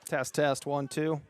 Test, test, 1, 2.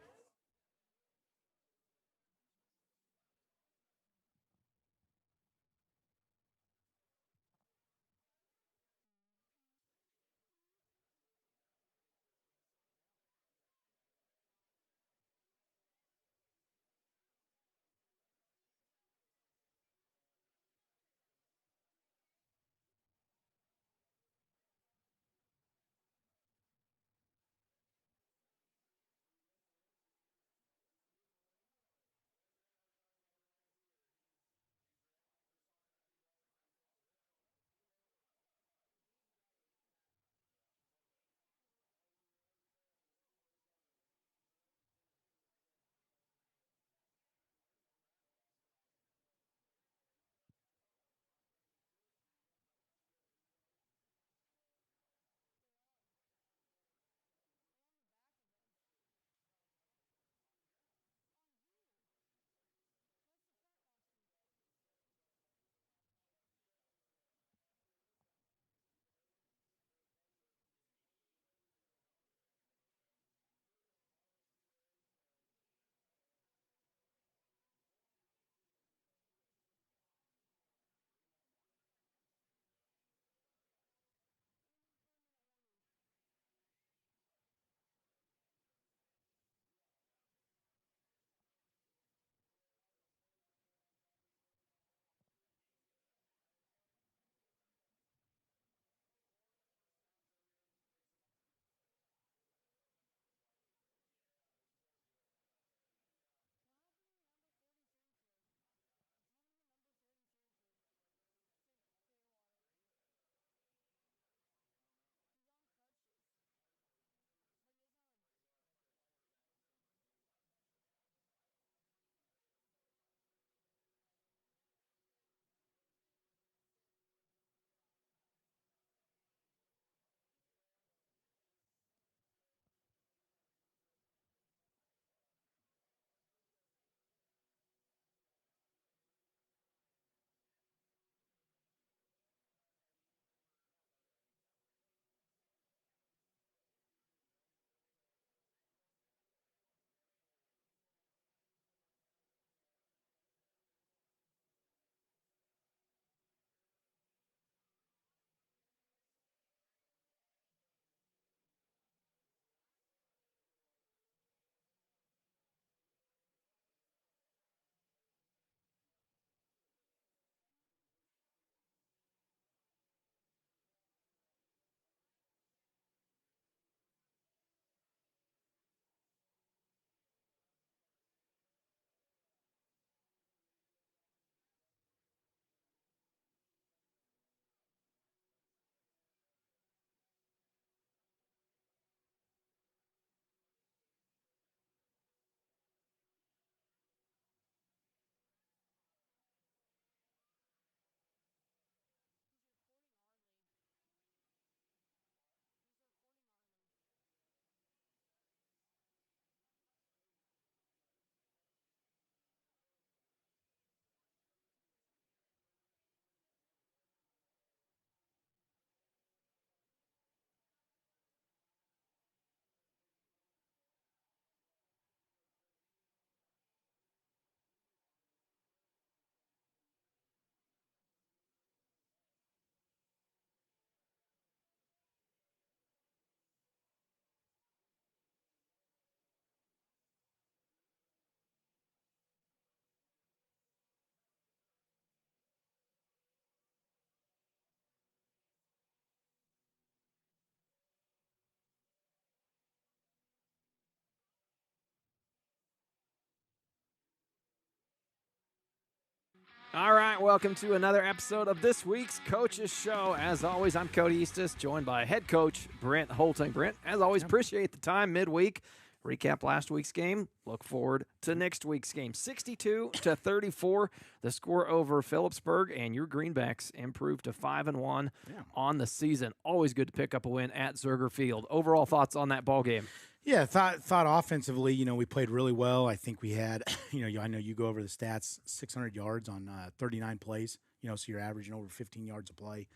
All right, welcome to another episode of this week's Coaches Show. As always, I'm Cody Eastis, joined by head coach Brent Holting. Brent, as always, appreciate the time midweek. Recap last week's game. Look forward to next week's game. 62-34, the score over Phillipsburg, and your Greenbacks improved to 5-1 on the season. Always good to pick up a win at Zerger Field. Overall thoughts on that ball game? Yeah, thought offensively, we played really well. I think we had, I know you go over the stats, 600 yards on 39 plays, so you're averaging over 15 yards a play.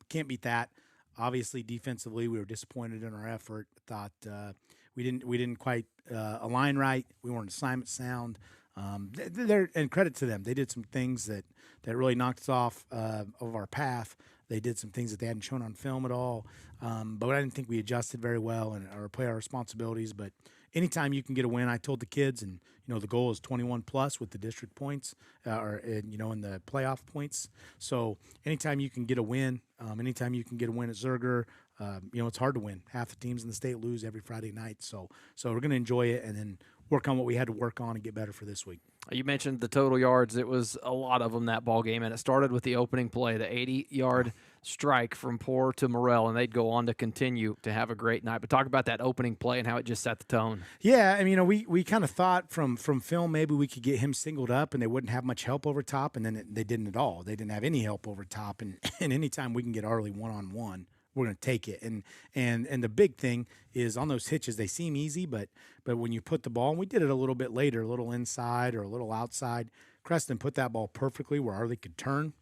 Can't beat that. Obviously, defensively, we were disappointed in our effort. Thought we didn't quite align right. We weren't assignment sound. And credit to them, they did some things that really knocked us off of our path. They did some things that they hadn't shown on film at all. But I didn't think we adjusted very well or play our responsibilities. But anytime you can get a win, I told the kids, and the goal is 21 plus with the district points, in the playoff points. So anytime you can get a win, anytime you can get a win at Zerger, it's hard to win. Half the teams in the state lose every Friday night. So we're going to enjoy it and then work on what we had to work on and get better for this week. You mentioned the total yards. It was a lot of them that ball game, and it started with the opening play, the 80-yard strike from Poor to Morrell, and they'd go on to continue to have a great night. But talk about that opening play and how it just set the tone. Yeah, I mean, we kind of thought from film maybe we could get him singled up and they wouldn't have much help over top, and then they didn't at all. They didn't have any help over top, and anytime we can get Arlie one-on-one, we're going to take it. And the big thing is on those hitches, they seem easy, but when you put the ball, and we did it a little bit later, a little inside or a little outside, Creston put that ball perfectly where Arlie could turn,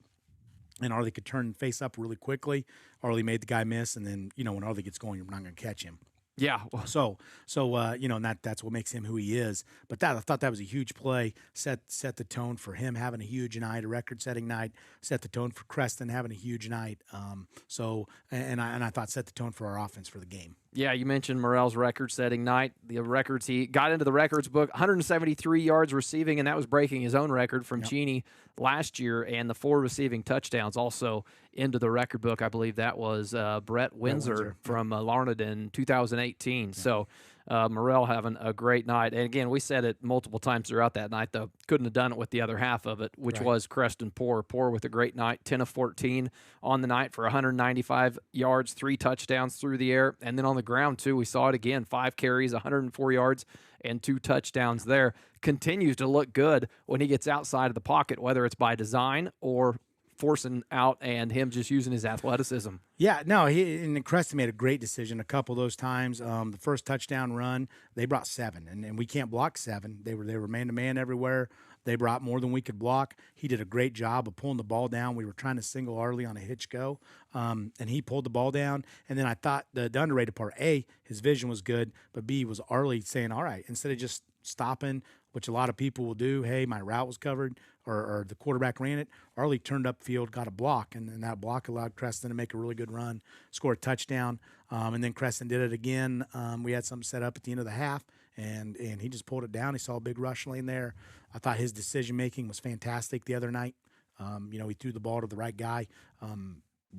and Arlie could turn and face up really quickly. Arlie made the guy miss, and then, when Arlie gets going, you're not going to catch him. Yeah. So and that's what makes him who he is. But I thought that was a huge play, set the tone for him having a huge night, a record-setting night, set the tone for Creston having a huge night. I thought set the tone for our offense for the game. Yeah, you mentioned Morrell's record-setting night. The records, he got into the records book, 173 yards receiving, and that was breaking his own record from Cheney last year, and the 4 receiving touchdowns also into the record book. I believe that was Brett Windsor from Larned in 2018. Yeah. So Morrell having a great night. And again, we said it multiple times throughout that night, though. Couldn't have done it with the other half of it, which was Creston Poor. Poor with a great night, 10 of 14 on the night for 195 yards, 3 touchdowns through the air. And then on the ground, too, we saw it again, 5 carries, 104 yards, and 2 touchdowns there. Continues to look good when he gets outside of the pocket, whether it's by design or forcing out and him just using his athleticism. Yeah, no, and Creston made a great decision a couple of those times. The first touchdown run, they brought 7, and we can't block 7. They were man-to-man everywhere. They brought more than we could block. He did a great job of pulling the ball down. We were trying to single Arlie on a hitch go, and he pulled the ball down. And then I thought the underrated part, A, his vision was good, but B, was Arlie saying, all right, instead of just stopping, which a lot of people will do, hey, my route was covered, or the quarterback ran it, Arlie turned upfield, got a block, and that block allowed Creston to make a really good run, score a touchdown, and then Creston did it again. We had something set up at the end of the half, and he just pulled it down. He saw a big rush lane there. I thought his decision-making was fantastic the other night. He threw the ball to the right guy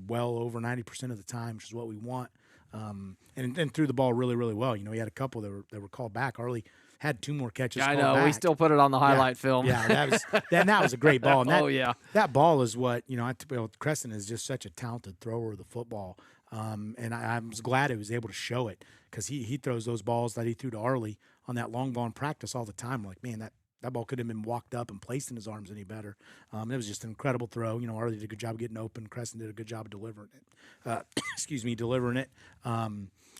well over 90% of the time, which is what we want, and threw the ball really, really well. He had a couple that were called back. Arlie had 2 more catches. I know. We still put it on the highlight film. Yeah, that was a great ball. And that ball is what Creston is just such a talented thrower of the football, and I was glad he was able to show it because he throws those balls that he threw to Arlie on that long ball in practice all the time. We're like, man, that ball could have been walked up and placed in his arms any better. It was just an incredible throw. Arlie did a good job of getting open. Creston did a good job of delivering it. delivering it.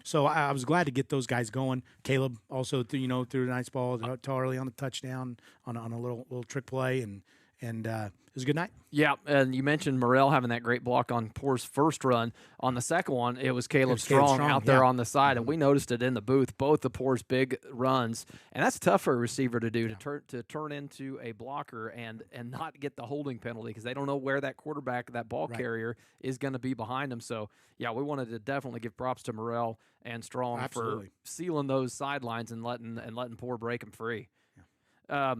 So I was glad to get those guys going. Caleb also threw a nice ball to Arlie on a touchdown on a little trick play, and it was a good night. Yeah, and you mentioned Morrell having that great block on Poor's first run. On the second one, it was Caleb Strong out there on the side, and we noticed it in the booth, both of Poor's big runs. And that's tough for a receiver to do, to turn into a blocker and not get the holding penalty because they don't know where that quarterback, that ball carrier, is going to be behind them. So, yeah, we wanted to definitely give props to Morrell and Strong for sealing those sidelines and letting Poor break them free. Yeah.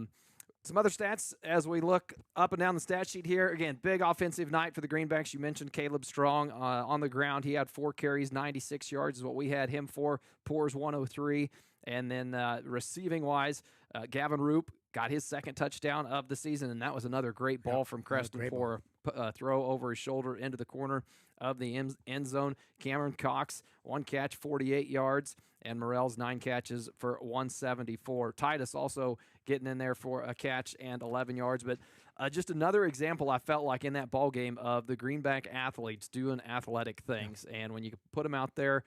Some other stats as we look up and down the stat sheet here. Again, big offensive night for the Greenbacks. You mentioned Caleb Strong on the ground. He had 4 carries, 96 yards is what we had him for. Poor's 103. And then receiving-wise, Gavin Roop got his second touchdown of the season, and that was another great ball from Creston Poor. Throw over his shoulder into the corner of the end zone. Cameron Cox, 1 catch, 48 yards. And Morrell's 9 catches for 174. Titus also getting in there for a catch and 11 yards. But just another example, I felt like, in that ball game of the Greenback athletes doing athletic things. Yeah. And when you put them out there,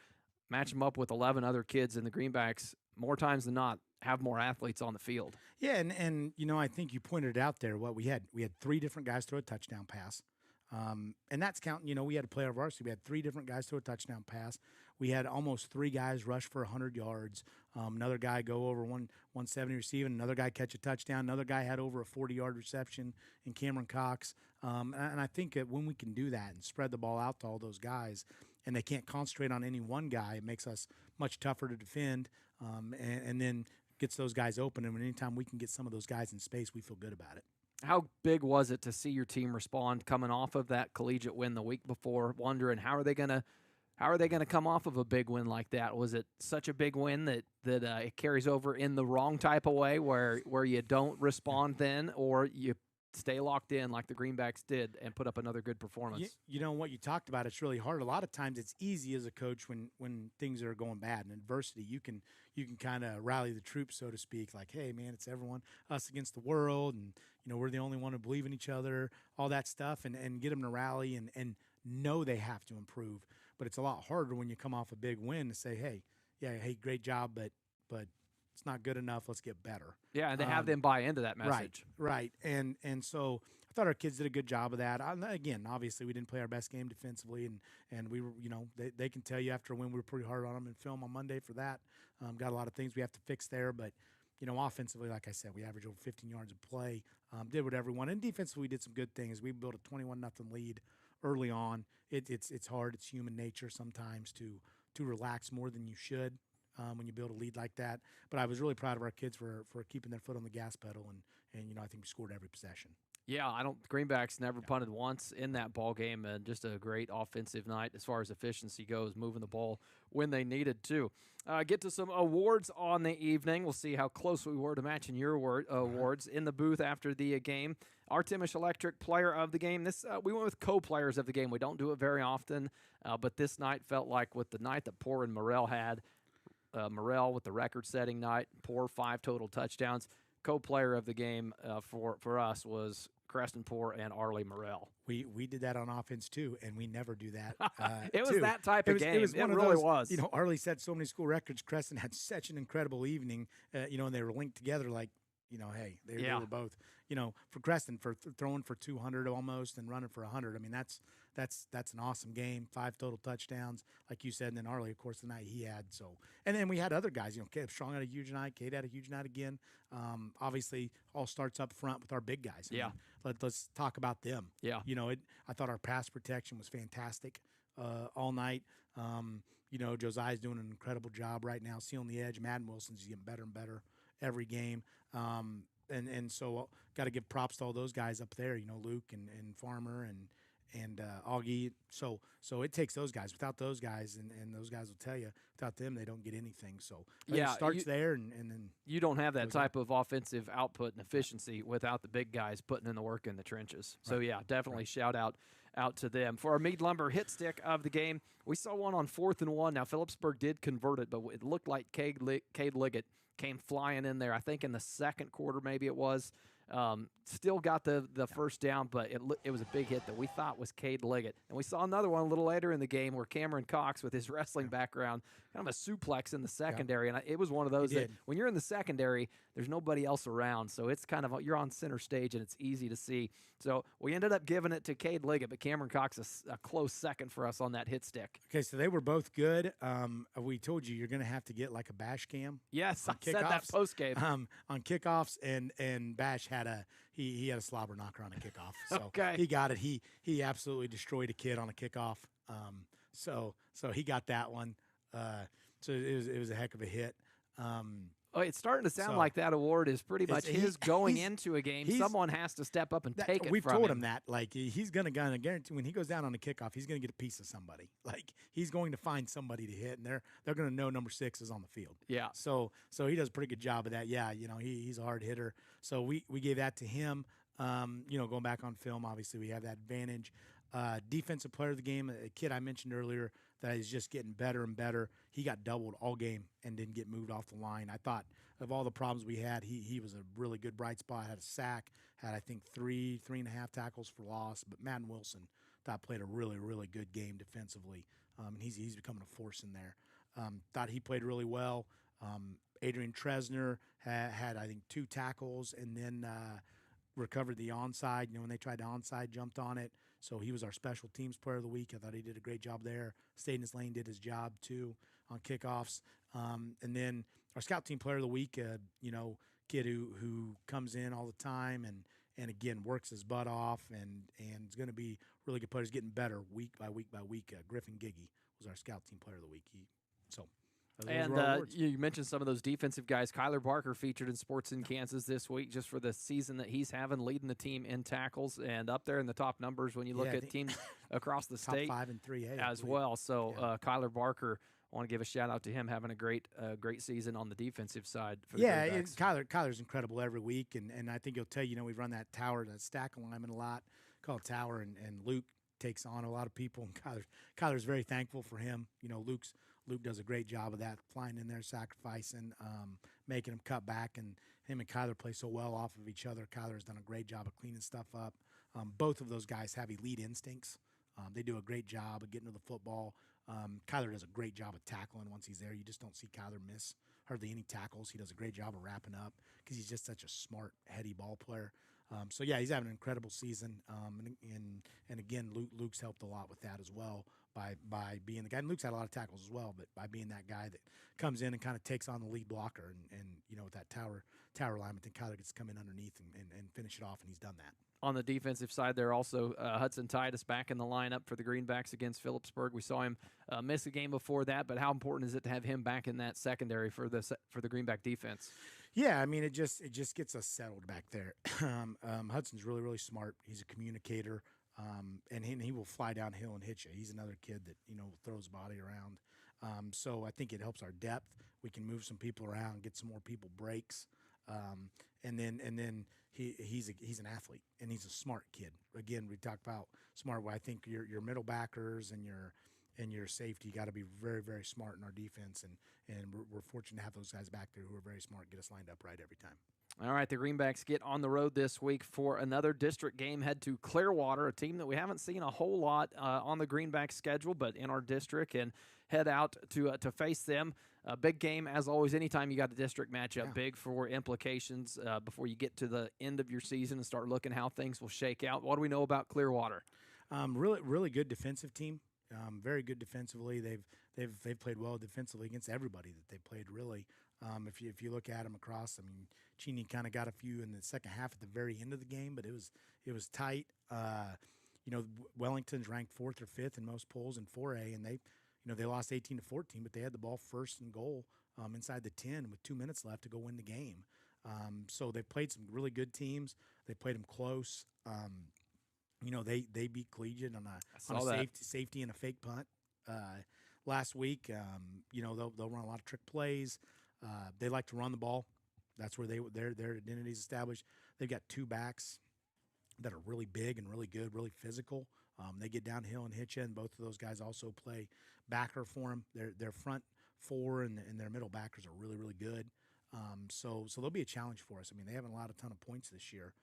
match them up with 11 other kids, in the Greenbacks, more times than not, have more athletes on the field. Yeah, and I think you pointed it out there. We had 3 different guys throw a touchdown pass. And that's counting, we had a player of varsity. We had 3 different guys throw a touchdown pass. We had almost 3 guys rush for 100 yards. Another guy go over 170 receiving. Another guy catch a touchdown. Another guy had over a 40-yard reception in Cameron Cox. And I think that when we can do that and spread the ball out to all those guys, and they can't concentrate on any one guy, it makes us much tougher to defend, and then gets those guys open. And anytime we can get some of those guys in space, we feel good about it. How big was it to see your team respond coming off of that collegiate win the week before, wondering how are they going to come off of a big win like that? Was it such a big win that it carries over in the wrong type of way where you don't respond then, or you stay locked in like the Greenbacks did and put up another good performance? You know what you talked about, it's really hard. A lot of times it's easy as a coach when things are going bad in adversity. You can kind of rally the troops, so to speak, like, hey man, it's everyone, us against the world, and we're the only one who believe in each other, all that stuff, and get them to rally and know they have to improve. But it's a lot harder when you come off a big win to say, hey, great job, but it's not good enough. Let's get better. Yeah, and to have them buy into that message. Right. And so I thought our kids did a good job of that. Again, obviously, we didn't play our best game defensively, and we were, they can tell you after a win we were pretty hard on them in film on Monday for that. Got a lot of things we have to fix there, but offensively, like I said, we averaged over 15 yards of play, did what everyone. And defensively, we did some good things. We built a 21-0 lead early on. It's hard. It's human nature sometimes to relax more than you should. When you build a lead like that. But I was really proud of our kids for keeping their foot on the gas pedal, and I think we scored every possession. Yeah, Greenbacks never punted once in that ball game, and just a great offensive night as far as efficiency goes, moving the ball when they needed to. Get to some awards on the evening. We'll see how close we were to matching your awards in the booth after the game. Artemish Electric Player of the Game. This we went with co-players of the game. We don't do it very often, but this night felt like with the night that Poor and Morrell had. Morrell with the record-setting night, Poor 5 total touchdowns. Co-player of the game for us was Creston Poor and Arlie Morrell. We did that on offense too, and we never do that. It was that type of game. It really was. Arlie set so many school records. Creston had such an incredible evening. And they were linked together like. Hey, they were both, for Creston for throwing for 200 almost and running for 100. I mean, that's an awesome game. 5 total touchdowns, like you said. And then Arlie, of course, the night he had. So, and then we had other guys. Caleb Strong had a huge night. Kate had a huge night again. Obviously, all starts up front with our big guys. Let's talk about them. Yeah. I thought our pass protection was fantastic all night. Josiah's doing an incredible job right now. Sealing the edge. Madden Wilson's getting better and better every game. And so got to give props to all those guys up there, Luke and Farmer and Augie. So it takes those guys. Without those guys, and those guys will tell you, without them, they don't get anything. So it starts there, and then you don't have that type of offensive output and efficiency without the big guys putting in the work in the trenches. So definitely shout out to them. For our Meade Lumber hit stick of the game, we saw one on 4th and 1. Now Phillipsburg did convert it, but it looked like Cade Liggett came flying in there. I think in the second quarter, maybe it was. Still got the first down, but it was a big hit that we thought was Cade Liggett. And we saw another one a little later in the game where Cameron Cox, with his wrestling background, kind of a suplex in the secondary. And it was one of those that when you're in the secondary, there's nobody else around. So it's kind of, you're on center stage and it's easy to see. So we ended up giving it to Cade Liggett, but Cameron Cox a close second for us on that hit stick. Okay, so they were both good. We told you you're going to have to get like a bash cam. Yes, I said that post game. On kickoffs, and Bash had he had a slobber knocker on a kickoff. So okay. He got it. He absolutely destroyed a kid on a kickoff. So he got that one. So it was a heck of a hit. It's starting to sound like that award is pretty much his going into a game. Someone has to step up and take it from him. We've told him that. Like, he's going to guarantee when he goes down on a kickoff, he's going to get a piece of somebody. Like, he's going to find somebody to hit, and they're going to know number 6 is on the field. Yeah. So he does a pretty good job of that. Yeah, he's a hard hitter. So we gave that to him. Going back on film, obviously we have that advantage. Defensive player of the game, a kid I mentioned earlier that is just getting better and better. He got doubled all game and didn't get moved off the line. I thought of all the problems we had, he was a really good bright spot. Had a sack, had I think 3.5 tackles for loss. But Madden Wilson played a really, really good game defensively. And he's becoming a force in there. Thought he played really well. Adrian Tresner had I think 2 tackles and then recovered the onside. When they tried to onside, jumped on it. So he was our special teams player of the week. I thought he did a great job there. Stayed in his lane, did his job too on kickoffs. And then our scout team player of the week, kid who comes in all the time and again works his butt off and is going to be really good player. He's getting better week by week by week. Griffin Giggy was our scout team player of the week. You mentioned some of those defensive guys. Kyler Barker featured in Sports in Kansas this week just for the season that he's having, leading the team in tackles and up there in the top numbers when you look at teams across the state. Top 5 and 3A as well. So Kyler Barker, I want to give a shout out to him having a great season on the defensive side. For the Kyler's incredible every week, and I think he'll tell you, we've run that stack alignment a lot, called tower, and Luke takes on a lot of people, and Kyler's very thankful for him. Luke does a great job of that, flying in there, sacrificing, making him cut back, and him and Kyler play so well off of each other. Kyler has done a great job of cleaning stuff up. Both of those guys have elite instincts. They do a great job of getting to the football. Kyler does a great job of tackling once he's there. You just don't see Kyler miss hardly any tackles. He does a great job of wrapping up because he's just such a smart, heady ball player. He's having an incredible season. And again, Luke's helped a lot with that as well by being the guy. And Luke's had a lot of tackles as well, but by being that guy that comes in and kind of takes on the lead blocker and with that tower alignment, then Kyler gets to come in underneath and finish it off, and he's done that. On the defensive side, there also Hudson Titus back in the lineup for the Greenbacks against Phillipsburg. We saw him miss a game before that, but how important is it to have him back in that secondary for the Greenback defense? Yeah, it just gets us settled back there. Hudson's really, really smart. He's a communicator, and he will fly downhill and hit you. He's another kid that throws body around. So I think it helps our depth. We can move some people around, get some more people breaks. And then he's an athlete, and he's a smart kid. Again, we talk about smart. I think your middle backers and your safety got to be very, very smart in our defense, and we're fortunate to have those guys back there who are very smart, get us lined up right every time. All right, the Greenbacks get on the road this week for another district game. Head to Clearwater, a team that we haven't seen a whole lot on the Greenback schedule, but in our district, and head out to face them. A big game, as always. Anytime you got a district matchup, big for implications before you get to the end of your season and start looking how things will shake out. What do we know about Clearwater? Really, really good defensive team. Very good defensively. They've played well defensively against everybody that they played. Really, if you look at them across, Cheney kind of got a few in the second half at the very end of the game, but it was tight. Wellington's ranked 4th or 5th in most polls in 4A, and they lost 18-14, but they had the ball first and goal inside the 10 with 2 minutes left to go win the game. So they played some really good teams. They played them close. They beat Collegiate on a safety and a fake punt last week. They'll run a lot of trick plays. They like to run the ball. That's where their identity is established. They've got 2 backs that are really big and really good, really physical. They get downhill and hit you, and both of those guys also play backer for them. Their front 4 and their middle backers are really, really good. So they'll be a challenge for us. They haven't allowed a ton of points this year.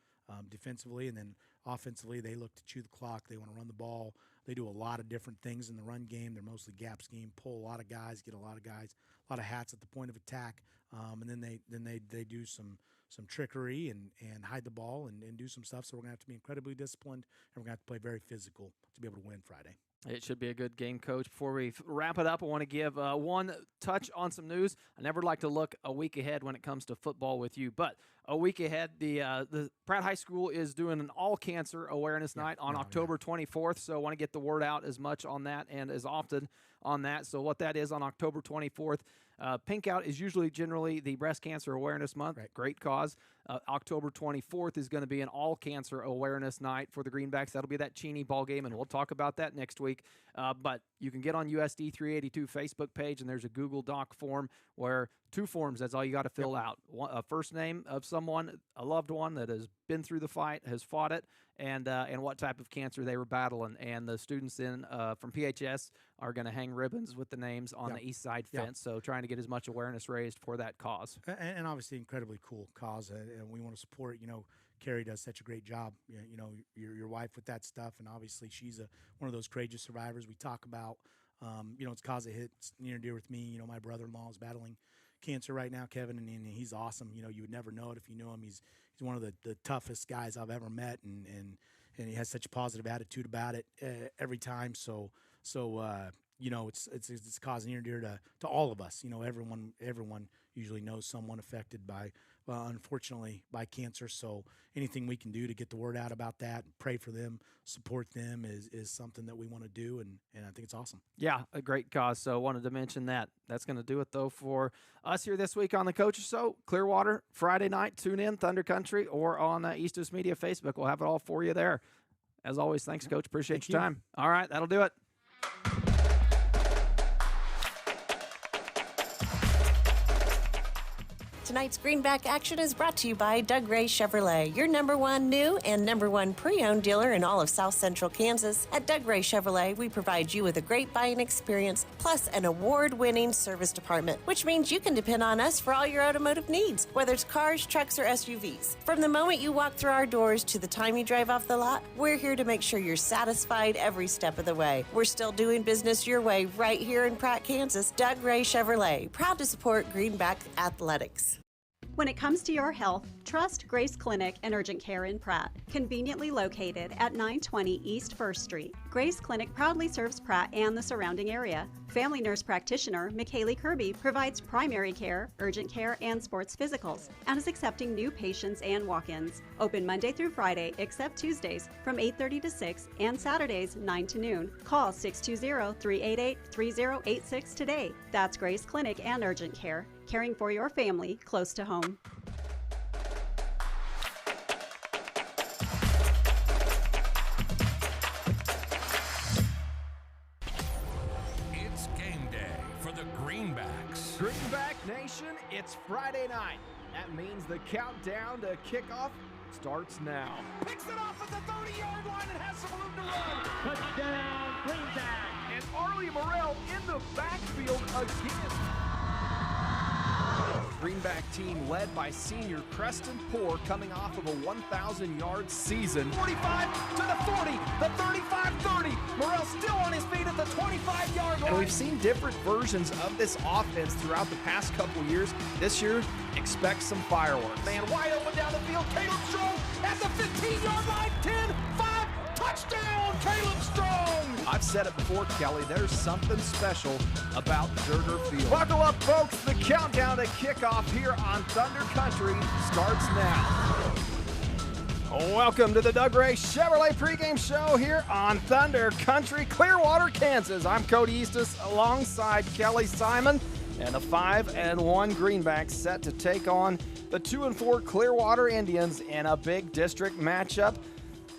Defensively, and then offensively, they look to chew the clock. They want to run the ball. They do a lot of different things in the run game. They're mostly gap scheme, pull a lot of guys, get a lot of guys, a lot of hats at the point of attack, and then they do some trickery and hide the ball and do some stuff. So we're gonna have to be incredibly disciplined, and we're gonna have to play very physical to be able to win Friday. It should be a good game, Coach. Before we wrap it up, I want to give one touch on some news. I never like to look a week ahead when it comes to football with you, but a week ahead, the Pratt High School is doing an all-cancer awareness night on October 24th, so I want to get the word out as much on that and as often on that. So what that is on October 24th, Pink Out is generally the Breast Cancer Awareness Month. Right. Great cause. October 24th is going to be an all-cancer awareness night for the Greenbacks. That'll be that Cheney ball game, and we'll talk about that next week. But you can get on USD 382 Facebook page, and there's a Google Doc form where 2 forms, that's all you got to fill out. A first name of someone, a loved one that has been through the fight, has fought it, and what type of cancer they were battling. And the students from PHS are going to hang ribbons with the names on the east side fence, so trying to get as much awareness raised for that cause. And obviously incredibly cool cause, and we want to support. Carrie does such a great job. Your wife with that stuff, and obviously she's one of those courageous survivors we talk about. It's a cause that hits near and dear with me. My brother-in-law is battling cancer right now, Kevin, and he's awesome. You would never know it if you knew him. He's one of the toughest guys I've ever met, and and he has such a positive attitude about it every time. So it's cause near and dear to all of us. Everyone usually knows someone affected by, unfortunately, by cancer. So anything we can do to get the word out about that, pray for them, support them is something that we want to do, and I think it's awesome. Yeah, a great cause. So wanted to mention that. That's going to do it, though, for us here this week on the Coaches Show. Clearwater, Friday night. Tune in, Thunder Country, or on Eastos Media Facebook. We'll have it all for you there. As always, thanks, Coach. Appreciate your time. All right, that'll do it. Tonight's Greenback action is brought to you by Doug Ray Chevrolet, your #1 new and #1 pre-owned dealer in all of South Central Kansas. At Doug Ray Chevrolet, we provide you with a great buying experience plus an award-winning service department, which means you can depend on us for all your automotive needs, whether it's cars, trucks, or SUVs. From the moment you walk through our doors to the time you drive off the lot, we're here to make sure you're satisfied every step of the way. We're still doing business your way right here in Pratt, Kansas. Doug Ray Chevrolet, proud to support Greenback Athletics. When it comes to your health, trust Grace Clinic and Urgent Care in Pratt, conveniently located at 920 East 1st Street. Grace Clinic proudly serves Pratt and the surrounding area. Family nurse practitioner McKaylee Kirby provides primary care, urgent care, and sports physicals, and is accepting new patients and walk-ins. Open Monday through Friday, except Tuesdays, from 8:30 to 6, and Saturdays, 9 to noon. Call 620-388-3086 today. That's Grace Clinic and Urgent Care, caring for your family close to home. It's game day for the Greenbacks. Greenback Nation, it's Friday night. That means the countdown to kickoff starts now. Picks it off at the 30-yard line and has some room to run. Touchdown, Greenback. And Arlie Morrell in the backfield again. Greenback team led by senior Preston Poore, coming off of a 1,000-yard season. 45 to the 40, the 35-30. Morrell still on his feet at the 25-yard line. And we've seen different versions of this offense throughout the past couple years. This year, expect some fireworks. Man, wide open down the field. Caleb Strong at the 15-yard line. 10, 5, touchdown, Caleb Strong. I've said it before, Kelly, there's something special about Durger Field. Buckle up, folks. The countdown to kickoff here on Thunder Country starts now. Welcome to the Doug Ray Chevrolet pregame show here on Thunder Country, Clearwater, Kansas. I'm Cody Eastos alongside Kelly Simon, and the 5-1 Greenbacks set to take on the 2-4 Clearwater Indians in a big district matchup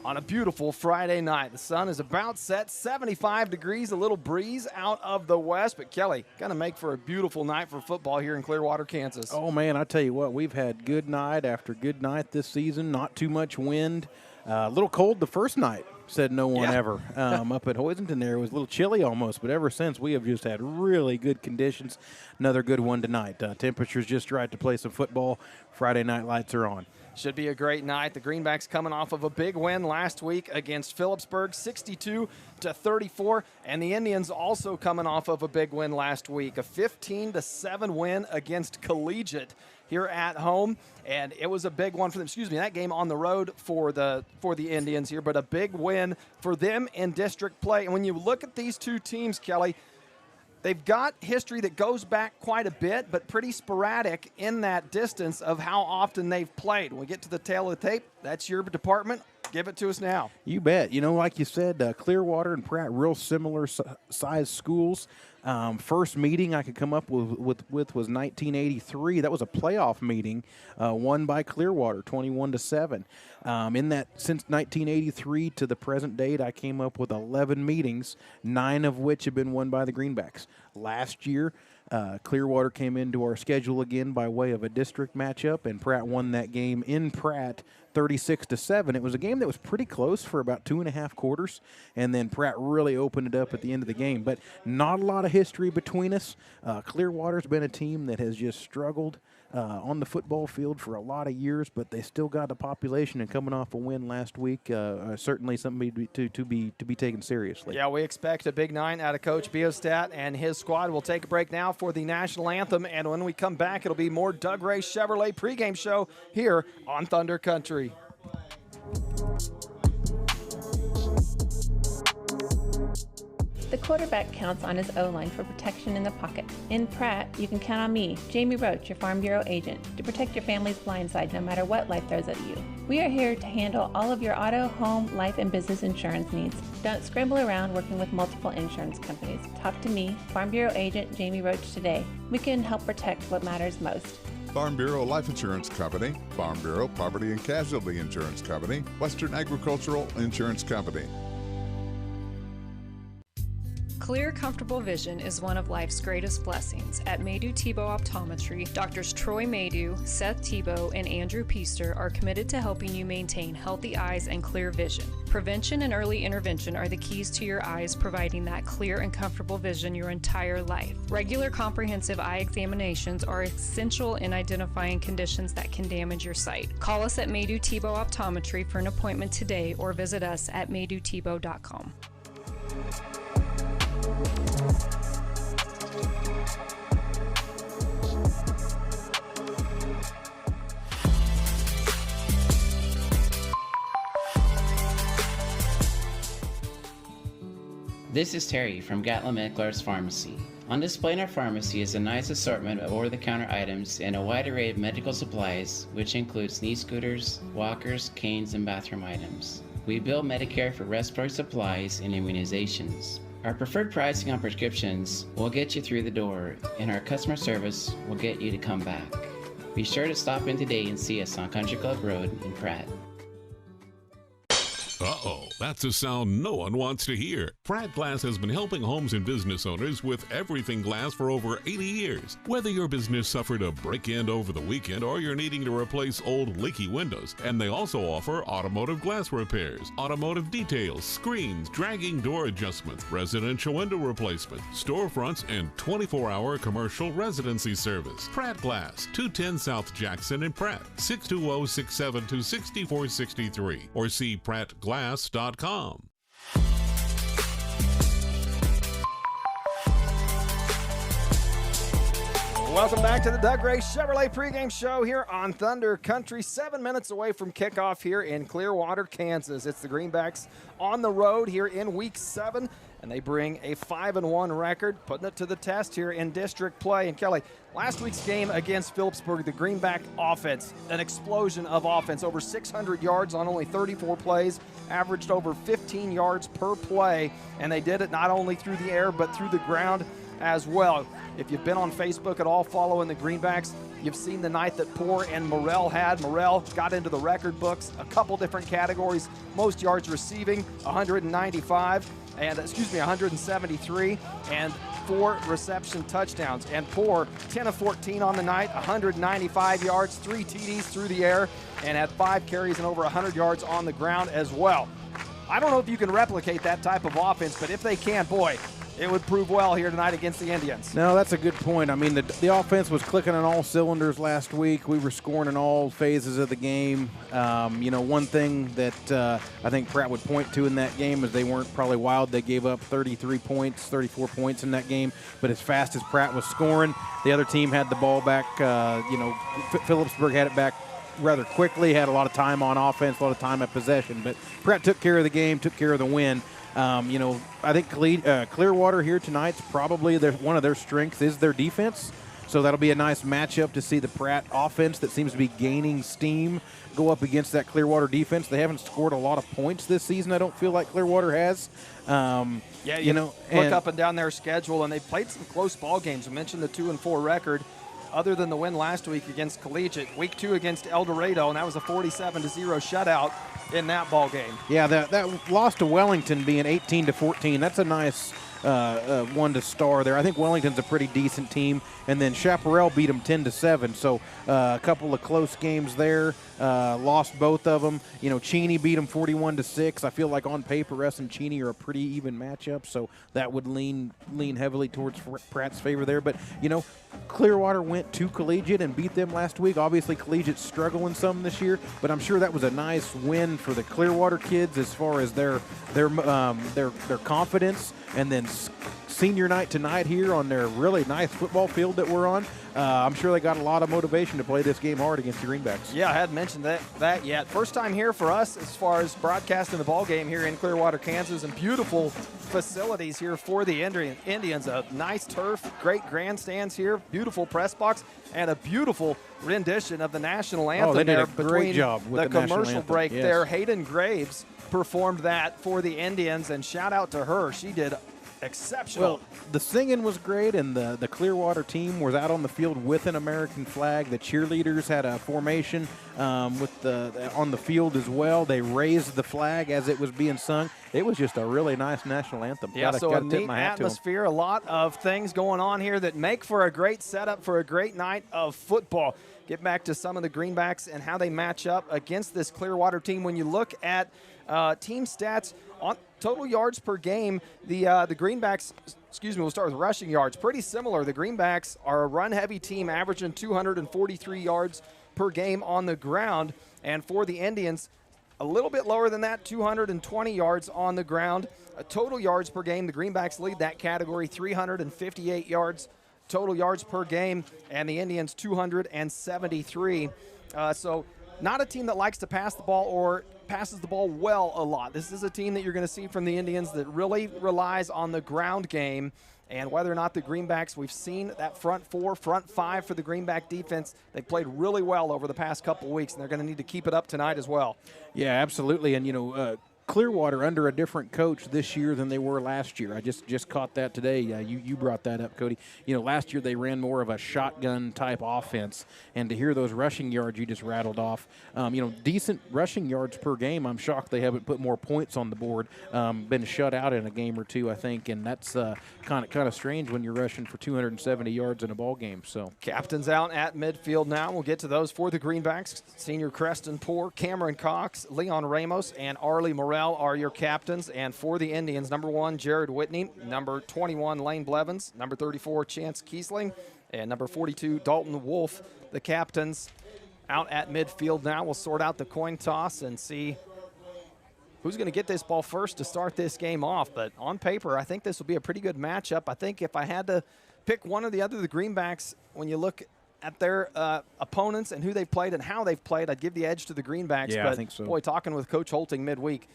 on a beautiful Friday night. The sun is about set, 75 degrees, a little breeze out of the west. But, Kelly, going to make for a beautiful night for football here in Clearwater, Kansas. Oh, man, I tell you what, we've had good night after good night this season. Not too much wind. A little cold the first night, said no one ever. Up at Hoisington there, it was a little chilly almost. But ever since, we have just had really good conditions. Another good one tonight. Temperature's just right to play some football. Friday night lights are on. Should be a great night. The Greenbacks coming off of a big win last week against Phillipsburg, 62-34, and the Indians also coming off of a big win last week, a 15-7 win against Collegiate here at home, and it was a big one for them. That game on the road for the Indians here, but a big win for them in district play. And when you look at these two teams, Kelly, they've got history that goes back quite a bit, but pretty sporadic in that distance of how often they've played. When we get to the tail of the tape, that's your department. Give it to us now. You bet. Like you said, Clearwater and Pratt, real similar size schools. First meeting I could come up with was 1983. That was a playoff meeting, won by Clearwater, 21-7. In that, since 1983 to the present date, I came up with 11 meetings, 9 of which have been won by the Greenbacks. Last year, Clearwater came into our schedule again by way of a district matchup, and Pratt won that game in Pratt 36-7. It was a game that was pretty close for about 2.5 quarters, and then Pratt really opened it up at the end of the game. But not a lot of history between us. Clearwater's been a team that has just struggled on the football field for a lot of years, but they still got the population, and coming off a win last week, certainly something to be taken seriously. Yeah, we expect a big night out of Coach Biostat and his squad. We'll take a break now for the national anthem, and when we come back, it'll be more Doug Ray Chevrolet pregame show here on Thunder Country. The quarterback counts on his O-line for protection in the pocket. In Pratt, you can count on me, Jamie Roach, your Farm Bureau agent, to protect your family's blind side no matter what life throws at you. We are here to handle all of your auto, home, life, and business insurance needs. Don't scramble around working with multiple insurance companies. Talk to me, Farm Bureau agent Jamie Roach, today. We can help protect what matters most. Farm Bureau Life Insurance Company, Farm Bureau Property and Casualty Insurance Company, Western Agricultural Insurance Company. Clear, comfortable vision is one of life's greatest blessings. At Maydew Tebow Optometry, Doctors Troy Maydew, Seth Tebow, and Andrew Peaster are committed to helping you maintain healthy eyes and clear vision. Prevention and early intervention are the keys to your eyes, providing that clear and comfortable vision your entire life. Regular comprehensive eye examinations are essential in identifying conditions that can damage your sight. Call us at Maydew Tebow Optometry for an appointment today or visit us at maydewtebow.com. This is Terry from Gatlin Meckler's Pharmacy. On display in our pharmacy is a nice assortment of over-the-counter items and a wide array of medical supplies, which includes knee scooters, walkers, canes, and bathroom items. We bill Medicare for respiratory supplies and immunizations. Our preferred pricing on prescriptions will get you through the door, and our customer service will get you to come back. Be sure to stop in today and see us on Country Club Road in Pratt. Uh-oh, that's a sound no one wants to hear. Pratt Glass has been helping homes and business owners with everything glass for over 80 years. Whether your business suffered a break-in over the weekend or you're needing to replace old leaky windows, and they also offer automotive glass repairs, automotive details, screens, dragging door adjustments, residential window replacement, storefronts, and 24-hour commercial residency service. Pratt Glass, 210 South Jackson in Pratt, 620-672-6463, or see prattglass.com. Welcome back to the Doug Ray Chevrolet pregame show here on Thunder Country. 7 minutes away from kickoff here in Clearwater, Kansas. It's the Greenbacks on the road here in Week 7, and they bring a 5-1 record, putting it to the test here in district play. And Kelly, last week's game against Phillipsburg, the Greenback offense, an explosion of offense, over 600 yards on only 34 plays, averaged over 15 yards per play, and they did it not only through the air but through the ground as well. If you've been on Facebook at all following the Greenbacks, you've seen the night that Poor and Morrell had. Morrell got into the record books, a couple different categories. Most yards receiving, 173, and 4 reception touchdowns. And Poor, 10 of 14 on the night, 195 yards, 3 TDs through the air, and had 5 carries and over 100 yards on the ground as well. I don't know if you can replicate that type of offense, but if they can, boy, it would prove well here tonight against the Indians. No, that's a good point. I mean, the offense was clicking on all cylinders last week. We were scoring in all phases of the game. One thing that I think Pratt would point to in that game is they weren't probably wild. They gave up 34 points in that game. But as fast as Pratt was scoring, the other team had the ball back. Phillipsburg had it back rather quickly, had a lot of time on offense, a lot of time at possession. But Pratt took care of the game, took care of the win. I think Clearwater here tonight's probably one of their strengths is their defense. So that'll be a nice matchup to see the Pratt offense that seems to be gaining steam go up against that Clearwater defense. They haven't scored a lot of points this season, I don't feel like Clearwater has. Look up and down their schedule, and they played some close ball games. We mentioned the 2-4 record. Other than the win last week against Collegiate, Week 2 against El Dorado, and that was a 47-0 shutout in that ball game. Yeah, that loss to Wellington being 18-14, that's a nice one to star there. I think Wellington's a pretty decent team, and then Chaparral beat them 10-7. So a couple of close games there. Lost both of them. Cheney beat them 41-6. I feel like on paper, us and Cheney are a pretty even matchup, so that would lean heavily towards Pratt's favor there. But Clearwater went to Collegiate and beat them last week. Obviously, Collegiate's struggling some this year, but I'm sure that was a nice win for the Clearwater kids as far as their confidence, and then senior night tonight here on their really nice football field that we're on. I'm sure they got a lot of motivation to play this game hard against the Greenbacks. Yeah, I hadn't mentioned that yet. First time here for us as far as broadcasting the ball game here in Clearwater, Kansas, and beautiful facilities here for the Indians. A nice turf, great grandstands here, beautiful press box, and a beautiful rendition of the national anthem. Oh, they did there a great between job with the the national commercial anthem. break Yes. there. Hayden Graves performed that for the Indians, and shout out to her. She did exceptional. Well, the singing was great, and the Clearwater team was out on the field with an American flag. The cheerleaders had a formation with on the field as well. They raised the flag as it was being sung. It was just a really nice national anthem. Yeah, so a neat atmosphere, a lot of things going on here that make for a great setup for a great night of football. Get back to some of the Greenbacks and how they match up against this Clearwater team. When you look at team stats on total yards per game, the Greenbacks, we'll start with rushing yards. Pretty similar. The Greenbacks are a run-heavy team, averaging 243 yards per game on the ground. And for the Indians, a little bit lower than that, 220 yards on the ground. Total yards per game, the Greenbacks lead that category, 358 yards total yards per game, and the Indians 273. So not a team that likes to pass the ball or passes the ball well a lot. This is a team that you're going to see from the Indians that really relies on the ground game. And whether or not the Greenbacks, we've seen that front four, front five for the Greenback defense. They played really well over the past couple of weeks, and they're going to need to keep it up tonight as well. Yeah, absolutely. And, Clearwater under a different coach this year than they were last year. I just caught that today. You brought that up, Cody. Last year they ran more of a shotgun type offense, and to hear those rushing yards you just rattled off, decent rushing yards per game. I'm shocked they haven't put more points on the board. Been shut out in a game or two, I think, and that's kind of strange when you're rushing for 270 yards in a ball game. So captains out at midfield now. We'll get to those for the Greenbacks. Senior Creston Poor, Cameron Cox, Leon Ramos, and Arlie Morrell are your captains. And for the Indians, number 1, Jared Whitney, number 21, Lane Blevins, number 34, Chance Kiesling, and number 42, Dalton Wolf, the captains out at midfield now. We'll sort out the coin toss and see who's going to get this ball first to start this game off. But on paper, I think this will be a pretty good matchup. I think if I had to pick one or the other, the Greenbacks, when you look at their opponents and who they've played and how they've played, I'd give the edge to the Greenbacks. Yeah, but I think so. Boy, talking with Coach Holting midweek,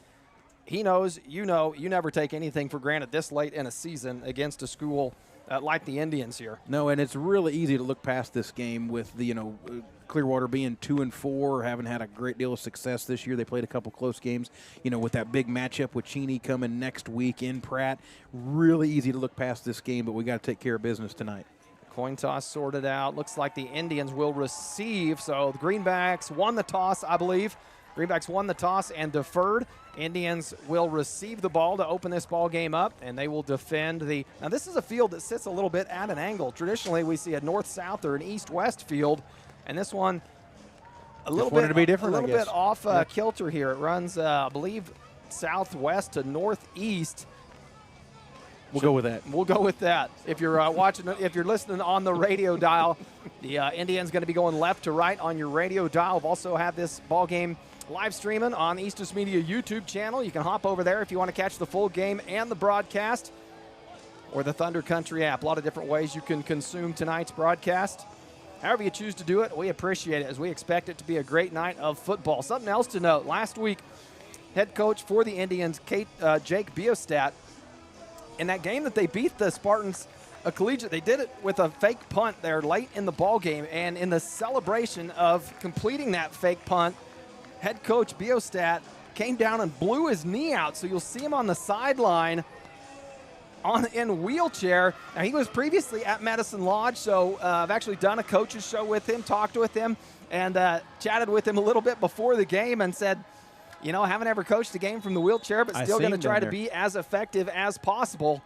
he knows, you never take anything for granted this late in a season against a school like the Indians here. No, and it's really easy to look past this game with the Clearwater being 2-4, haven't had a great deal of success this year. They played a couple close games, with that big matchup with Cheney coming next week in Pratt. Really easy to look past this game, but we got to take care of business tonight. Coin toss sorted out. Looks like the Indians will receive. So the Greenbacks won the toss, I believe. Greenbacks won the toss and deferred. Indians will receive the ball to open this ball game up, and they will defend the. Now, this is a field that sits a little bit at an angle. Traditionally, we see a north-south or an east-west field, and this one a little bit, bit off kilter here. It runs, I believe, southwest to northeast. We'll go with that. We'll go with that. If you're if you're listening on the radio dial, the Indians going to be going left to right on your radio dial. We'll also have this ball game live streaming on the Eastus Media YouTube channel. You can hop over there if you want to catch the full game and the broadcast, or the Thunder Country app. A lot of different ways you can consume tonight's broadcast. However you choose to do it, we appreciate it as we expect it to be a great night of football. Something else to note, last week, head coach for the Indians, Jake Biostat, in that game that they beat the Spartans collegiate, they did it with a fake punt there late in the ball game, and in the celebration of completing that fake punt, head coach Biostat came down and blew his knee out. So you'll see him on the sideline in wheelchair. Now, he was previously at Medicine Lodge, so I've actually done a coach's show with him, talked with him, and chatted with him a little bit before the game and said, haven't ever coached a game from the wheelchair, but still going to try to be as effective as possible.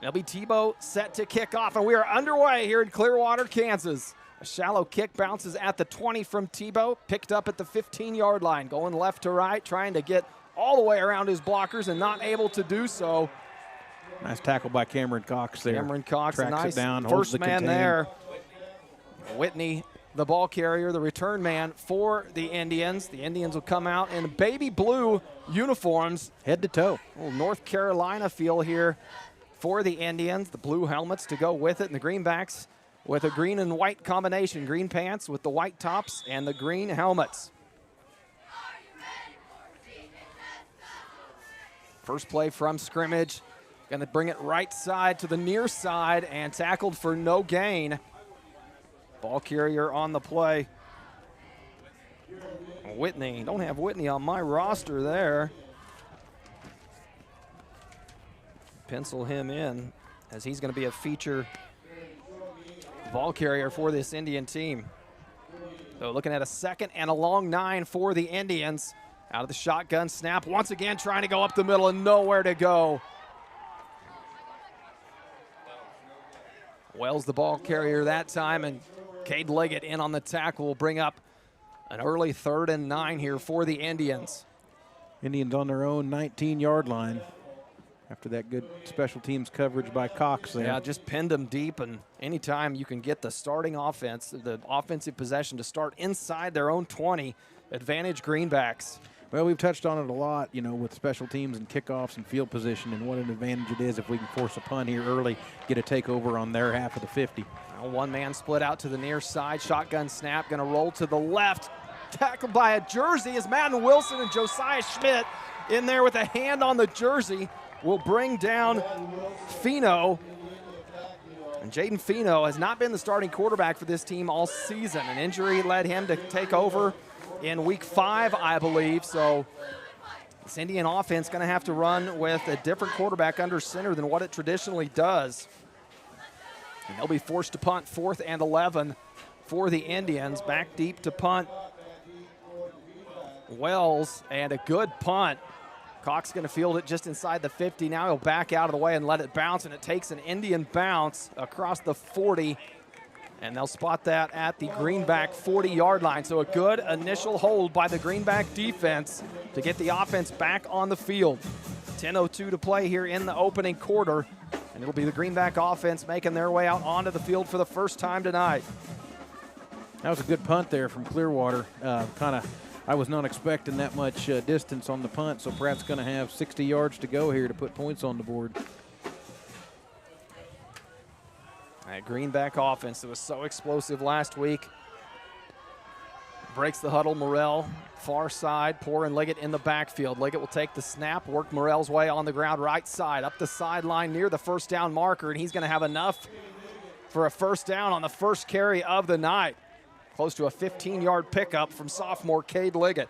It'll be Tebow set to kick off, and we are underway here in Clearwater, Kansas. A shallow kick bounces at the 20 from Tebow, picked up at the 15-yard line, going left to right, trying to get all the way around his blockers and not able to do so. Nice tackle by Cameron Cox there. Cameron Cox, tracks a nice it down, first the man contain. there. Whitney, the ball carrier, the return man for the Indians. The Indians will come out in baby blue uniforms. Head to toe. A little North Carolina feel here for the Indians. The blue helmets to go with it, and the greenbacks with a green and white combination. Green pants with the white tops and the green helmets. First play from scrimmage. Going to bring it right side to the near side and tackled for no gain. Ball carrier on the play. Whitney. Don't have Whitney on my roster there. Pencil him in as he's going to be a feature ball carrier for this Indian team. So looking at a 2nd and a long 9 for the Indians. Out of the shotgun snap, once again trying to go up the middle and nowhere to go. Wells the ball carrier that time, and Cade Liggett in on the tackle will bring up an early 3rd and 9 here for the Indians. Indians on their own 19-yard line after that good special teams coverage by Cox there. Yeah, just pinned them deep, and anytime you can get the starting offense, the offensive possession to start inside their own 20, advantage greenbacks. Well, we've touched on it a lot, you know, with special teams and kickoffs and field position, and what an advantage it is if we can force a punt here early, get a takeover on their half of the 50. Now one man split out to the near side, shotgun snap, going to roll to the left. Tackled by a jersey is Madden Wilson, and Josiah Schmidt in there with a hand on the jersey will bring down Fino. And Jaden Fino has not been the starting quarterback for this team all season. An injury led him to take over in week 5, I believe. So this Indian offense going to have to run with a different quarterback under center than what it traditionally does. And they'll be forced to punt 4th and 11 for the Indians. Back deep to punt Wells, and a good punt. Cox going to field it just inside the 50. Now he'll back out of the way and let it bounce, and it takes an Indian bounce across the 40. And they'll spot that at the Greenback 40-yard line. So a good initial hold by the Greenback defense to get the offense back on the field. 10:02 to play here in the opening quarter. And it'll be the Greenback offense making their way out onto the field for the first time tonight. That was a good punt there from Clearwater. I was not expecting that much distance on the punt, so Pratt's going to have 60 yards to go here to put points on the board. That Greenback offense that was so explosive last week. Breaks the huddle, Morrell, far side, Poor and Liggett in the backfield. Liggett will take the snap, work Morrell's way on the ground, right side, up the sideline near the first down marker, and he's going to have enough for a first down on the first carry of the night. Close to a 15-yard pickup from sophomore Cade Liggett.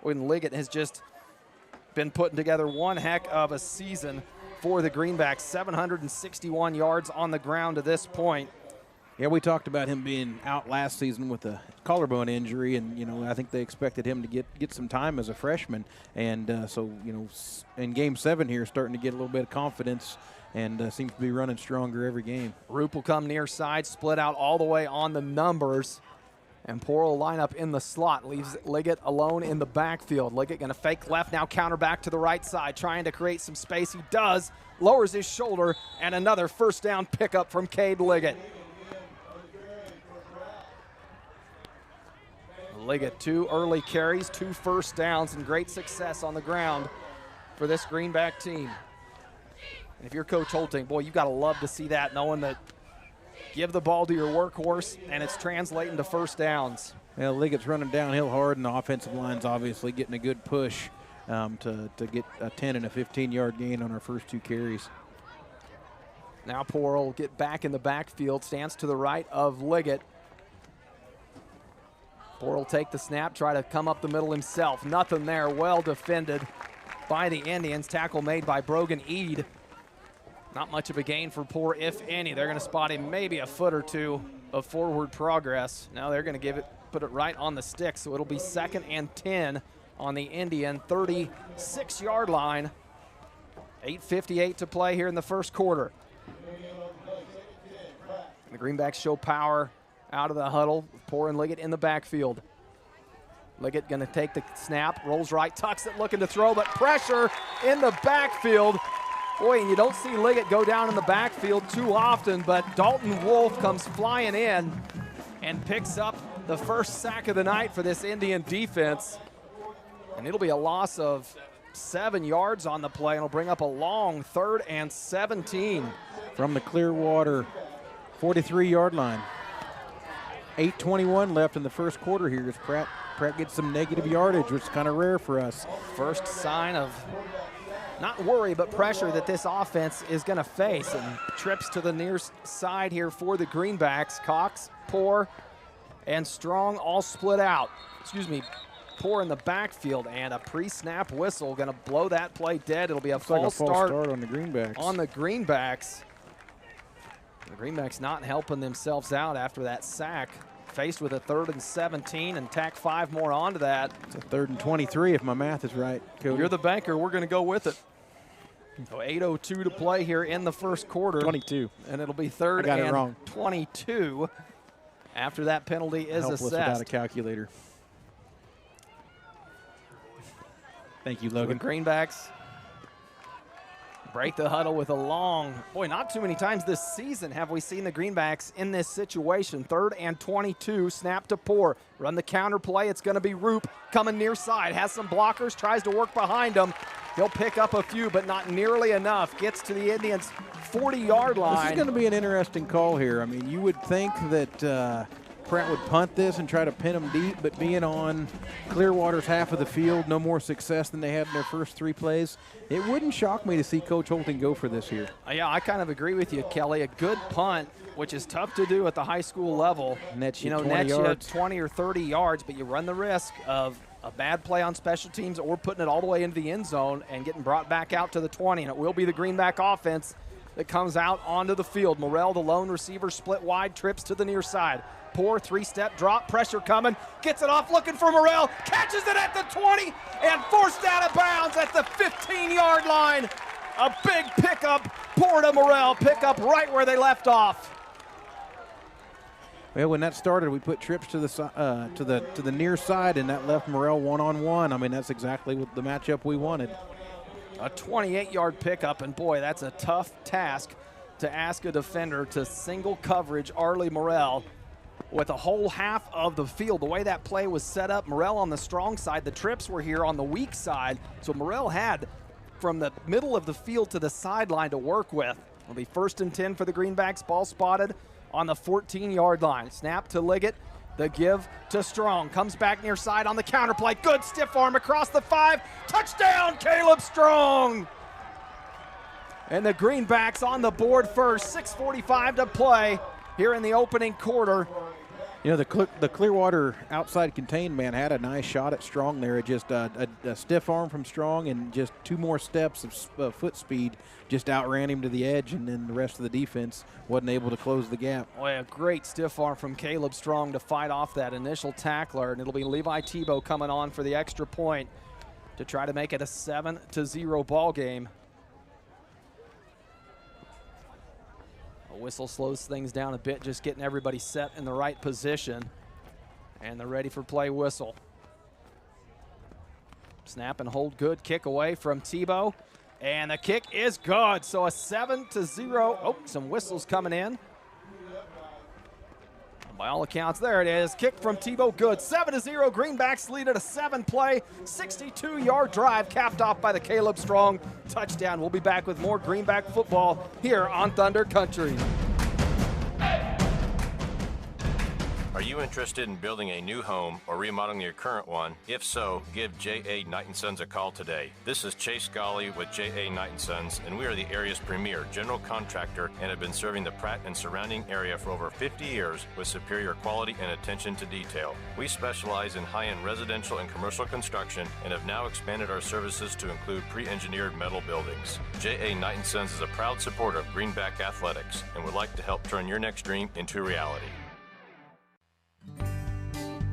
When Liggett has just been putting together one heck of a season for the Greenbacks, 761 yards on the ground to this point. Yeah, we talked about him being out last season with a collarbone injury, and, you know, I think they expected him to get some time as a freshman. And so, you know, in Game 7 here, starting to get a little bit of confidence and seems to be running stronger every game. Roop will come near side, split out all the way on the numbers. And Poor will line up in the slot, leaves Liggett alone in the backfield. Liggett going to fake left, now counter back to the right side, trying to create some space. He does, lowers his shoulder, and another first down pickup from Cade Liggett. Liggett, 2 early carries, 2 first downs, and great success on the ground for this Greenback team. And if you're Coach Holting, boy, you've got to love to see that, knowing that give the ball to your workhorse, and it's translating to first downs. Yeah, Liggett's running downhill hard, and the offensive line's obviously getting a good push to get a 10 and a 15-yard gain on our first 2 carries. Now Poor will get back in the backfield, stands to the right of Liggett. Poor will take the snap, try to come up the middle himself. Nothing there, well defended by the Indians. Tackle made by Brogan Eade. Not much of a gain for Poor, if any. They're going to spot him maybe a foot or 2 of forward progress. Now they're going to put it right on the stick, so it'll be 2nd and 10 on the Indian 36-yard line. 8:58 to play here in the first quarter. The Greenbacks show power out of the huddle. Poor and Liggett in the backfield. Liggett going to take the snap, rolls right, tucks it, looking to throw, but pressure in the backfield. Boy, and you don't see Liggett go down in the backfield too often, but Dalton Wolf comes flying in and picks up the first sack of the night for this Indian defense. And it'll be a loss of 7 yards on the play, and will bring up a long 3rd and 17. From the Clearwater 43-yard line. 8:21 left in the first quarter here as Pratt gets some negative yardage, which is kind of rare for us. First sign of not worry, but pressure that this offense is going to face. And trips to the near side here for the Greenbacks. Cox, Poor, and Strong all split out. Poor in the backfield, and a pre-snap whistle going to blow that play dead. It'll be a false start on the Greenbacks. The Greenbacks not helping themselves out after that sack. Faced with a 3rd and 17 and tack 5 more onto that. It's a 3rd and 23 if my math is right, Cody. You're the banker. We're going to go with it. So 8:02 to play here in the first quarter. 22. And it'll be 3rd and 22 after that penalty is Helpless assessed. Without a calculator. Thank you, Logan. The Greenbacks break the huddle with a long, not too many times this season have we seen the Greenbacks in this situation. 3rd and 22, snap to Poor. Run the counter play, it's going to be Roop coming near side. Has some blockers, tries to work behind him. He'll pick up a few, but not nearly enough. Gets to the Indians' 40-yard line. This is going to be an interesting call here. I mean, you would think that Pratt would punt this and try to pin them deep, but being on Clearwater's half of the field, no more success than they had in their first 3 plays. It wouldn't shock me to see Coach Holting go for this here. Yeah, I kind of agree with you, Kelly. A good punt, which is tough to do at the high school level. Nets you 20 yards. 20 or 30 yards, but you run the risk of a bad play on special teams or putting it all the way into the end zone and getting brought back out to the 20, and it will be the Greenback offense that comes out onto the field. Morrell, the lone receiver, split wide, trips to the near side. Poor 3-step drop, pressure coming, gets it off looking for Morrell, catches it at the 20 and forced out of bounds at the 15-yard line. A big pickup, Poor to Morrell, pick up right where they left off. Well, when that started, we put trips to the near side, and that left Morrell one-on-one. I mean, that's exactly what the matchup we wanted. A 28-yard pickup, and boy, that's a tough task to ask a defender to single coverage Arlie Morrell with a whole half of the field. The way that play was set up, Morrell on the strong side, the trips were here on the weak side, so Morrell had from the middle of the field to the sideline to work with. It'll be 1st and 10 for the Greenbacks, ball spotted on the 14-yard line. Snap to Liggett, the give to Strong, comes back near side on the counter play, good stiff arm across the 5, touchdown Caleb Strong! And the Greenbacks on the board first, 6:45 to play here in the opening quarter. You know, the Clearwater outside contained man had a nice shot at Strong there. Just a stiff arm from Strong and just 2 more steps of foot speed just outran him to the edge, and then the rest of the defense wasn't able to close the gap. Boy, a great stiff arm from Caleb Strong to fight off that initial tackler, and it'll be Levi Tebow coming on for the extra point to try to make it a 7-0 ball game. A whistle slows things down a bit, just getting everybody set in the right position. And they're ready for play whistle. Snap and hold good, kick away from Tebow. And the kick is good, so a 7-0. Oh, some whistles coming in. By all accounts, there it is. Kick from Tebow, good. 7-0, Greenbacks lead at a 7-play, 62-yard drive capped off by the Caleb Strong touchdown. We'll be back with more Greenback football here on Thunder Country. Are you interested in building a new home or remodeling your current one? If so, give J.A. Knight & Sons a call today. This is Chase Scully with J.A. Knight & Sons, and we are the area's premier general contractor and have been serving the Pratt and surrounding area for over 50 years with superior quality and attention to detail. We specialize in high-end residential and commercial construction and have now expanded our services to include pre-engineered metal buildings. J.A. Knight & Sons is a proud supporter of Greenback Athletics and would like to help turn your next dream into reality.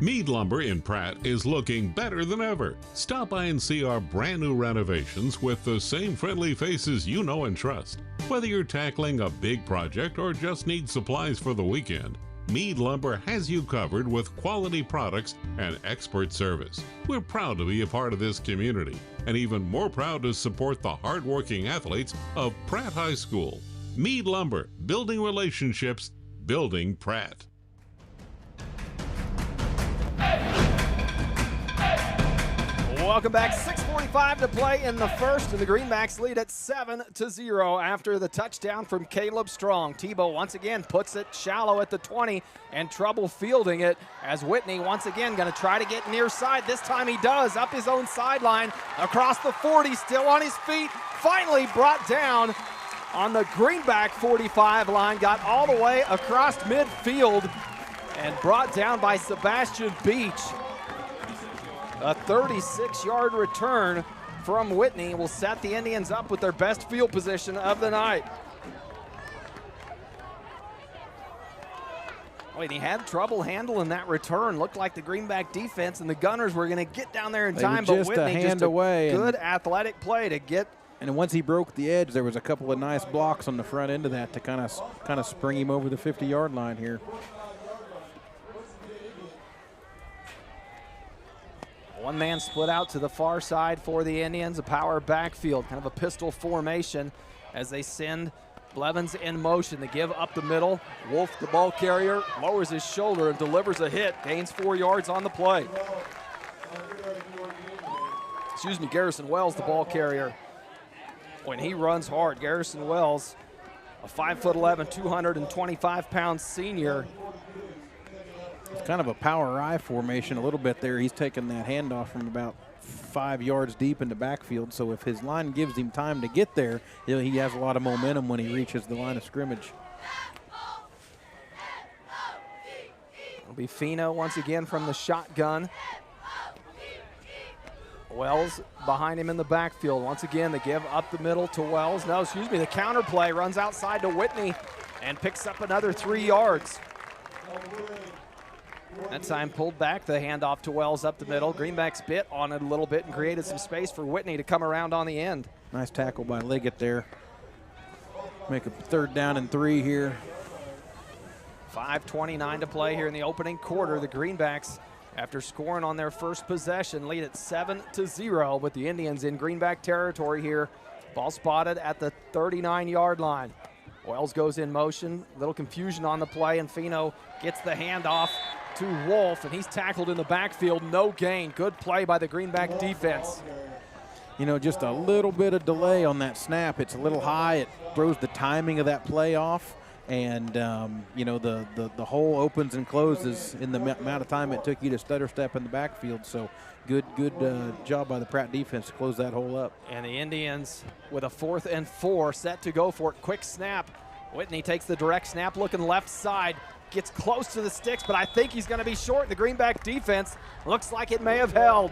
Mead Lumber in Pratt is looking better than ever. Stop by and see our brand new renovations with the same friendly faces you know and trust. Whether you're tackling a big project or just need supplies for the weekend, Mead Lumber has you covered with quality products and expert service. We're proud to be a part of this community and even more proud to support the hardworking athletes of Pratt High School. Mead Lumber, building relationships, building Pratt. Welcome back. 6:45 to play in the first, and the Greenbacks lead at 7-0 after the touchdown from Caleb Strong. Tebow once again puts it shallow at the 20 and trouble fielding it as Whitney once again going to try to get near side. This time he does, up his own sideline, across the 40, still on his feet, finally brought down on the Greenback 45 line, got all the way across midfield and brought down by Sebastian Beach. A 36-yard return from Whitney will set the Indians up with their best field position of the night. Wait, he had trouble handling that return. Looked like the Greenback defense and the Gunners were going to get down there in time, but Whitney just a good athletic play to get. And once he broke the edge, there was a couple of nice blocks on the front end of that to kind of spring him over the 50-yard line here. One man split out to the far side for the Indians, a power backfield, kind of a pistol formation as they send Blevins in motion. They give up the middle. Wolf, the ball carrier, lowers his shoulder and delivers a hit, gains 4 yards on the play. Garrison Wells, the ball carrier. When he runs hard, Garrison Wells, a 5'11", 225-pound senior. It's kind of a power I formation a little bit there. He's taking that handoff from about 5 yards deep in the backfield, so if his line gives him time to get there, he has a lot of momentum when he reaches the line of scrimmage. It'll be Fino once again from the shotgun. Wells behind him in the backfield. Once again, they give up the middle to Wells. The counter play runs outside to Whitney and picks up another 3 yards. That time pulled back, the handoff to Wells up the middle. Greenbacks bit on it a little bit and created some space for Whitney to come around on the end. Nice tackle by Liggett there. Make a 3rd down and 3 here. 5:29 to play here in the opening quarter. The Greenbacks, after scoring on their first possession, lead at 7-0 with the Indians in Greenback territory here. Ball spotted at the 39-yard line. Wells goes in motion, little confusion on the play, and Fino gets the handoff to Wolf, and he's tackled in the backfield, no gain. Good play by the Greenback defense. Just a little bit of delay on that snap. It's a little high. It throws the timing of that play off, and the hole opens and closes in the amount of time it took you to stutter step in the backfield. So good job by the Pratt defense to close that hole up. And the Indians with a 4th and 4 set to go for it. Quick snap. Whitney takes the direct snap, looking left side. Gets close to the sticks, but I think he's going to be short. The Greenback defense looks like it may have held.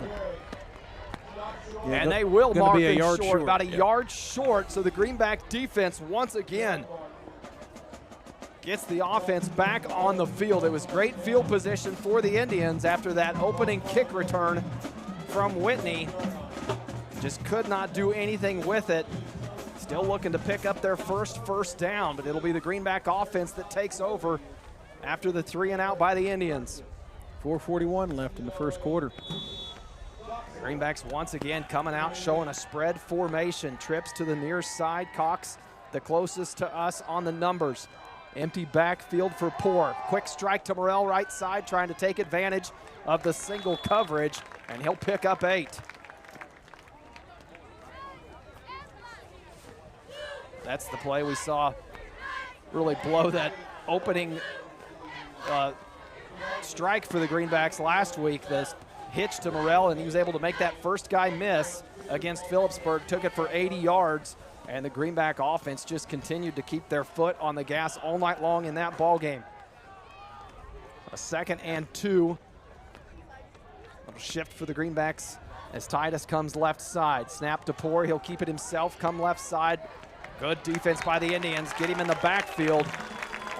And they will mark him short, about a yard short. So the Greenback defense once again gets the offense back on the field. It was great field position for the Indians after that opening kick return from Whitney. Just could not do anything with it. Still looking to pick up their first down, but it'll be the Greenback offense that takes over after the 3 and out by the Indians. 4:41 left in the first quarter. Greenbacks once again coming out, showing a spread formation. Trips to the near side. Cox, the closest to us on the numbers. Empty backfield for Poor. Quick strike to Morrell right side, trying to take advantage of the single coverage, and he'll pick up 8. That's the play we saw really blow that opening strike for the Greenbacks last week. This hitch to Morrell, and he was able to make that first guy miss against Phillipsburg. Took it for 80 yards, and the Greenback offense just continued to keep their foot on the gas all night long in that ball game. A 2nd and 2. Little shift for the Greenbacks as Titus comes left side. Snap to Poor. He'll keep it himself, come left side. Good defense by the Indians. Get him in the backfield.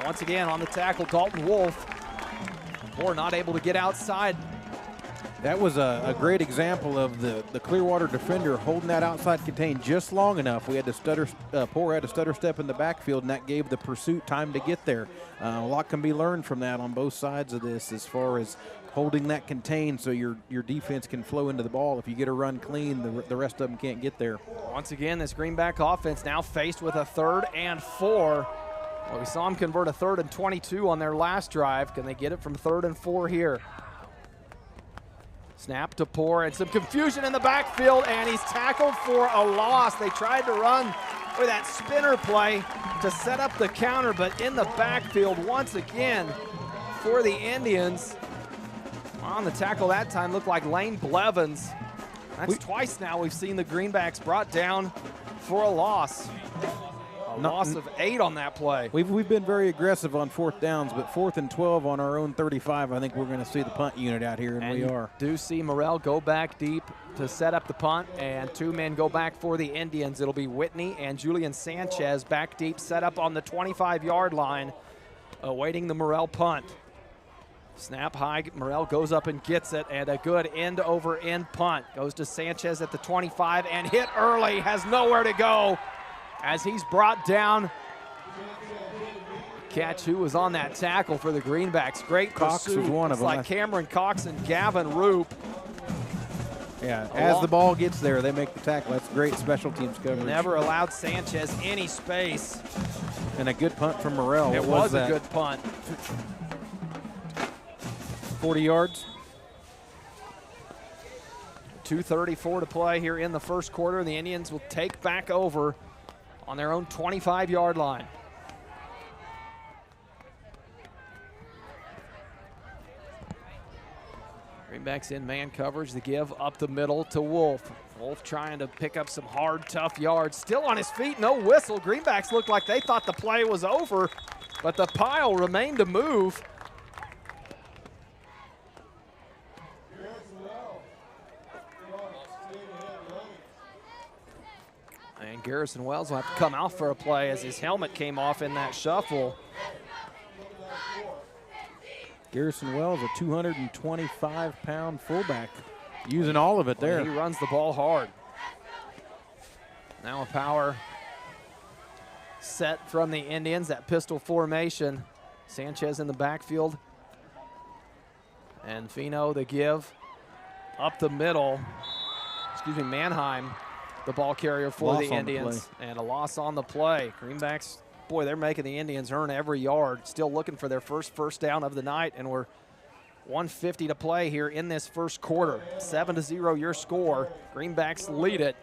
Once again on the tackle, Dalton Wolf. Poor not able to get outside. That was a great example of the Clearwater defender holding that outside contain just long enough. We had to Poor had to stutter step in the backfield, and that gave the pursuit time to get there. A lot can be learned from that on both sides of this as far as holding that contained so your defense can flow into the ball. If you get a run clean, the rest of them can't get there. Once again, this Greenback offense now faced with a 3rd and 4. Well, we saw them convert a 3rd and 22 on their last drive. Can they get it from 3rd and 4 here? Snap to Poor, and some confusion in the backfield, and he's tackled for a loss. They tried to run with that spinner play to set up the counter, but in the backfield once again for the Indians. On the tackle that time looked like Lane Blevins. That's twice now we've seen the Greenbacks brought down for a loss. A loss of 8 on that play. We've been very aggressive on 4th downs, but 4th and 12 on our own 35, I think we're going to see the punt unit out here, and we are. Do see Morrell go back deep to set up the punt, and 2 men go back for the Indians. It'll be Whitney and Julian Sanchez back deep, set up on the 25-yard line, awaiting the Morrell punt. Snap high, Morrell goes up and gets it, and a good end-over-end punt. Goes to Sanchez at the 25 and hit early, has nowhere to go as he's brought down. Catch who was on that tackle for the Greenbacks. Great Cox pursuit. was one of them. Like Cameron Cox and Gavin Roop. Yeah, as the ball gets there, they make the tackle. That's great special teams coverage. Never allowed Sanchez any space. And a good punt from Morrell. It was a good punt. 40 yards. 2:34 to play here in the first quarter, and the Indians will take back over on their own 25-yard line. Greenbacks in man coverage. The give up the middle to Wolf. Wolf trying to pick up some hard, tough yards. Still on his feet, no whistle. Greenbacks looked like they thought the play was over, but the pile remained to move. And Garrison Wells will have to come out for a play as his helmet came off in that shuffle. Garrison Wells, a 225-pound fullback, using all of it there. He runs the ball hard. Now a power set from the Indians, that pistol formation. Sanchez in the backfield. And Fino the give up the middle. Manheim, the ball carrier for the Indians. And a loss on the play. Greenbacks, boy, they're making the Indians earn every yard. Still looking for their first down of the night, and we're 1:50 to play here in this first quarter. 7-0 your score. Greenbacks lead it.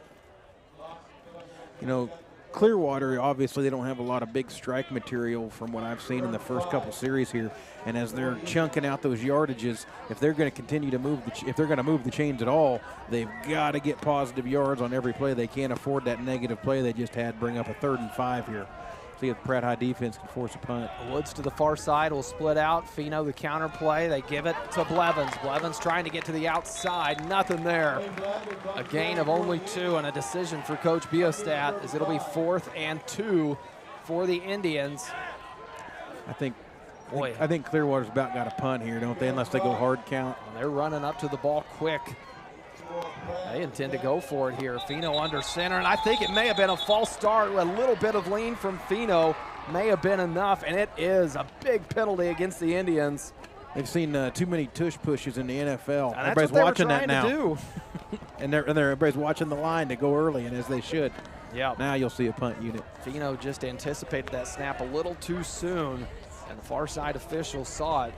You know, Clearwater, obviously they don't have a lot of big strike material from what I've seen in the first couple series here. And as they're chunking out those yardages, if they're going to continue to move, if they're going to move the chains at all, they've got to get positive yards on every play. They can't afford that negative play they just had. Bring up a 3rd and 5 here. See if the Pratt High defense can force a punt. Woods to the far side will split out. Fino the counter play. They give it to Blevins. Blevins trying to get to the outside. Nothing there. A gain of only 2 and a decision for Coach Biostat as it'll be 4th and 2 for the Indians. I think Clearwater's about got a punt here, don't they? Unless they go hard count. They're running up to the ball quick. They intend to go for it here. Fino under center, and I think it may have been a false start. A little bit of lean from Fino may have been enough, and it is a big penalty against the Indians. They've seen too many tush pushes in the NFL. And everybody's watching that now. Do. and everybody's watching the line to go early, and as they should. Yeah. Now you'll see a punt unit. Fino just anticipated that snap a little too soon, and the far side officials saw it.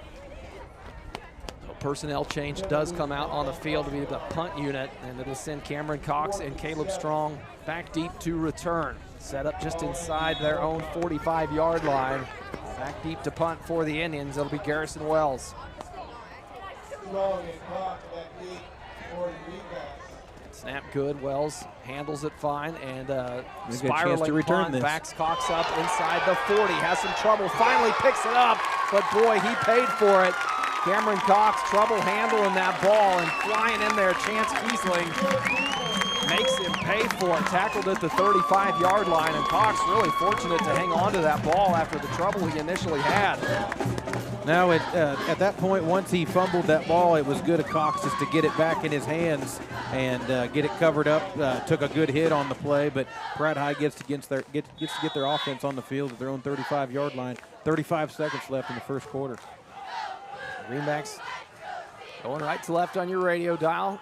Personnel change does come out on the field to be the punt unit, and it'll send Cameron Cox and Caleb Strong back deep to return. Set up just inside their own 45-yard line. Back deep to punt for the Indians. It'll be Garrison Wells. Snap good. Wells handles it fine, and spiraling punt backs Cox up inside the 40. Has some trouble. Finally picks it up, but boy, he paid for it. Cameron Cox, trouble handling that ball and flying in there. Chance Kiesling makes him pay for it. Tackled at the 35-yard line, and Cox really fortunate to hang on to that ball after the trouble he initially had. Now at that point, once he fumbled that ball, it was good of Cox just to get it back in his hands and get it covered up. Took a good hit on the play, but Pratt High gets to get their offense on the field at their own 35-yard line. 35 seconds left in the first quarter. Greenbacks going right to left on your radio dial.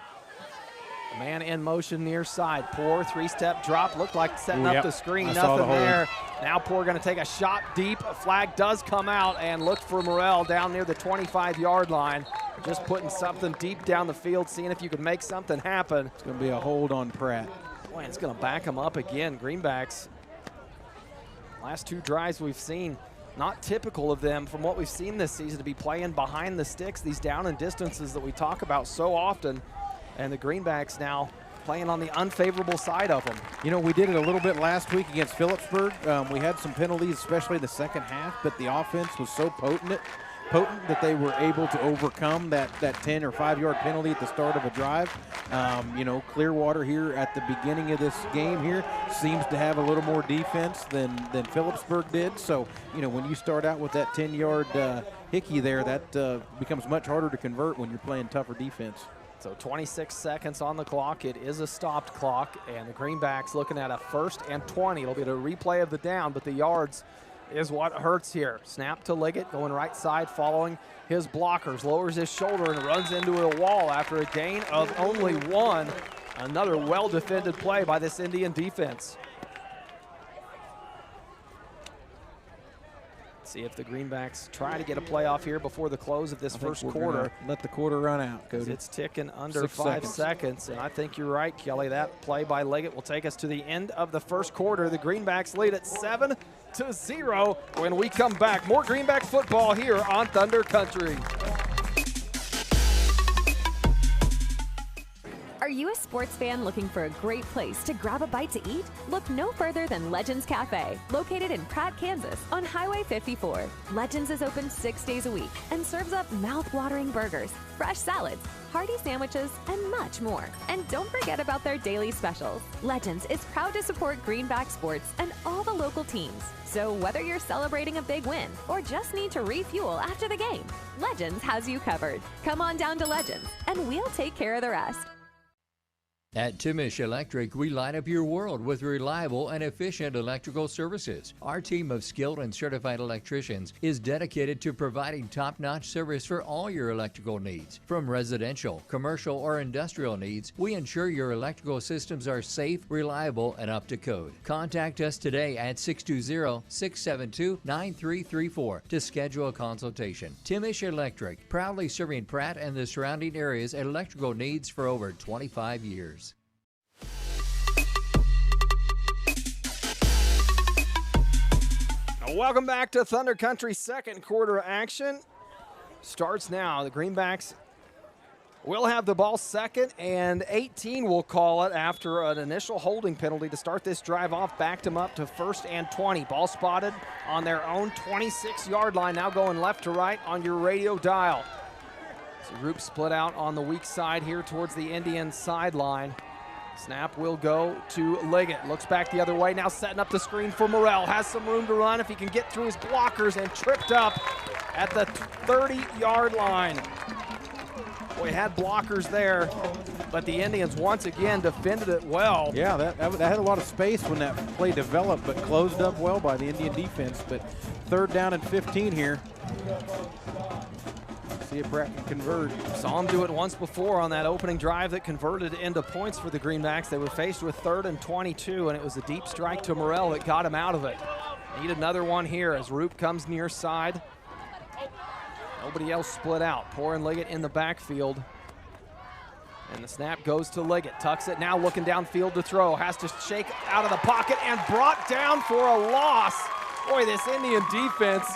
Man in motion near side. Poor 3-step drop. Looked like setting up the screen. Nothing there. Now Poor going to take a shot deep. A flag does come out and look for Morrell down near the 25-yard line. Just putting something deep down the field, seeing if you can make something happen. It's going to be a hold on Pratt. Boy, it's going to back him up again. Greenbacks, last 2 drives we've seen, not typical of them from what we've seen this season, to be playing behind the sticks, these down and distances that we talk about so often. And the Greenbacks now playing on the unfavorable side of them. You know, we did it a little bit last week against Phillipsburg. We had some penalties, especially the second half, but the offense was so potent that they were able to overcome that 10 or 5-yard penalty at the start of a drive. You know, Clearwater here at the beginning of this game here seems to have a little more defense than Phillipsburg did. So, you know, when you start out with that 10-yard hickey there, that becomes much harder to convert when you're playing tougher defense. So 26 seconds on the clock. It is a stopped clock, and the Greenbacks looking at a 1st and 20. It'll be a replay of the down, but the yards is what hurts here. Snap to Liggett, going right side, following his blockers, lowers his shoulder and runs into a wall after a gain of only 1. Another well-defended play by this Indian defense. See if the Greenbacks try to get a playoff here before the close of this first quarter. Let the quarter run out, Cody. It's ticking under 5 seconds, and I think you're right, Kelly. That play by Liggett will take us to the end of the first quarter. The Greenbacks lead at 7-0 when we come back. More Greenback football here on Thunder Country. Are you a sports fan looking for a great place to grab a bite to eat? Look no further than Legends Cafe, located in Pratt, Kansas, on Highway 54. Legends is open 6 days a week and serves up mouth-watering burgers, fresh salads, hearty sandwiches, and much more. And don't forget about their daily specials. Legends is proud to support Greenback sports and all the local teams. So whether you're celebrating a big win or just need to refuel after the game, Legends has you covered. Come on down to Legends, and we'll take care of the rest. At Timish Electric, we light up your world with reliable and efficient electrical services. Our team of skilled and certified electricians is dedicated to providing top-notch service for all your electrical needs. From residential, commercial, or industrial needs, we ensure your electrical systems are safe, reliable, and up to code. Contact us today at 620-672-9334 to schedule a consultation. Timish Electric, proudly serving Pratt and the surrounding areas electrical needs for over 25 years. Welcome back to Thunder Country. Second quarter action starts now. The Greenbacks will have the ball 2nd and 18, we'll call it, after an initial holding penalty to start this drive off. Backed them up to 1st and 20. Ball spotted on their own 26-yard line. Now going left to right on your radio dial. So group split out on the weak side here towards the Indian sideline. Snap will go to Liggett. Looks back the other way. Now setting up the screen for Morrell. Has some room to run if he can get through his blockers, and tripped up at the 30-yard line. Boy, had blockers there, but the Indians once again defended it well. Yeah, that had a lot of space when that play developed, but closed up well by the Indian defense. But 3rd down and 15 here. See if Pratt can convert. Saw him do it once before on that opening drive that converted into points for the Greenbacks. They were faced with 3rd and 22, and it was a deep strike to Morrell that got him out of it. Need another one here as Roop comes near side. Nobody else split out. Poor and Liggett in the backfield. And the snap goes to Liggett. Tucks it now, looking downfield to throw. Has to shake out of the pocket and brought down for a loss. Boy, this Indian defense.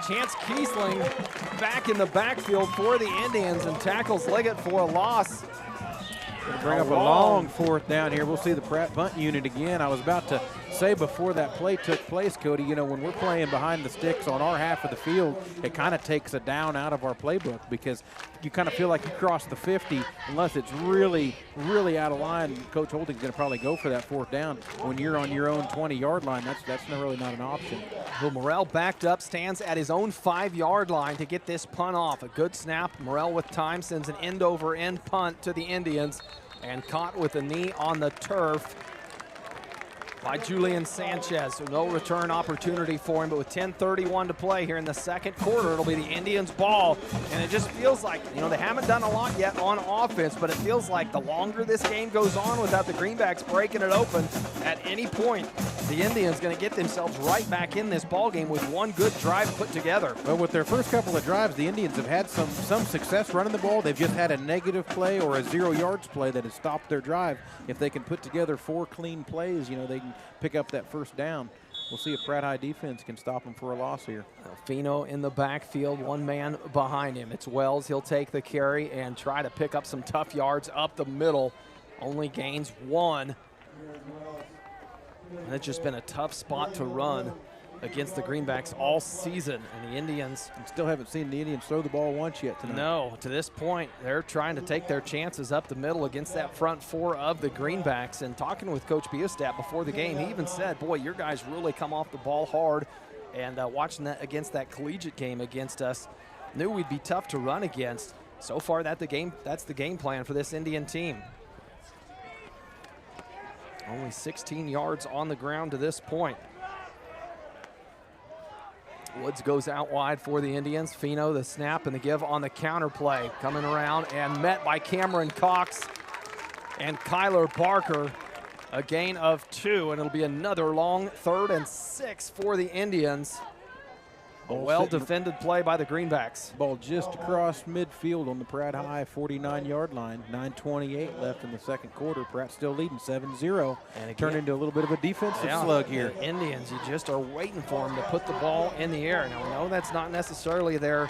Chance Kiesling back in the backfield for the Indians and tackles Liggett for a loss. Gonna bring up a long 4th down here. We'll see the Pratt punt unit again. I was about to say before that play took place, Cody, you know, when we're playing behind the sticks on our half of the field, it kind of takes a down out of our playbook because you kind of feel like you cross the 50 unless it's really, really out of line. Coach Holding's going to probably go for that 4th down. When you're on your own 20-yard line, that's really not an option. Well, Morrell backed up, stands at his own 5-yard line to get this punt off. A good snap. Morrell with time sends an end-over-end punt to the Indians and caught with a knee on the turf. by Julian Sanchez. So no return opportunity for him, but with 10:31 to play here in the second quarter, it'll be the Indians' ball. And it just feels like, they haven't done a lot yet on offense, but it feels like the longer this game goes on without the Greenbacks breaking it open, at any point, the Indians going to get themselves right back in this ball game with one good drive put together. Well, with their first couple of drives, the Indians have had some success running the ball. They've just had a negative play or a 0 yards play that has stopped their drive. If they can put together 4 clean plays, they can pick up that first down. We'll see if Pratt High defense can stop them for a loss here. Fino in the backfield, one man behind him. It's Wells. He'll take the carry and try to pick up some tough yards up the middle. Only gains 1. And it's just been a tough spot to run against the Greenbacks all season. And the Indians still haven't seen the Indians throw the ball once yet tonight. No, to this point, they're trying to take their chances up the middle against that front 4 of the Greenbacks. And talking with Coach Biostat before the game, he even said, boy, your guys really come off the ball hard. And watching that against that collegiate game against us, knew we'd be tough to run against. So far, that's the game plan for this Indian team. Only 16 yards on the ground to this point. Woods goes out wide for the Indians. Fino, the snap and the give on the counter play. Coming around and met by Cameron Cox and Kyler Barker. A gain of 2, and it'll be another long 3rd and 6 for the Indians. A well-defended play by the Greenbacks. Ball just across midfield on the Pratt High 49-yard line. 9:28 left in the second quarter. Pratt still leading 7-0. And it turned into a little bit of a defensive slug here. The Indians, you just are waiting for them to put the ball in the air. Now, we know that's not necessarily their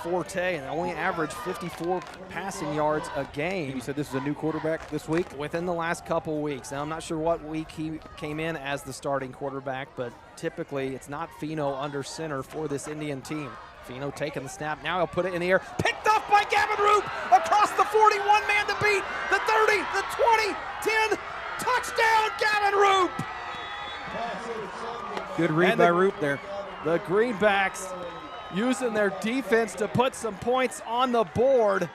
forte, and they only average 54 passing yards a game. You said this is a new quarterback this week? Within the last couple weeks. Now, I'm not sure what week he came in as the starting quarterback, but typically it's not Fino under center for this Indian team. Fino taking the snap. Now he'll put it in the air. Picked off by Gavin Roop across the 41, man to beat. The 30, the 20, 10. Touchdown, Gavin Roop. Good read by Roop there. The Greenbacks using their defense to put some points on the board.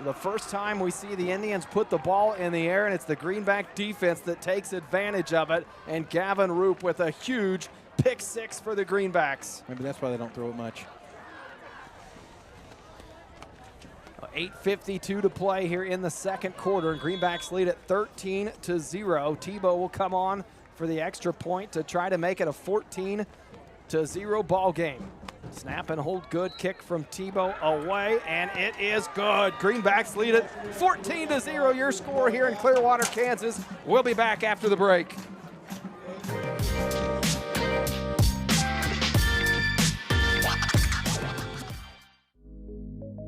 The first time we see the Indians put the ball in the air, and it's the Greenback defense that takes advantage of it. And Gavin Roop with a huge pick 6 for the Greenbacks. Maybe that's why they don't throw it much. 8:52 to play here in the second quarter, and Greenbacks lead at 13-0. Tebow will come on for the extra point to try to make it a 14-0 ball game. Snap and hold good. Kick from Tebow away, and it is good. Greenbacks lead it 14-0. Your score here in Clearwater, Kansas. We'll be back after the break.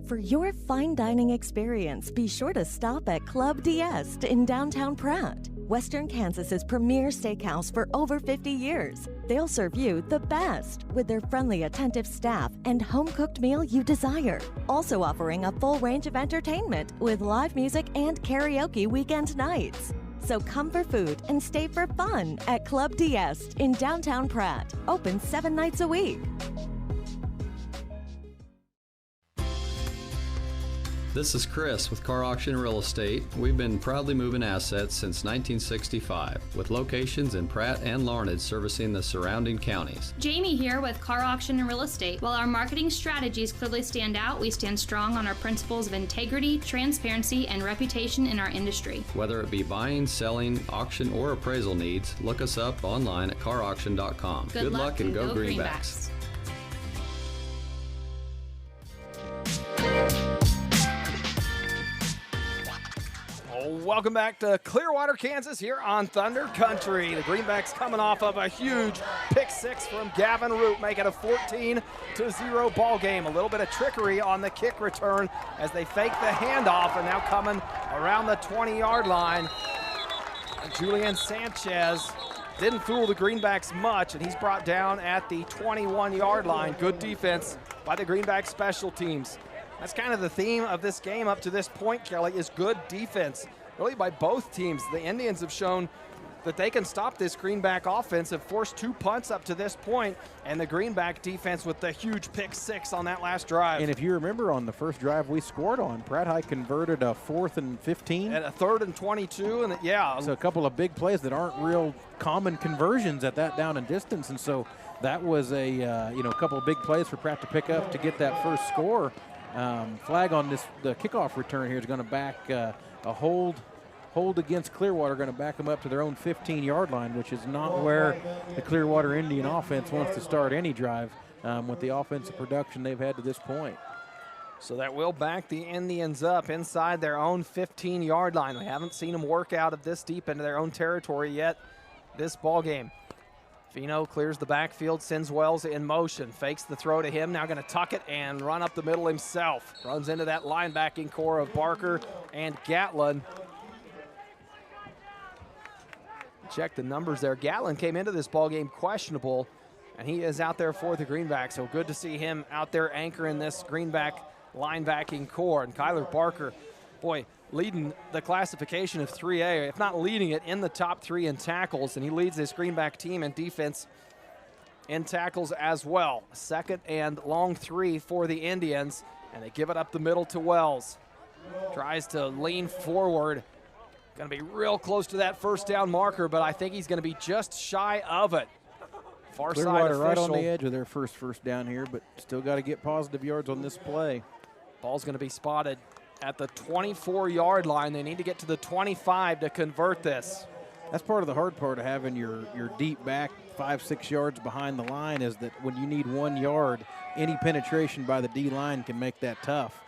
For your fine dining experience, be sure to stop at Club D'Este in downtown Pratt. Western Kansas's premier steakhouse for over 50 years. They'll serve you the best with their friendly, attentive staff and home-cooked meal you desire. Also offering a full range of entertainment with live music and karaoke weekend nights. So come for food and stay for fun at Club D'Este in downtown Pratt. Open 7 nights a week. This is Chris with Car Auction Real Estate. We've been proudly moving assets since 1965, with locations in Pratt and Larned servicing the surrounding counties. Jamie here with Car Auction and Real Estate. While our marketing strategies clearly stand out, we stand strong on our principles of integrity, transparency, and reputation in our industry. Whether it be buying, selling, auction, or appraisal needs, look us up online at carauction.com. Good luck and go Greenbacks. Welcome back to Clearwater, Kansas, here on Thunder Country. The Greenbacks coming off of a huge pick 6 from Gavin Roop, making a 14-0 ball game. A little bit of trickery on the kick return as they fake the handoff, and now coming around the 20-yard line. Julian Sanchez didn't fool the Greenbacks much, and he's brought down at the 21-yard line. Good defense by the Greenbacks special teams. That's kind of the theme of this game up to this point, Kelly, is good defense, really by both teams. The Indians have shown that they can stop this Greenback offense. Have forced 2 punts up to this point, and the Greenback defense with the huge pick 6 on that last drive. And if you remember on the first drive we scored on, Pratt High converted a 4th and 15. And a 3rd and 22, and yeah. So a couple of big plays that aren't real common conversions at that down and distance, and so that was a couple of big plays for Pratt to pick up to get that first score. Flag on the kickoff return here is going to back a hold against Clearwater, going to back them up to their own 15-yard line, which is not where the Clearwater Indian offense wants to start any drive with the offensive production they've had to this point. So that will back the Indians up inside their own 15-yard line. We haven't seen them work out of this deep into their own territory yet this ball game. Fino clears the backfield, sends Wells in motion, fakes the throw to him, now going to tuck it and run up the middle himself. Runs into that linebacking core of Barker and Gatlin. Check the numbers there. Gatlin came into this ball game questionable, and he is out there for the Greenback, so good to see him out there anchoring this Greenback linebacking core. And Kyler Barker, boy, leading the classification of 3A, if not leading it, in the top 3 in tackles, and he leads this Greenback team in defense in tackles as well. 2nd and long 3 for the Indians, and they give it up the middle to Wells. Tries to lean forward. Going to be real close to that first down marker, but I think he's going to be just shy of it. Far side official. Right on the edge of their first down here, but still got to get positive yards on this play. Ball's going to be spotted at the 24-yard line. They need to get to the 25 to convert this. That's part of the hard part of having your deep back 5-6 yards behind the line, is that when you need 1 yard, any penetration by the D-line can make that tough.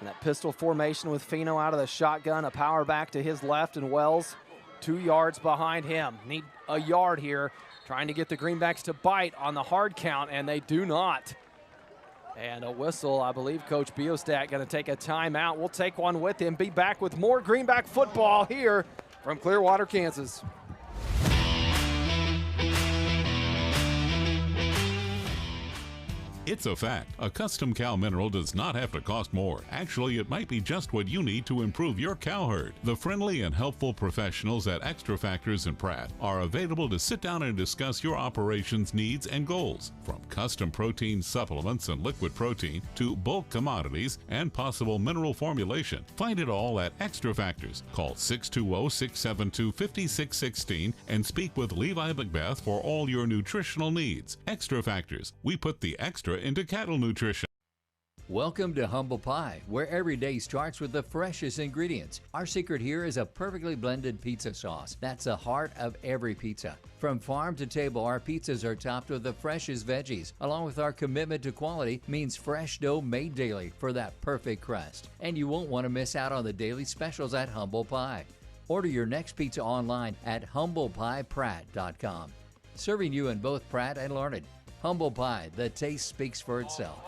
And that pistol formation with Fino out of the shotgun, a power back to his left, and Wells 2 yards behind him. Need a yard here, trying to get the Greenbacks to bite on the hard count, and they do not. And a whistle, I believe Coach Biostat going to take a timeout. We'll take one with him. Be back with more Greenback football here from Clearwater, Kansas. It's a fact. A custom cow mineral does not have to cost more. Actually, it might be just what you need to improve your cow herd. The friendly and helpful professionals at Extra Factors in Pratt are available to sit down and discuss your operations needs and goals. From custom protein supplements and liquid protein to bulk commodities and possible mineral formulation. Find it all at Extra Factors. Call 620-672-5616 and speak with Levi Macbeth for all your nutritional needs. Extra Factors. We put the extra into cattle nutrition. Welcome to Humble Pie, where every day starts with the freshest ingredients. Our secret here is a perfectly blended pizza sauce. That's the heart of every pizza. From farm to table, our pizzas are topped with the freshest veggies. Along with our commitment to quality means fresh dough made daily for that perfect crust. And you won't want to miss out on the daily specials at Humble Pie. Order your next pizza online at humblepiepratt.com. Serving you in both Pratt and Larned. Humble Pie, the taste speaks for itself.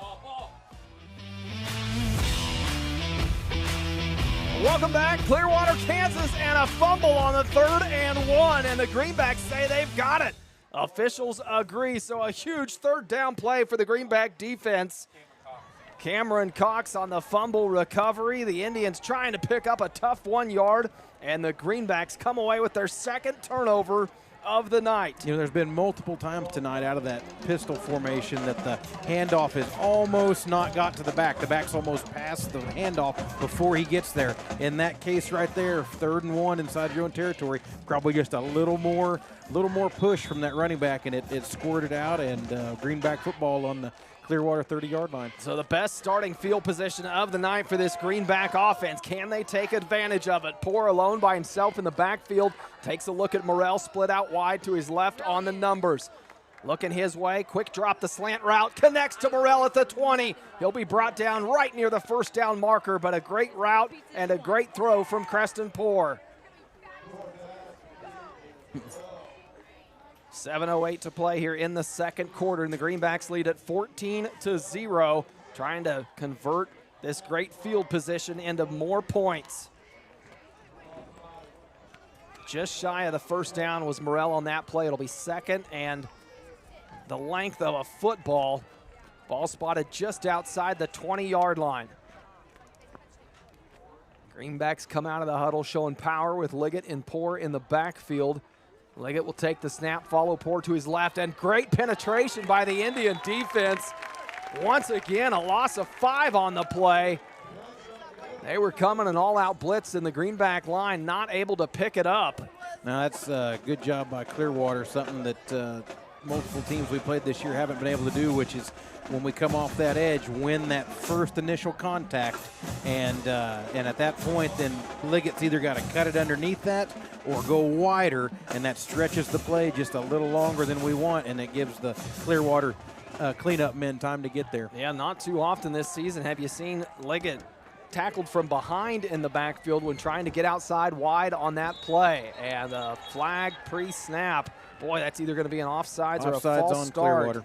Welcome back, Clearwater, Kansas, and a fumble on the 3rd and 1, and the Greenbacks say they've got it. Officials agree, so a huge 3rd down play for the Greenback defense. Cameron Cox on the fumble recovery. The Indians trying to pick up a tough 1 yard, and the Greenbacks come away with their 2nd turnover of the night. You know, there's been multiple times tonight out of that pistol formation that the handoff has almost not got to the back. The back's almost past the handoff before he gets there. In that case right there, 3rd and 1 inside your own territory, probably just a little more push from that running back, and it squirted out, and Greenback football on the Clearwater 30-yard line. So the best starting field position of the night for this Greenback offense. Can they take advantage of it? Poor alone by himself in the backfield. Takes a look at Morrell, split out wide to his left on the numbers. Looking his way, quick drop the slant route, connects to Morrell at the 20. He'll be brought down right near the first down marker, but a great route and a great throw from Creston Poor. 7:08 to play here in the 2nd quarter, and the Greenbacks lead at 14-0, trying to convert this great field position into more points. Just shy of the first down was Morrell on that play. It'll be 2nd and the length of a football. Ball spotted just outside the 20-yard line. Greenbacks come out of the huddle showing power with Liggett and Poor in the backfield. Liggett will take the snap, follow Poor to his left, and great penetration by the Indian defense. Once again, a loss of 5 on the play. They were coming an all-out blitz, and the Greenback line not able to pick it up. Now that's a good job by Clearwater, something that multiple teams we played this year haven't been able to do, which is when we come off that edge, win that first initial contact. And at that point, then Liggett's either got to cut it underneath that or go wider, and that stretches the play just a little longer than we want, and it gives the Clearwater cleanup men time to get there. Yeah, not too often this season have you seen Liggett tackled from behind in the backfield when trying to get outside wide on that play. And a flag pre-snap. Boy, that's either going to be an offsides or a false on start. Clearwater.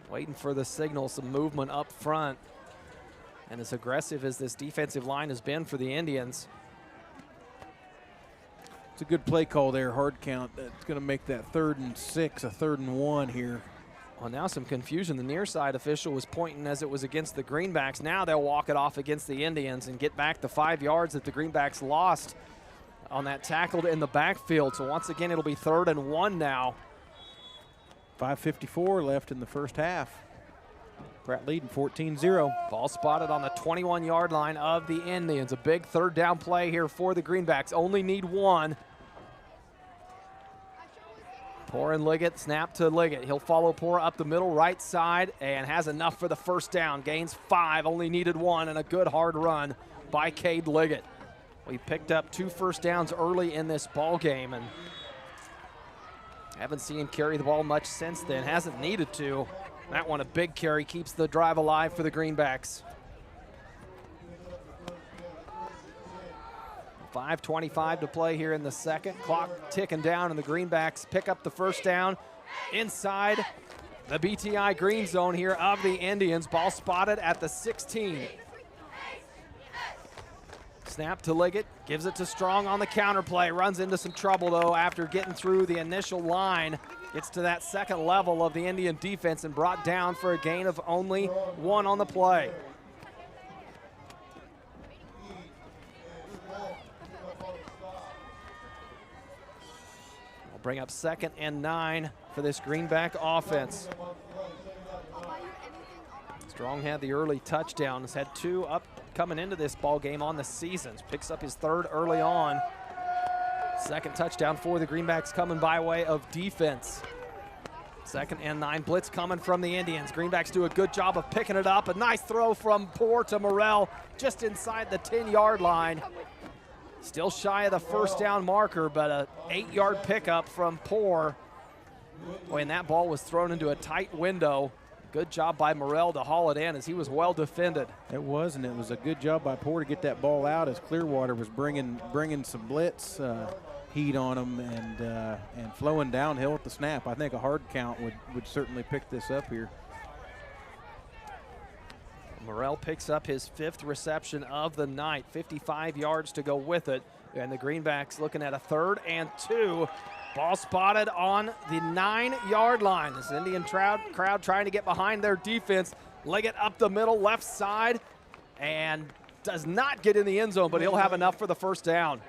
Waiting for the signal, some movement up front. And as aggressive as this defensive line has been for the Indians. It's a good play call there, hard count. It's going to make that 3rd and 6, a 3rd and 1 here. Well, now some confusion. The near side official was pointing as it was against the Greenbacks. Now they'll walk it off against the Indians and get back the 5 yards that the Greenbacks lost on that tackle in the backfield. So once again, it'll be 3rd and 1 now. 5:54 left in the first half. Pratt leading 14-0. Ball spotted on the 21-yard line of the Indians. A big 3rd down play here for the Greenbacks. Only need 1. Poor and Liggett, snap to Liggett. He'll follow Poor up the middle right side and has enough for the 1st down. Gains 5, only needed 1, and a good hard run by Cade Liggett. We picked up 2 first downs early in this ball game and haven't seen him carry the ball much since then. Hasn't needed to. That one, a big carry, keeps the drive alive for the Greenbacks. 5:25 to play here in the second. Clock ticking down, and the Greenbacks pick up the 1st down inside the BTI green zone here of the Indians. Ball spotted at the 16. Snap to Liggett, gives it to Strong on the counter play. Runs into some trouble, though, after getting through the initial line. Gets to that 2nd level of the Indian defense and brought down for a gain of only 1 on the play. Bring up 2nd and 9 for this Greenback offense. Strong had the early touchdown. Has had 2 up coming into this ball game on the season. Picks up his 3rd early on. 2nd touchdown for the Greenbacks coming by way of defense. 2nd and 9, blitz coming from the Indians. Greenbacks do a good job of picking it up. A nice throw from Poor to Morrell just inside the 10-yard line. Still shy of the 1st down marker, but a 8-yard pickup from Poor. Boy, and that ball was thrown into a tight window. Good job by Morrell to haul it in as he was well defended. It was, and it was a good job by Poor to get that ball out as Clearwater was bringing some blitz heat on him and flowing downhill at the snap. I think a hard count would certainly pick this up here. Morrell picks up his 5th reception of the night, 55 yards to go with it. And the Greenbacks looking at a 3rd and 2. Ball spotted on the 9-yard line. This Indian crowd trying to get behind their defense. Liggett up the middle, left side, and does not get in the end zone, but he'll have enough for the 1st down.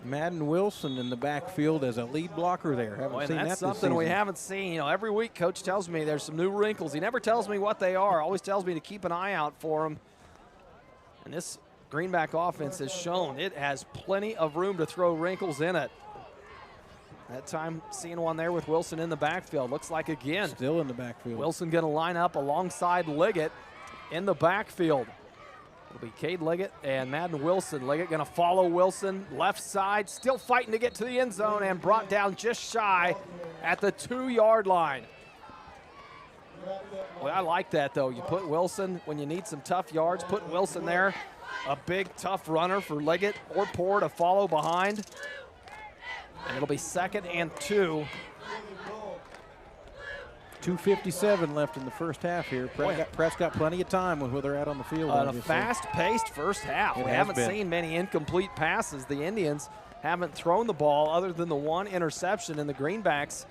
Madden Wilson in the backfield as a lead blocker there. Haven't seen that's that something we haven't seen. You know, every week Coach tells me there's some new wrinkles. He never tells me what they are. Always tells me to keep an eye out for them. And this Greenback offense has shown it has plenty of room to throw wrinkles in it. That time seeing one there with Wilson in the backfield. Looks like again. Still in the backfield. Wilson going to line up alongside Liggett in the backfield. It'll be Cade Liggett and Madden Wilson. Liggett going to follow Wilson left side, still fighting to get to the end zone and brought down just shy at the 2-yard line. Well, I like that, though. You put Wilson when you need some tough yards, put Wilson there. A big, tough runner for Liggett or Poor to follow behind. And it'll be 2nd and 2. 2:57 left in the first half here. Pratt's got plenty of time with where they're at on the field. A fast-paced first half. We haven't seen many incomplete passes. The Indians haven't thrown the ball other than the 1 interception, and the Greenbacks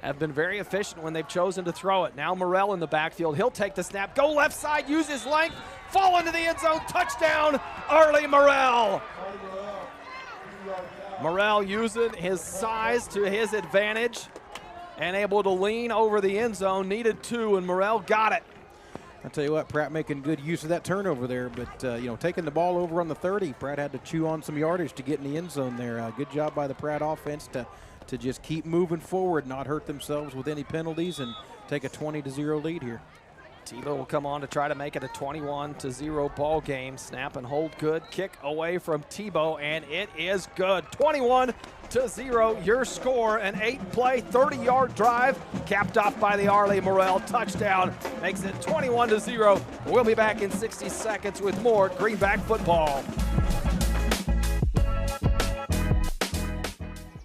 have been very efficient when they've chosen to throw it. Now Morrell in the backfield. He'll take the snap, go left side, use his length, fall into the end zone, touchdown, Arlie Morrell. Morrell using his size to his advantage and able to lean over the end zone, needed 2, and Morrell got it. I'll tell you what, Pratt making good use of that turnover there, but, taking the ball over on the 30, Pratt had to chew on some yardage to get in the end zone there. Good job by the Pratt offense to just keep moving forward, not hurt themselves with any penalties, and take a 20-0 lead here. Tebow will come on to try to make it a 21-0 ball game. Snap and hold good. Kick away from Tebow, and it is good. 21-0, your score. An 8-play, 30-yard drive, capped off by the Arlie Morrell touchdown. Makes it 21-0. We'll be back in 60 seconds with more Greenback football.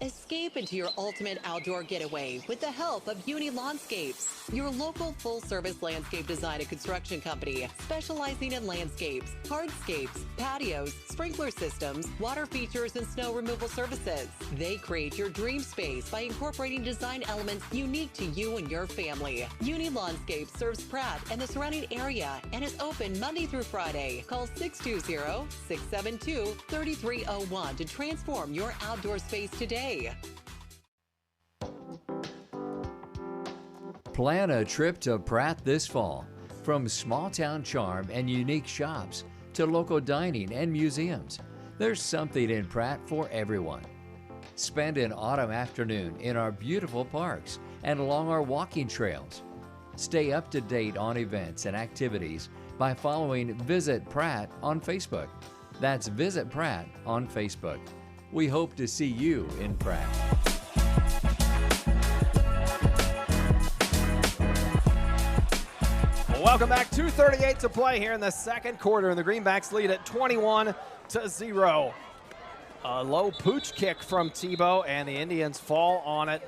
Escape into your ultimate outdoor getaway with the help of Uni Landscapes, your local full-service landscape design and construction company specializing in landscapes, hardscapes, patios, sprinkler systems, water features, and snow removal services. They create your dream space by incorporating design elements unique to you and your family. Uni Landscapes serves Pratt and the surrounding area and is open Monday through Friday. Call 620-672-3301 to transform your outdoor space today. Plan a trip to Pratt this fall. From small-town charm and unique shops to local dining and museums, there's something in Pratt for everyone. Spend an autumn afternoon in our beautiful parks and along our walking trails. Stay up to date on events and activities by following Visit Pratt on Facebook. That's Visit Pratt on Facebook. We hope to see you in Pratt. Welcome back. 2:38 to play here in the second quarter, and the Greenbacks lead at 21-0. A low pooch kick from Tebow, and the Indians fall on it.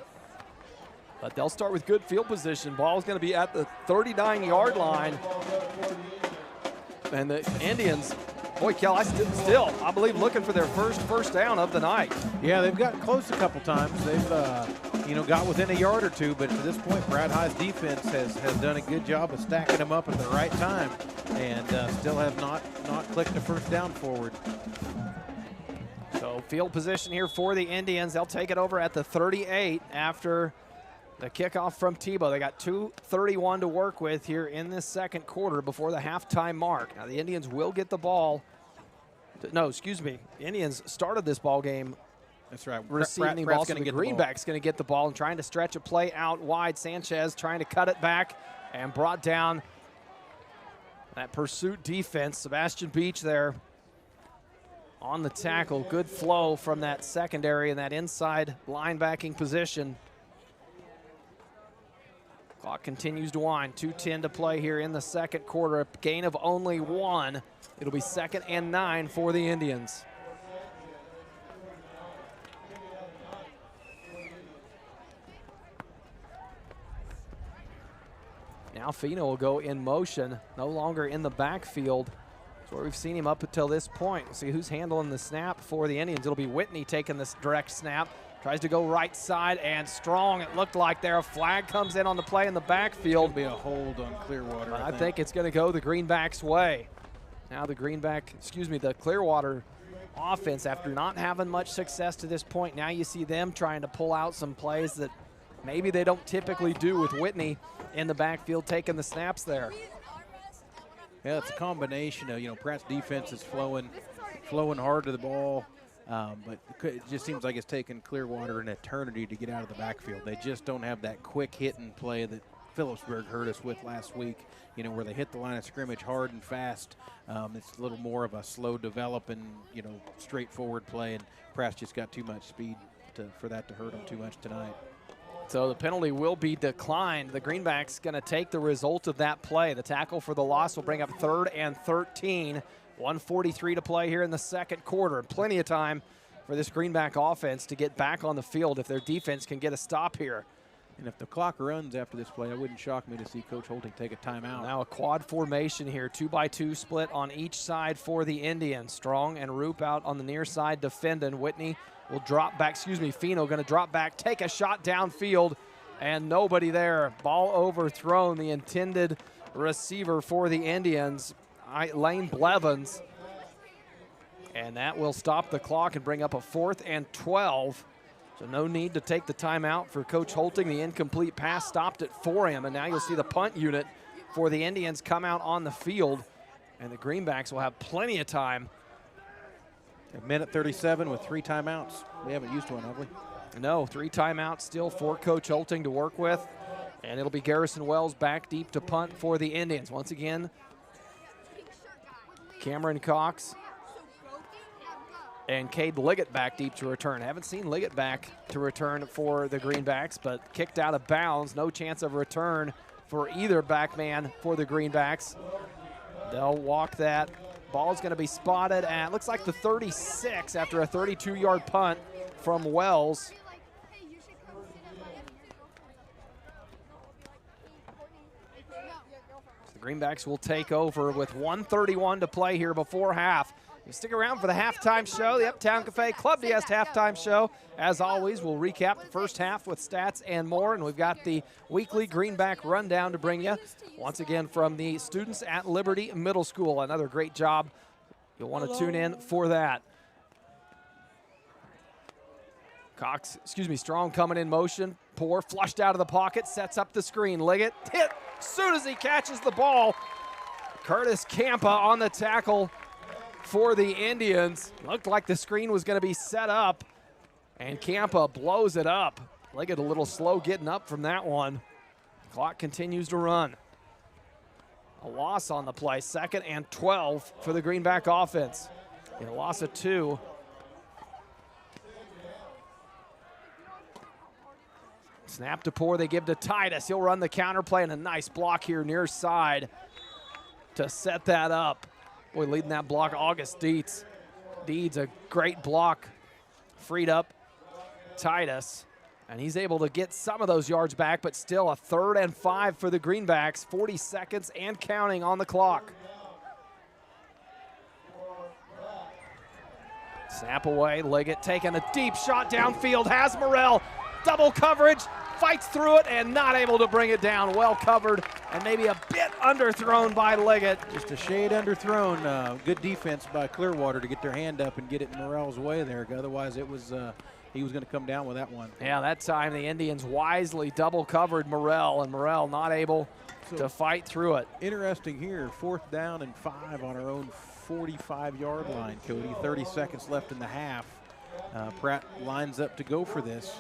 But they'll start with good field position. Ball's going to be at the 39-yard line. And the Indians, boy, Kel, I believe, looking for their first down of the night. Yeah, they've gotten close a couple times. They've, got within a yard or two, but to this point, Brad High's defense has done a good job of stacking them up at the right time, and still have not clicked a first down forward. So field position here for the Indians. They'll take it over at the 38 after the kickoff from Tebow. They got 2:31 to work with here in this second quarter before the halftime mark. Now the Indians will get the ball. The Indians started this ball game. That's right. Receiving the ball, so the Greenback's going to get the ball and trying to stretch a play out wide. Sanchez trying to cut it back and brought down that pursuit defense. Sebastian Beach there on the tackle. Good flow from that secondary and that inside linebacking position. Clock continues to wind. 2:10 to play here in the second quarter. A gain of only 1. It'll be 2nd and 9 for the Indians. Now Fino will go in motion, no longer in the backfield. That's where we've seen him up until this point. We'll see who's handling the snap for the Indians. It'll be Whitney taking this direct snap. Tries to go right side and strong. It looked like there. A flag comes in on the play in the backfield. It'll be a hold on Clearwater. I think it's going to go the Greenbacks' way. Now the the Clearwater offense, after not having much success to this point, now you see them trying to pull out some plays that maybe they don't typically do with Whitney in the backfield taking the snaps there. Yeah, it's a combination of, Pratt's defense is flowing hard to the ball. But it just seems like it's taken Clearwater an eternity to get out of the backfield. They just don't have that quick hitting play that Phillipsburg hurt us with last week, where they hit the line of scrimmage hard and fast. It's a little more of a slow developing, straightforward play, and Pratt's just got too much speed for that to hurt them too much tonight. So the penalty will be declined. The Greenbacks going to take the result of that play. The tackle for the loss will bring up 3rd and 13. 1:43 to play here in the second quarter. Plenty of time for this Greenback offense to get back on the field if their defense can get a stop here. And if the clock runs after this play, it wouldn't shock me to see Coach Holting take a timeout. Now a quad formation here, 2-by-2 split on each side for the Indians. Strong and Roop out on the near side defending. Whitney will drop back, Fino going to drop back, take a shot downfield, and nobody there. Ball overthrown. The intended receiver for the Indians Lane Blevins. And that will stop the clock and bring up a 4th and 12. So no need to take the timeout for Coach Holting. The incomplete pass stopped it for him. And now you'll see the punt unit for the Indians come out on the field. And the Greenbacks will have plenty of time. A minute 37 with 3 timeouts. We haven't used one, have we? No, 3 timeouts still for Coach Holting to work with. And it'll be Garrison Wells back deep to punt for the Indians. Once again, Cameron Cox and Cade Liggett back deep to return. Haven't seen Liggett back to return for the Greenbacks, but kicked out of bounds. No chance of return for either back man for the Greenbacks. They'll walk that. Ball's going to be spotted at, looks like the 36 after a 32-yard punt from Wells. The Greenbacks will take over with 1:31 to play here before half. You stick around for the halftime show, the Uptown Cafe Club DS halftime show. As always, we'll recap the first half with stats and more, and we've got the weekly Greenback rundown to bring you. Once again from the students at Liberty Middle School. Another great job. You'll want to tune in for that. Strong coming in motion. Poor, flushed out of the pocket, sets up the screen. Liggett hit as soon as he catches the ball. Curtis Campa on the tackle for the Indians. Looked like the screen was going to be set up, and Campa blows it up. Liggett a little slow getting up from that one. Clock continues to run. A loss on the play, 2nd and 12 for the Greenback offense. A loss of 2. Snap to Poor, they give to Titus. He'll run the counter play, and a nice block here near side to set that up. Boy, leading that block, August Deeds. Deeds, a great block. Freed up Titus, and he's able to get some of those yards back, but still a 3rd and 5 for the Greenbacks. 40 seconds and counting on the clock. Snap away, Liggett taking a deep shot downfield, has Morrell. Double coverage, fights through it, and not able to bring it down. Well covered, and maybe a bit underthrown by Liggett. Just a shade underthrown. Good defense by Clearwater to get their hand up and get it in Morrell's way there. Otherwise, it was he was going to come down with that one. Yeah, that time the Indians wisely double covered Morrell, and Morrell not able to fight through it. Interesting here, 4th down and 5 on our own 45-yard line, Cody. 30 seconds left in the half. Pratt lines up to go for this.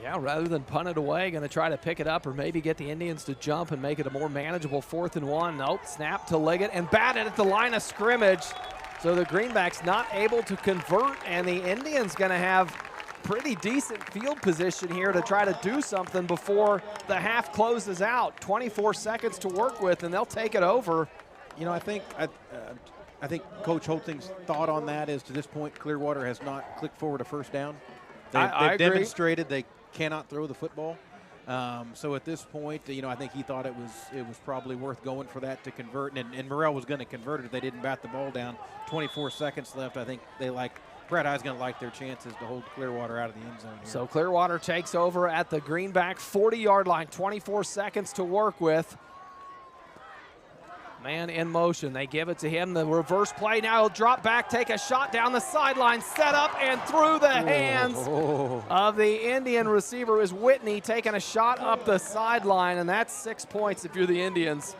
Yeah, rather than punt it away, going to try to pick it up or maybe get the Indians to jump and make it a more manageable 4th and 1. Nope, snap to Liggett and batted at the line of scrimmage. So the Greenbacks not able to convert, and the Indians going to have pretty decent field position here to try to do something before the half closes out. 24 seconds to work with, and they'll take it over. You know, I think Coach Holting's thought on that is, to this point, Clearwater has not clicked forward a first down. They've demonstrated they cannot throw the football. So at this point, you know, I think he thought it was probably worth going for that to convert, and Morrell was going to convert it if they didn't bat the ball down. 24 seconds left. I think Pratt High's going to like their chances to hold Clearwater out of the end zone here. So Clearwater takes over at the Greenback 40-yard line. 24 seconds to work with. Man in motion. They give it to him. The reverse play. Now he'll drop back, take a shot down the sideline, set up and through the hands of the Indian receiver is Whitney, taking a shot up the sideline, and that's 6 points if you're the Indians.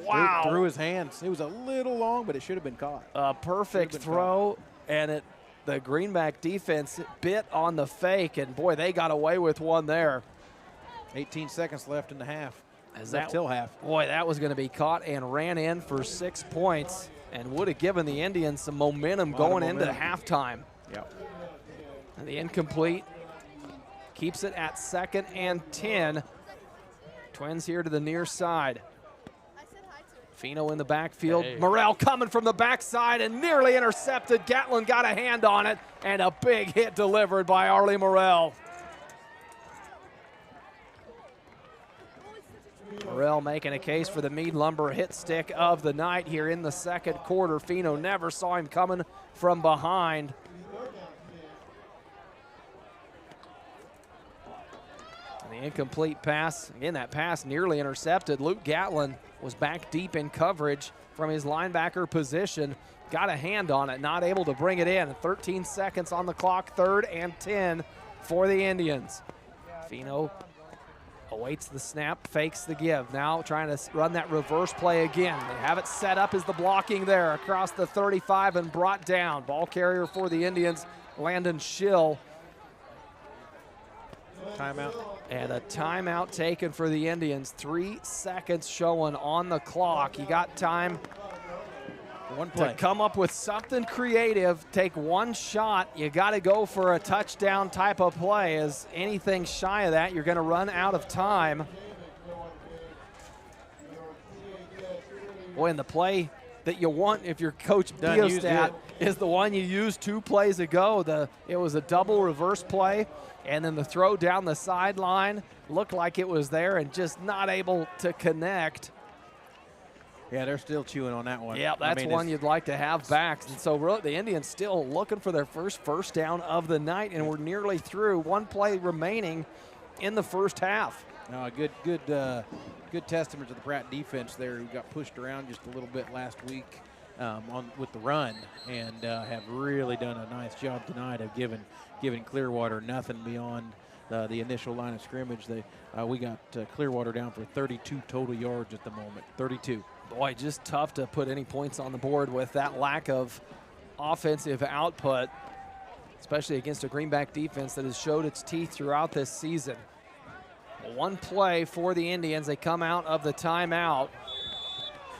Wow. Through his hands. It was a little long, but it should have been caught. A perfect throw, and the Greenback defense bit on the fake, and boy, they got away with one there. 18 seconds left in the half. Till half. Boy, that was going to be caught and ran in for 6 points and would have given the Indians some momentum going into halftime. Yep. And the incomplete keeps it at 2nd and 10. Twins here to the near side. Fino in the backfield. Hey. Morrell coming from the backside and nearly intercepted. Gatlin got a hand on it, and a big hit delivered by Arlie Morrell. Morrell making a case for the Meade Lumber hit stick of the night here in the 2nd quarter. Fino never saw him coming from behind. And the Incomplete pass. Again, that pass nearly intercepted. Luke Gatlin was back deep in coverage from his linebacker position. Got a hand on it, not able to bring it in. 13 seconds on the clock, 3rd and 10 for the Indians. Fino awaits the snap, fakes the give. Now trying to run that reverse play again. They have it set up as the blocking there across the 35 and brought down. Ball carrier for the Indians, Landon Schill. Timeout. And a timeout taken for the Indians. 3 seconds showing on the clock. You got time to come up with something creative, take one shot. You got to go for a touchdown type of play. As anything shy of that, you're going to run out of time. Boy, and the play that you want if you're Coach Biostat is the one you used 2 plays ago. It was a double reverse play, and then the throw down the sideline looked like it was there and just not able to connect. Yeah, they're still chewing on that one. Yeah, that's one you'd like to have back. And so really, the Indians still looking for their first down of the night, and we're nearly through. 1 play remaining in the first half. No, a good testament to the Pratt defense there, who got pushed around just a little bit last week with the run, and have really done a nice job tonight of giving Clearwater nothing beyond the initial line of scrimmage. We got Clearwater down for 32 total yards at the moment, 32. Boy, just tough to put any points on the board with that lack of offensive output, especially against a Greenback defense that has showed its teeth throughout this season. 1 play for the Indians. They come out of the timeout.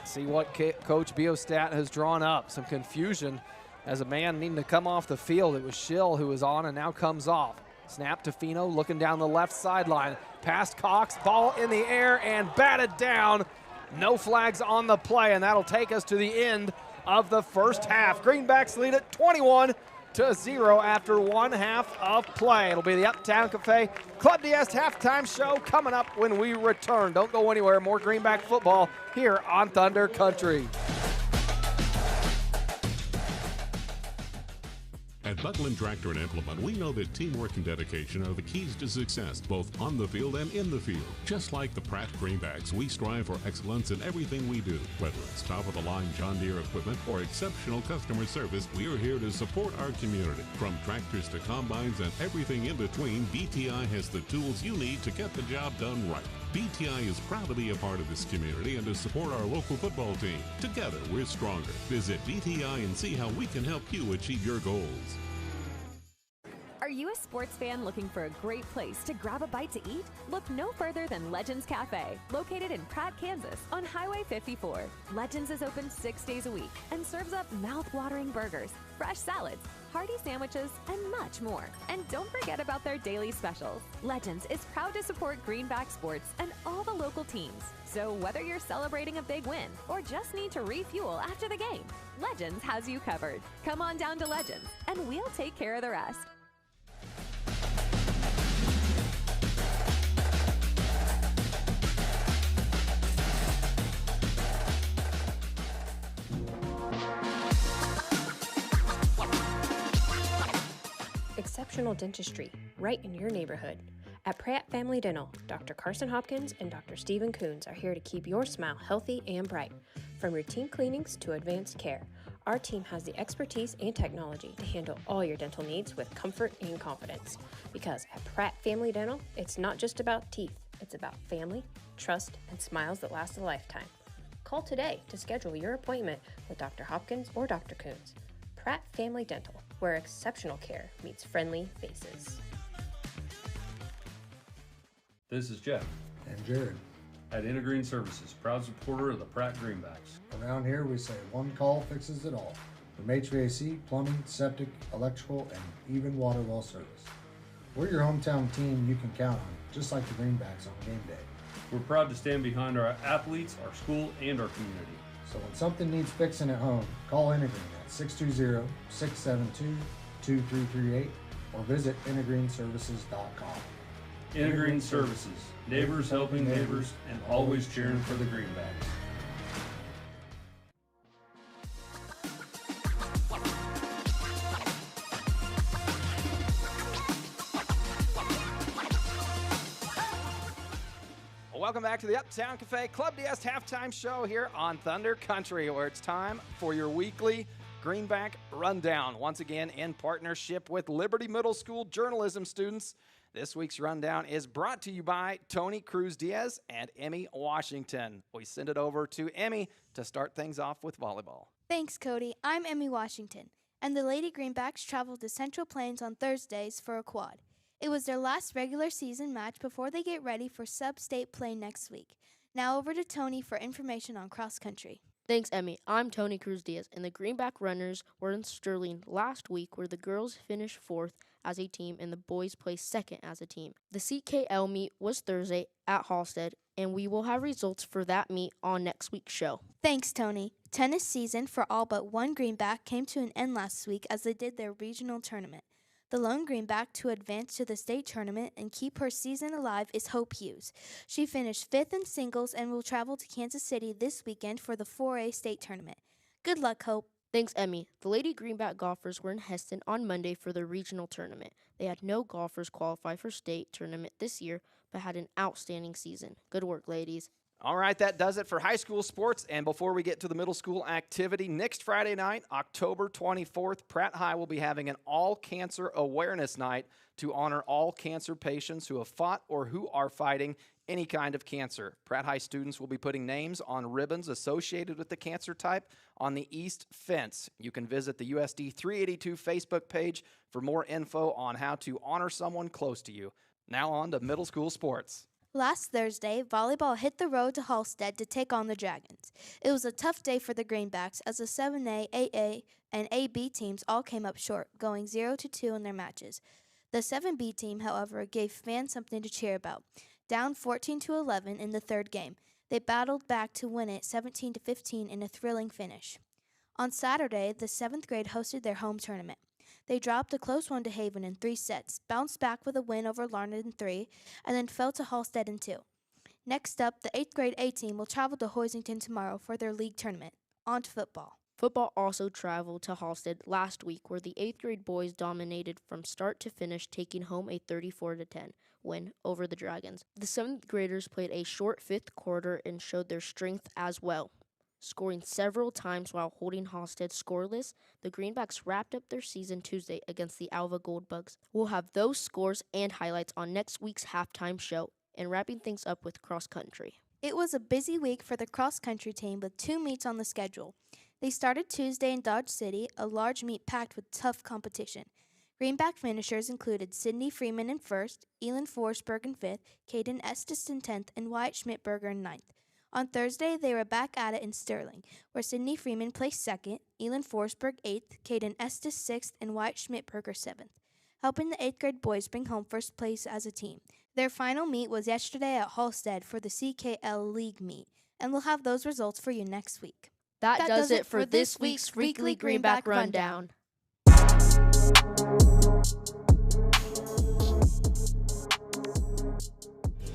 See what Coach Biostat has drawn up. Some confusion as a man needing to come off the field. It was Schill who was on and now comes off. Snap to Fino, looking down the left sideline. Past Cox, ball in the air and batted down. No flags on the play, and that'll take us to the end of the first half. Greenbacks lead it 21-0 after 1 half of play. It'll be the Uptown Cafe Club DS halftime show coming up when we return. Don't go anywhere. More Greenback football here on Thunder Country. At Buckland Tractor and Implement, we know that teamwork and dedication are the keys to success, both on the field and in the field. Just like the Pratt Greenbacks, we strive for excellence in everything we do. Whether it's top-of-the-line John Deere equipment or exceptional customer service, we are here to support our community. From tractors to combines and everything in between, BTI has the tools you need to get the job done right. BTI is proud to be a part of this community and to support our local football team. Together, we're stronger. Visit BTI and see how we can help you achieve your goals. Are you a sports fan looking for a great place to grab a bite to eat? Look no further than Legends Cafe, located in Pratt, Kansas, on Highway 54. Legends is open 6 days a week and serves up mouth-watering burgers, fresh salads, hearty sandwiches, and much more. And don't forget about their daily specials. Legends is proud to support Greenback sports and all the local teams. So whether you're celebrating a big win or just need to refuel after the game, Legends has you covered. Come on down to Legends, and we'll take care of the rest. Exceptional dentistry, right in your neighborhood. At Pratt Family Dental, Dr. Carson Hopkins and Dr. Stephen Coons are here to keep your smile healthy and bright. From routine cleanings to advanced care, our team has the expertise and technology to handle all your dental needs with comfort and confidence. Because at Pratt Family Dental, it's not just about teeth, it's about family, trust, and smiles that last a lifetime. Call today to schedule your appointment with Dr. Hopkins or Dr. Coons. Pratt Family Dental, where exceptional care meets friendly faces. This is Jeff. And Jared. At Intergreen Services, proud supporter of the Pratt Greenbacks. Around here we say one call fixes it all. From HVAC, plumbing, septic, electrical, and even water well service. We're your hometown team you can count on, just like the Greenbacks on game day. We're proud to stand behind our athletes, our school, and our community. So when something needs fixing at home, call Intergreen at 620-672-2338 or visit intergreenservices.com. Intergreen Services, neighbors helping neighbors, and always cheering for the Greenbacks. back to the Uptown Cafe Club DS halftime show here on Thunder Country, where it's time for your weekly Greenback Rundown. Once again, in partnership with Liberty Middle School journalism students. This week's rundown is brought to you by Tony Cruz Diaz and Emmy Washington. We send it over to Emmy to start things off with volleyball. Thanks, Cody. I'm Emmy Washington, and the Lady Greenbacks traveled to Central Plains on Thursdays for a quad. It was their last regular season match before they get ready for sub-state play next week. Now over to Tony for information on cross country. Thanks, Emmy. I'm Tony Cruz Diaz, and the Greenback runners were in Sterling last week, where the girls finished 4th as a team and the boys placed 2nd as a team. The CKL meet was Thursday at Halstead, and we will have results for that meet on next week's show. Thanks, Tony. Tennis season for all but one Greenback came to an end last week as they did their regional tournament. The lone Greenback to advance to the state tournament and keep her season alive is Hope Hughes. She finished 5th in singles and will travel to Kansas City this weekend for the 4A state tournament. Good luck, Hope. Thanks, Emmy. The Lady Greenback golfers were in Heston on Monday for the regional tournament. They had no golfers qualify for state tournament this year, but had an outstanding season. Good work, ladies. All right, that does it for high school sports. And before we get to the middle school activity, next Friday night, October 24th, Pratt High will be having an all-cancer awareness night to honor all cancer patients who have fought or who are fighting any kind of cancer. Pratt High students will be putting names on ribbons associated with the cancer type on the east fence. You can visit the USD 382 Facebook page for more info on how to honor someone close to you. Now on to middle school sports. Last Thursday, volleyball hit the road to Halstead to take on the Dragons. It was a tough day for the Greenbacks as the 7A, 8A, and AB teams all came up short, going 0-2 in their matches. The 7B team, however, gave fans something to cheer about. Down 14-11 in the third game, they battled back to win it 17-15 in a thrilling finish. On Saturday, the 7th grade hosted their home tournament. They dropped a close one to Haven in 3 sets, bounced back with a win over Larned in 3, and then fell to Halstead in 2. Next up, the 8th grade A team will travel to Hoisington tomorrow for their league tournament. On to football. Football also traveled to Halstead last week, where the 8th grade boys dominated from start to finish, taking home a 34-10 win over the Dragons. The 7th graders played a short 5th quarter and showed their strength as well. Scoring several times while holding Halstead scoreless, the Greenbacks wrapped up their season Tuesday against the Alva Goldbugs. We'll have those scores and highlights on next week's halftime show, and wrapping things up with cross country. It was a busy week for the cross country team with 2 meets on the schedule. They started Tuesday in Dodge City, a large meet packed with tough competition. Greenback finishers included Sydney Freeman in 1st, Elin Forsberg in 5th, Caden Estes in 10th, and Wyatt Schmidberger in 9th. On Thursday, they were back at it in Sterling, where Sydney Freeman placed 2nd, Elin Forsberg 8th, Caden Estes 6th, and Wyatt Schmidberger 7th, helping the 8th grade boys bring home first place as a team. Their final meet was yesterday at Halstead for the CKL League meet, and we'll have those results for you next week. That does it for this week's Weekly Greenback Rundown.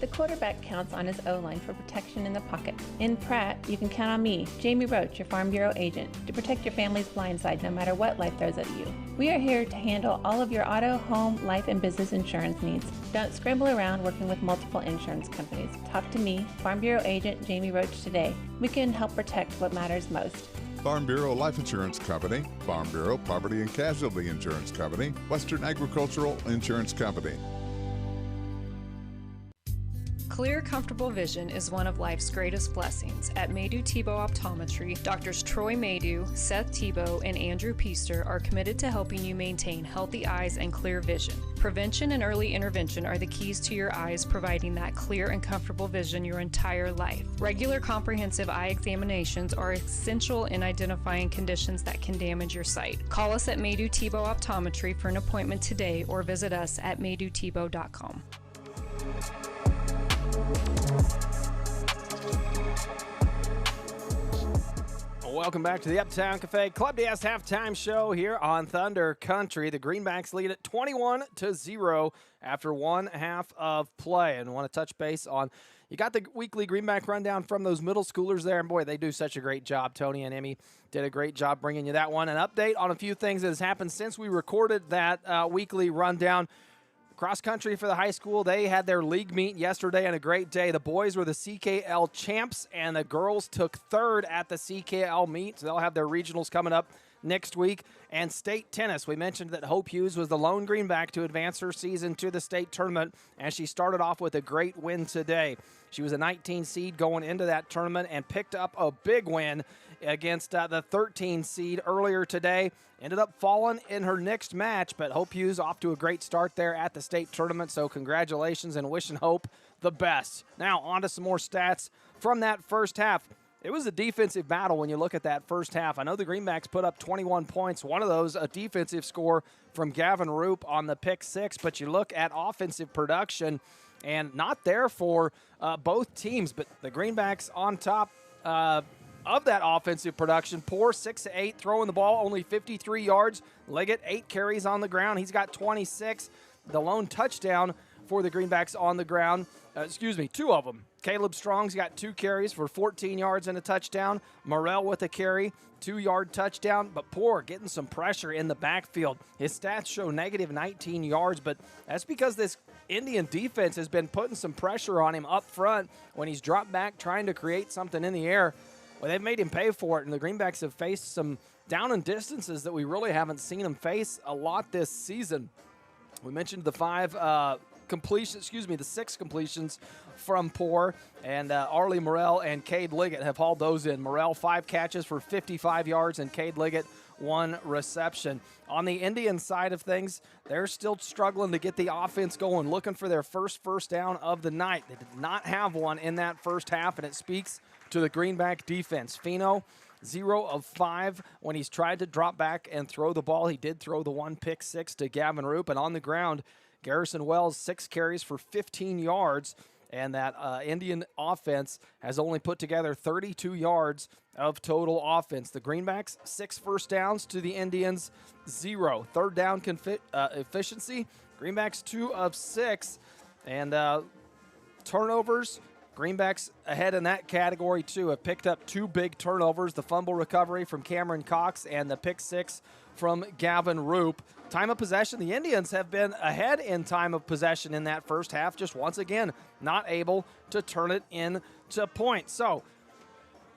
The quarterback counts on his O-line for protection in the pocket. In Pratt, you can count on me, Jamie Roach, your Farm Bureau agent, to protect your family's blind side no matter what life throws at you. We are here to handle all of your auto, home, life, and business insurance needs. Don't scramble around working with multiple insurance companies. Talk to me, Farm Bureau agent Jamie Roach, today. We can help protect what matters most. Farm Bureau Life Insurance Company, Farm Bureau Property and Casualty Insurance Company, Western Agricultural Insurance Company. Clear, comfortable vision is one of life's greatest blessings. At Maydew Tebow Optometry, Doctors Troy Maydew, Seth Tebow, and Andrew Piester are committed to helping you maintain healthy eyes and clear vision. Prevention and early intervention are the keys to your eyes, providing that clear and comfortable vision your entire life. Regular comprehensive eye examinations are essential in identifying conditions that can damage your sight. Call us at Maydew Tebow Optometry for an appointment today or visit us at maydewtebow.com. Welcome back to the Uptown Cafe Club DS halftime show here on Thunder Country. The Greenbacks lead at 21-0 after 1 half of play. And want to touch base on, you got the weekly Greenback rundown from those middle schoolers there. And boy, they do such a great job. Tony and Emmy did a great job bringing you that one. An update on a few things that has happened since we recorded that weekly rundown. Cross country for the high school. They had their league meet yesterday and a great day. The boys were the CKL champs, and the girls took third at the CKL meet. So they'll have their regionals coming up next week. And state tennis. We mentioned that Hope Hughes was the lone greenback to advance her season to the state tournament, and she started off with a great win today. She was a 19 seed going into that tournament and picked up a big win against the 13 seed earlier today. Ended up falling in her next match, but Hope Hughes off to a great start there at the state tournament, so congratulations and wishing Hope the best. Now on to some more stats from that first half. It was a defensive battle when you look at that first half. I know the Greenbacks put up 21 points. One of those, a defensive score from Gavin Roop on the pick six, but you look at offensive production and not there for both teams, but the Greenbacks on top of that offensive production. Poor 6-8, throwing the ball, only 53 yards. Liggett, 8 carries on the ground. He's got 26. The lone touchdown for the Greenbacks on the ground. 2 of them. Caleb Strong's got 2 carries for 14 yards and a touchdown. Morrell with a carry, 2-yard touchdown, but Poor getting some pressure in the backfield. His stats show negative 19 yards, but that's because this Indian defense has been putting some pressure on him up front when he's dropped back trying to create something in the air. Well, they've made him pay for it, and the Greenbacks have faced some down and distances that we really haven't seen him face a lot this season. We mentioned the 6 completions from Poor, and Arlie Morrell and Cade Liggett have hauled those in. Morrell 5 catches for 55 yards, and Cade Liggett 1 reception. On the Indian side of things, they're still struggling to get the offense going, looking for their first down of the night. They did not have one in that first half, and it speaks to the Greenback defense. Fino, 0 of 5 when he's tried to drop back and throw the ball. He did throw the 1 pick six to Gavin Roop, and on the ground, Garrison Wells, 6 carries for 15 yards, and that Indian offense has only put together 32 yards of total offense. The Greenbacks, 6 first downs to the Indians, 0. Third down efficiency, Greenbacks 2 of 6, and turnovers, Greenbacks ahead in that category too. Have picked up 2 big turnovers, the fumble recovery from Cameron Cox and the pick six from Gavin Roop. Time of possession, the Indians have been ahead in time of possession in that first half, just once again not able to turn it into points. So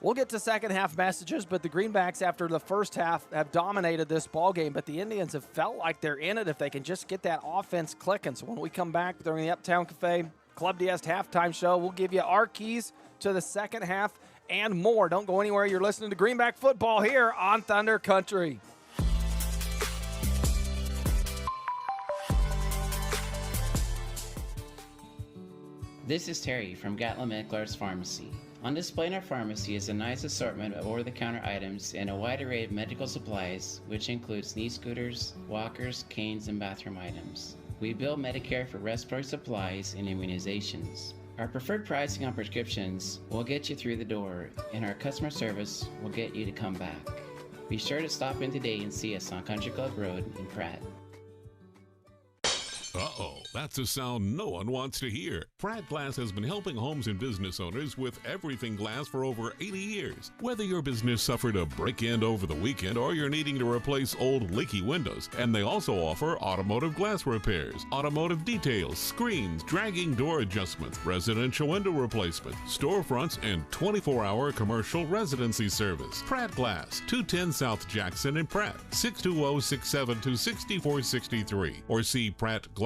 we'll get to second half messages, but the Greenbacks after the first half have dominated this ball game, but the Indians have felt like they're in it if they can just get that offense clicking. So when we come back during the Uptown Cafe Club DS halftime show, we'll give you our keys to the second half and more. Don't go anywhere. You're listening to Greenback football here on Thunder Country. This is Terry from Gatlin Meckler's Pharmacy. On display in our pharmacy is a nice assortment of over-the-counter items and a wide array of medical supplies, which includes knee scooters, walkers, canes, and bathroom items. We bill Medicare for respiratory supplies and immunizations. Our preferred pricing on prescriptions will get you through the door, and our customer service will get you to come back. Be sure to stop in today and see us on Country Club Road in Pratt. Uh-oh, that's a sound no one wants to hear. Pratt Glass has been helping homes and business owners with everything glass for over 80 years. Whether your business suffered a break-in over the weekend or you're needing to replace old leaky windows, and they also offer automotive glass repairs, automotive details, screens, dragging door adjustments, residential window replacement, storefronts, and 24-hour commercial residency service. Pratt Glass, 210 South Jackson in Pratt, 620-672-6463, or see prattglass.com.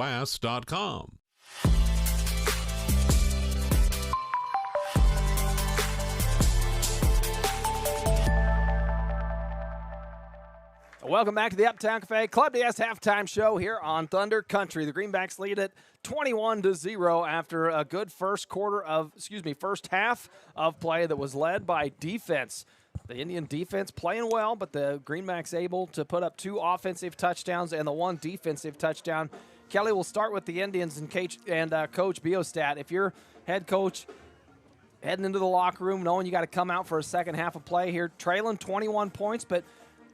Welcome back to the Uptown Cafe Club DS halftime show here on Thunder Country. The Greenbacks lead it 21-0 after a good first half of play that was led by defense. The Indian defense playing well, but the Greenbacks able to put up 2 offensive touchdowns and the 1 defensive touchdown. Kelly, we'll start with the Indians and Coach Biostat. If you're head coach heading into the locker room knowing you got to come out for a second half of play here, trailing 21 points, but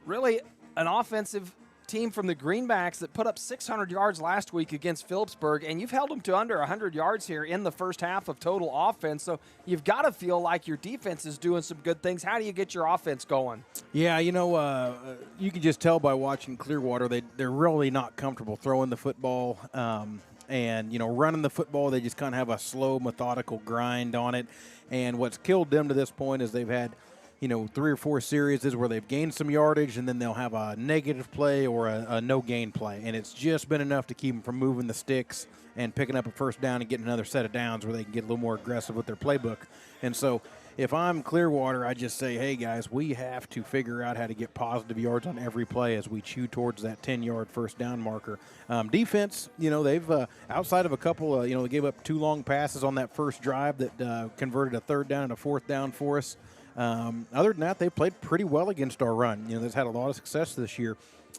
really an offensive team from the Greenbacks that put up 600 yards last week against Phillipsburg, and you've held them to under 100 yards here in the first half of total offense. So you've got to feel like your defense is doing some good things. How do you get your offense going? Yeah, you can just tell by watching Clearwater they're really not comfortable throwing the football. And, running the football, they just kind of have a slow, methodical grind on it. And what's killed them to this point is they've had, 3 or 4 series where they've gained some yardage, and then they'll have a negative play or a no-gain play. And it's just been enough to keep them from moving the sticks and picking up a first down and getting another set of downs where they can get a little more aggressive with their playbook. And so if I'm Clearwater, I just say, hey, guys, we have to figure out how to get positive yards on every play as we chew towards that 10-yard first down marker. Defense, they've outside of a couple, they gave up 2 long passes on that first drive that converted a 3rd down and a 4th down for us. Other than that, they played pretty well against our run. They've had a lot of success this year.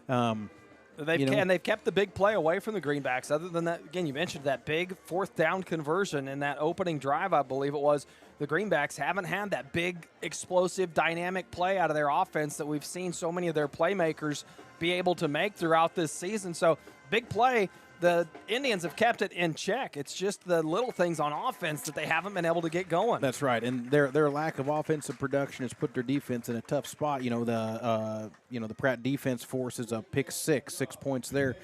They've kept the big play away from the Greenbacks. Other than that, again, you mentioned that big 4th down conversion in that opening drive, I believe it was. The Greenbacks haven't had that big, explosive, dynamic play out of their offense that we've seen so many of their playmakers be able to make throughout this season. So, big play. The Indians have kept it in check. It's just the little things on offense that they haven't been able to get going. That's right, and their lack of offensive production has put their defense in a tough spot. The Pratt defense forces a pick 6 points there.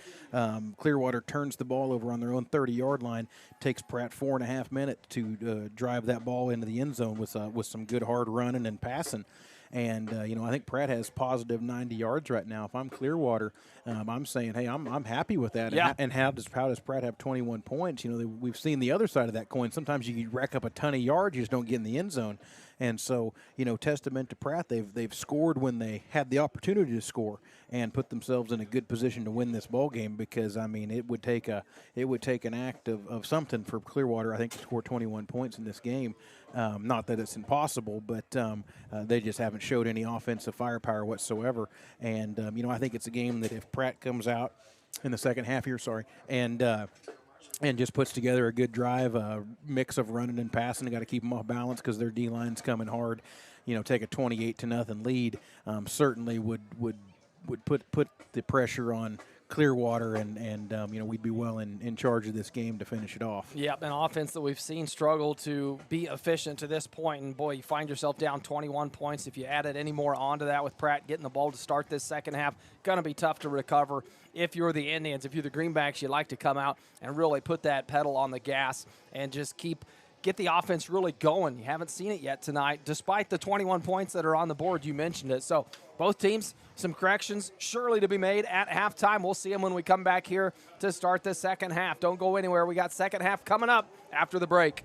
Clearwater turns the ball over on their own 30-yard line. Takes Pratt 4.5 minutes to drive that ball into the end zone with some good hard running and passing. And, I think Pratt has positive 90 yards right now. If I'm Clearwater, I'm saying, hey, I'm happy with that. Yeah. And how does Pratt have 21 points? We've seen the other side of that coin. Sometimes you rack up a ton of yards, you just don't get in the end zone. And so, testament to Pratt, they've scored when they had the opportunity to score and put themselves in a good position to win this ball game. Because it would take an act of something for Clearwater, I think, to score 21 points in this game. Not that it's impossible, but they just haven't showed any offensive firepower whatsoever. And I think it's a game that if Pratt comes out in the second half here, and just puts together a good drive, a mix of running and passing. They got to keep them off balance because their D-line's coming hard. Take a 28-0 lead. Certainly would put the pressure on Clearwater, and we'd be well in charge of this game to finish it off. Yep, an offense that we've seen struggle to be efficient to this point, and boy, you find yourself down 21 points. If you added any more onto that with Pratt getting the ball to start this second half, going to be tough to recover. If you're the Indians, if you're the Greenbacks, you like to come out and really put that pedal on the gas and just get the offense really going. You haven't seen it yet tonight, despite the 21 points that are on the board. You mentioned it. So both teams, some corrections surely to be made at halftime. We'll see them when we come back here to start the second half. Don't go anywhere. We got second half coming up after the break.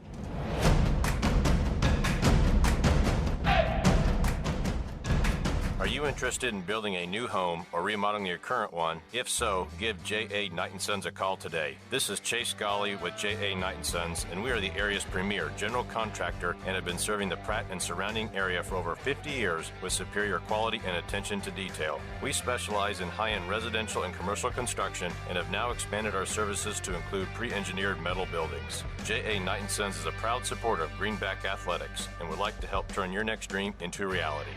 Are you interested in building a new home or remodeling your current one? If so, give J.A. Knight & Sons a call today. This is Chase Golly with J.A. Knight & Sons, and we are the area's premier general contractor and have been serving the Pratt and surrounding area for over 50 years with superior quality and attention to detail. We specialize in high-end residential and commercial construction and have now expanded our services to include pre-engineered metal buildings. J.A. Knight & Sons is a proud supporter of Greenback Athletics and would like to help turn your next dream into reality.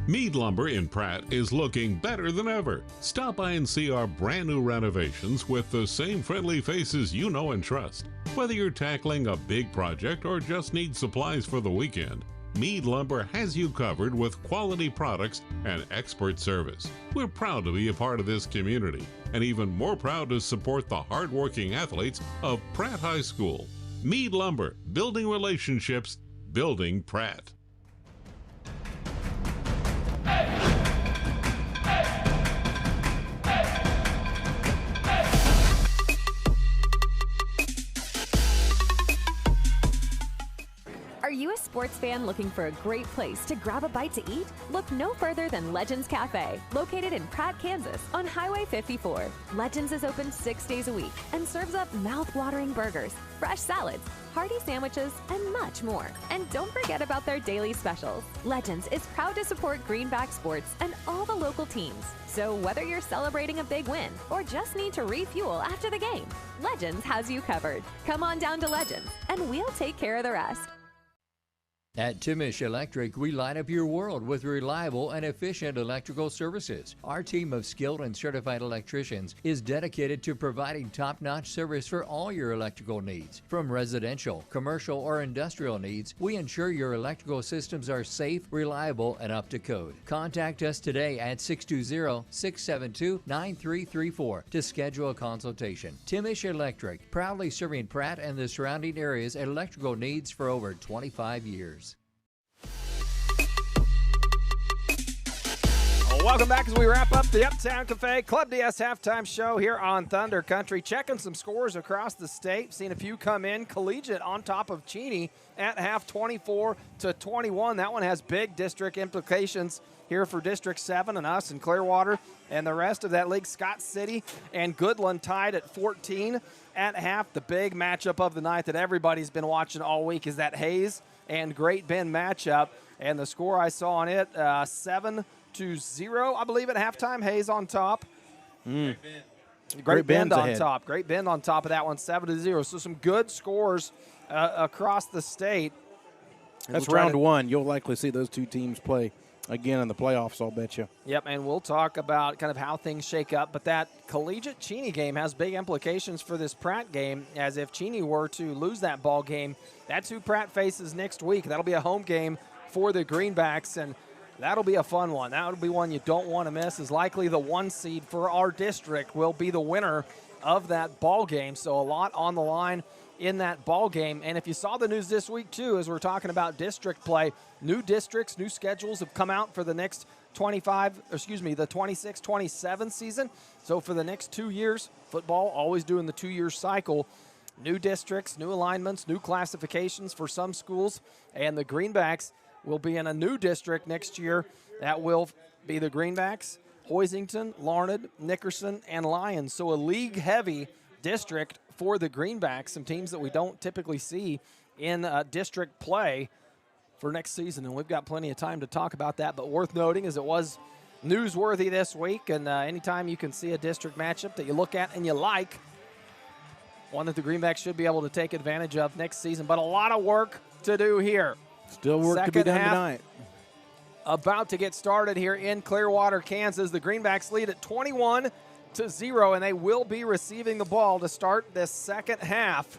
Mead Lumber in Pratt is looking better than ever. Stop by and see our brand new renovations with the same friendly faces you know and trust. Whether you're tackling a big project or just need supplies for the weekend, Mead Lumber has you covered with quality products and expert service. We're proud to be a part of this community and even more proud to support the hardworking athletes of Pratt High School. Mead Lumber, building relationships, building Pratt. Are you a sports fan looking for a great place to grab a bite to eat? Look no further than Legends Cafe, located in Pratt, Kansas, on Highway 54. Legends is open 6 days a week and serves up mouth-watering burgers, fresh salads, hearty sandwiches, and much more. And don't forget about their daily specials. Legends is proud to support Greenback sports and all the local teams. So whether you're celebrating a big win or just need to refuel after the game, Legends has you covered. Come on down to Legends, and we'll take care of the rest. At Timish Electric, we light up your world with reliable and efficient electrical services. Our team of skilled and certified electricians is dedicated to providing top-notch service for all your electrical needs. From residential, commercial, or industrial needs, we ensure your electrical systems are safe, reliable, and up to code. Contact us today at 620-672-9334 to schedule a consultation. Timish Electric, proudly serving Pratt and the surrounding areas electrical needs for over 25 years. Welcome back as we wrap up the Uptown Cafe Club DS halftime show here on Thunder Country. Checking some scores across the state. Seen a few come in. Collegiate on top of Cheney at half, 24-21. That one has big district implications here for District 7 and us and Clearwater. And the rest of that league, Scott City and Goodland tied at 14 at half. The big matchup of the night that everybody's been watching all week is that Hayes and Great Bend matchup. And the score I saw on it, 7-0, I believe, at halftime. Hayes on top. Great Bend on top. Great Bend on top of that one, 7-0. So some good scores across the state. That's round one. You'll likely see those two teams play again in the playoffs, I'll bet you. Yep, and we'll talk about kind of how things shake up. But that Collegiate-Cheney game has big implications for this Pratt game, as if Cheney were to lose that ball game, that's who Pratt faces next week. That'll be a home game for the Greenbacks, and that'll be a fun one. That'll be one you don't want to miss. Is likely the 1 seed for our district will be the winner of that ball game. So a lot on the line in that ball game. And if you saw the news this week too, as we're talking about district play, new districts, new schedules have come out for the next the 26-27 season. So for the next 2 years, football always doing the 2-year cycle. New districts, new alignments, new classifications for some schools, and the Greenbacks will be in a new district next year. That will be the Greenbacks, Hoisington, Larned, Nickerson, and Lyons. So a league-heavy district for the Greenbacks, some teams that we don't typically see in district play for next season. And we've got plenty of time to talk about that, but worth noting is it was newsworthy this week, and anytime you can see a district matchup that you look at and you like, one that the Greenbacks should be able to take advantage of next season. But a lot of work to do here. Still work to be done tonight. About to get started here in Clearwater, Kansas. The Greenbacks lead at 21-0, and they will be receiving the ball to start this second half.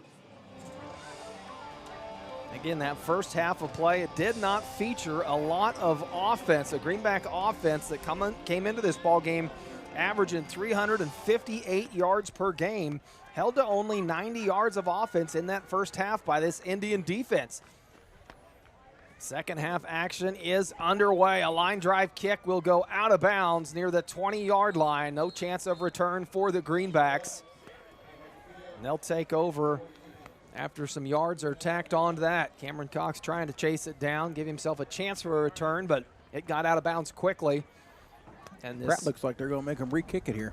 Again, that first half of play, it did not feature a lot of offense. A Greenback offense that came into this ball game averaging 358 yards per game, held to only 90 yards of offense in that first half by this Indian defense. Second half action is underway. A line drive kick will go out of bounds near the 20-yard line. No chance of return for the Greenbacks. And they'll take over after some yards are tacked onto that. Cameron Cox trying to chase it down, give himself a chance for a return, but it got out of bounds quickly. And Pratt looks like they're going to make him re-kick it here.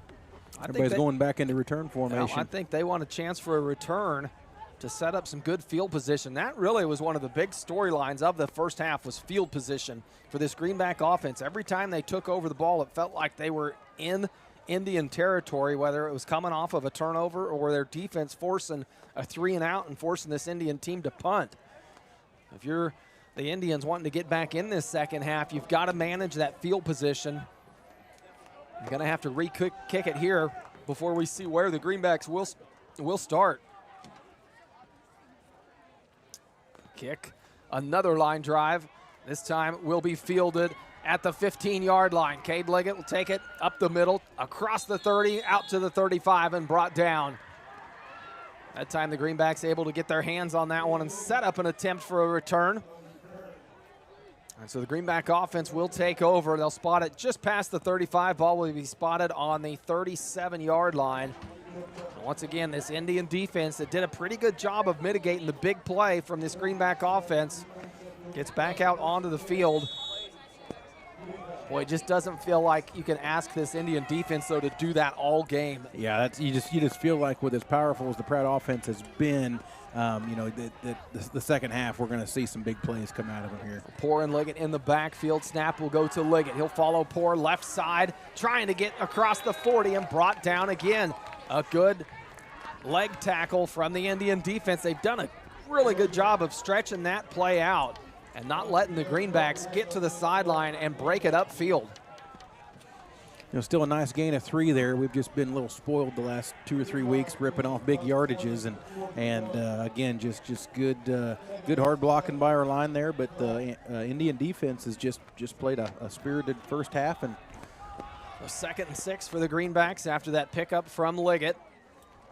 Everybody's going back into return formation. I think they want a chance for a return to set up some good field position. That really was one of the big storylines of the first half, was field position for this Greenback offense. Every time they took over the ball, it felt like they were in Indian territory, whether it was coming off of a turnover or their defense forcing a 3-and-out and forcing this Indian team to punt. If you're the Indians wanting to get back in this second half, you've got to manage that field position. You're going to have to re-kick it here before we see where the Greenbacks will start. Kick, another line drive. This time will be fielded at the 15-yard line. Cade Liggett will take it up the middle, across the 30, out to the 35, and brought down. That time the Greenbacks able to get their hands on that one and set up an attempt for a return. And so the Greenback offense will take over. They'll spot it just past the 35. Ball will be spotted on the 37-yard line. And once again, this Indian defense that did a pretty good job of mitigating the big play from this Greenback offense gets back out onto the field. Boy, it just doesn't feel like you can ask this Indian defense, though, to do that all game. Yeah, that's you just feel like with as powerful as the Pratt offense has been, the second half, we're going to see some big plays come out of them here. Poor and Liggett in the backfield. Snap will go to Liggett. He'll follow Poor left side, trying to get across the 40 and brought down again. A good leg tackle from the Indian defense. They've done a really good job of stretching that play out. and not letting the Greenbacks get to the sideline and break it upfield. Still a nice gain of 3 there. We've just been a little spoiled the last 2 or 3 weeks, ripping off big yardages, and again, just good hard blocking by our line there. But the Indian defense has just played a spirited first half. And a 2nd and 6 for the Greenbacks after that pickup from Liggett.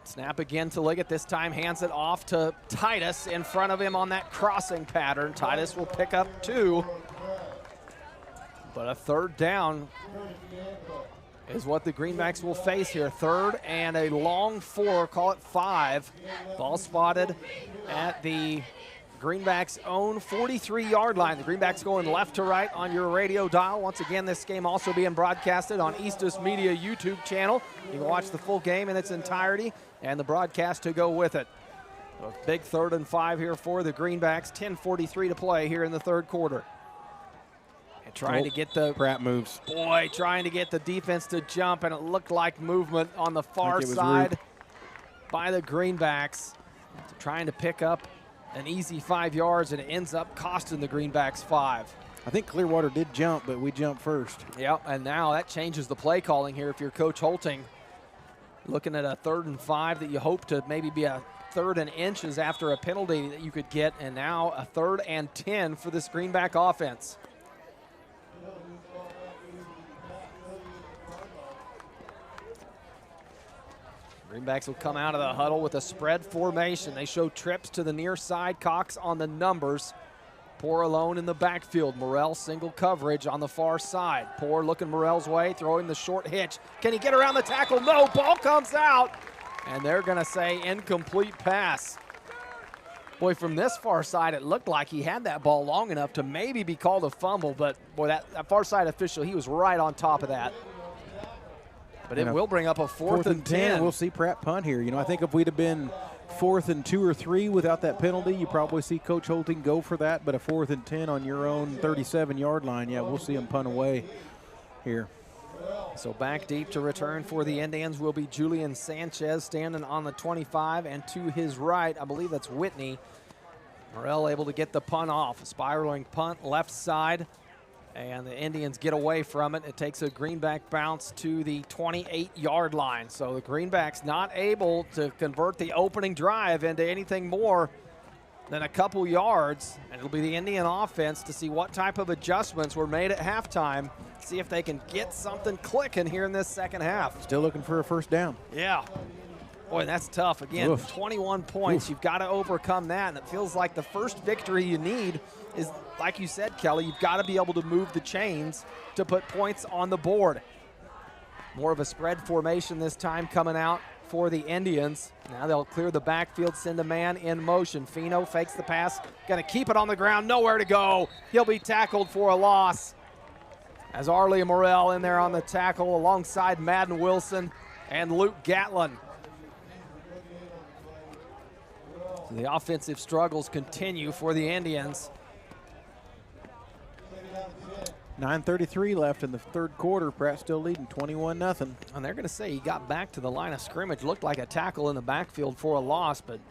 Snap again to Liggett. This time hands it off to Titus in front of him on that crossing pattern. Titus will pick up 2. But a 3rd down is what the Greenbacks will face here. 3rd and a long 4, call it 5. Ball spotted at the Greenbacks' own 43-yard line. The Greenbacks going left to right on your radio dial. Once again, this game also being broadcasted on Eastus Media YouTube channel. You can watch the full game in its entirety and the broadcast to go with it. So a big 3rd and 5 here for the Greenbacks. 10:43 to play here in the 3rd quarter. And trying to get the Pratt moves. Boy, trying to get the defense to jump, and it looked like movement on the far side by the Greenbacks. Trying to pick up an easy 5 yards, and it ends up costing the Greenbacks 5. I think Clearwater did jump, but we jumped first. Yep, and now that changes the play calling here if you're Coach Holting. Looking at a 3rd and 5 that you hope to maybe be a 3rd and inches after a penalty that you could get, and now a 3rd and 10 for this Greenback offense. Greenbacks will come out of the huddle with a spread formation. They show trips to the near side. Cox on the numbers. Poor alone in the backfield. Morrell single coverage on the far side. Poor looking Morrell's way, throwing the short hitch. Can he get around the tackle? No, ball comes out. And they're going to say incomplete pass. Boy, from this far side, it looked like he had that ball long enough to maybe be called a fumble, but boy, that far side official, he was right on top of that. But it will bring up a 4th and 10. We'll see Pratt punt here. I think if we'd have been 4th and 2 or 3 without that penalty, you probably see Coach Holting go for that. But a 4th and 10 on your own 37-yard line, yeah, we'll see him punt away here. So back deep to return for the Indians will be Julian Sanchez standing on the 25, and to his right, I believe that's Whitney. Morrell able to get the punt off. A spiraling punt left side. And the Indians get away from it. It takes a Greenback bounce to the 28-yard line. So the Greenbacks not able to convert the opening drive into anything more than a couple yards. And it'll be the Indian offense to see what type of adjustments were made at halftime. See if they can get something clicking here in this 2nd half. Still looking for a 1st down. Yeah. Boy, that's tough. Again, Oof. 21 points. Oof. You've got to overcome that, and it feels like the first victory you need is, like you said, Kelly, you've got to be able to move the chains to put points on the board. More of a spread formation this time coming out for the Indians. Now they'll clear the backfield, send a man in motion. Fino fakes the pass, going to keep it on the ground, nowhere to go. He'll be tackled for a loss. As Arlie Morrell in there on the tackle alongside Madden Wilson and Luke Gatlin. So the offensive struggles continue for the Indians. 9:33 left in the 3rd quarter. Pratt still leading 21-0. And they're going to say he got back to the line of scrimmage. Looked like a tackle in the backfield for a loss, but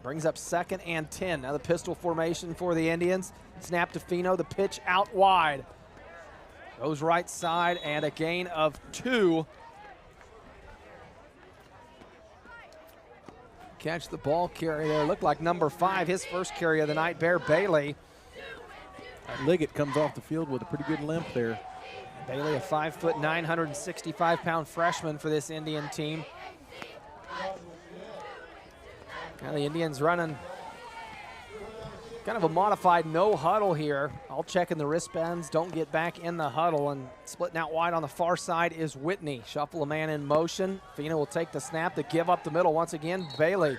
brings up 2nd and 10. Now the pistol formation for the Indians. Snap to Fino, the pitch out wide. Goes right side and a gain of 2. Catch the ball carry there. Looked like number 5, his first carry of the night, Bear Bailey. Liggett comes off the field with a pretty good limp there. Bailey, a 5'9", 165-pound freshman for this Indian team. Now the Indians running kind of a modified no huddle here. All checking the wristbands, don't get back in the huddle, and splitting out wide on the far side is Whitney. Shuffle a man in motion. Fino will take the snap to give up the middle once again. Bailey.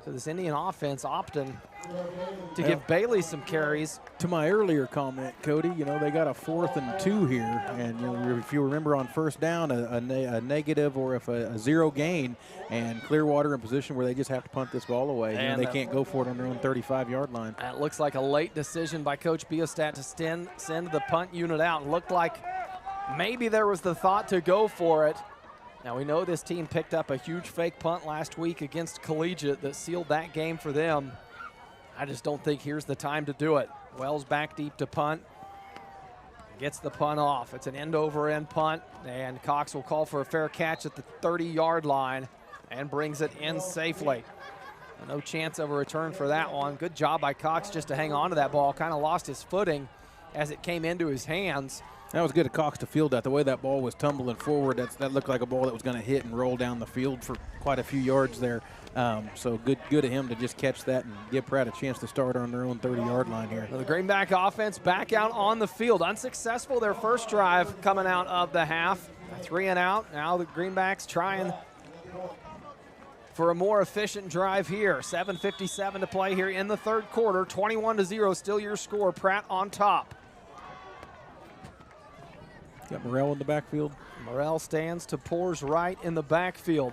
So this Indian offense opting to give Bailey some carries. To my earlier comment, Cody, they got a 4th and 2 here, and if you remember on 1st down, a negative or if a 0 gain, and Clearwater in position where they just have to punt this ball away. And they can't go for it on their own 35-yard line. It looks like a late decision by Coach Biostat to send the punt unit out. Looked like maybe there was the thought to go for it. Now we know this team picked up a huge fake punt last week against Collegiate that sealed that game for them. I just don't think here's the time to do it. Wells back deep to punt. Gets the punt off. It's an end-over-end punt, and Cox will call for a fair catch at the 30-yard line and brings it in safely. No chance of a return for that one. Good job by Cox just to hang on to that ball. Kind of lost his footing as it came into his hands. That was good of Cox to field that. The way that ball was tumbling forward, that looked like a ball that was going to hit and roll down the field for quite a few yards there. So good of him to just catch that and give Pratt a chance to start on their own 30-yard line here. The Greenback offense back out on the field. Unsuccessful their first drive coming out of the half. 3 and out. Now the Greenbacks trying for a more efficient drive here. 7:57 to play here in the third quarter. 21-0 still your score. Pratt on top. Got Morrell in the backfield. Morrell stands to Poor's right in the backfield.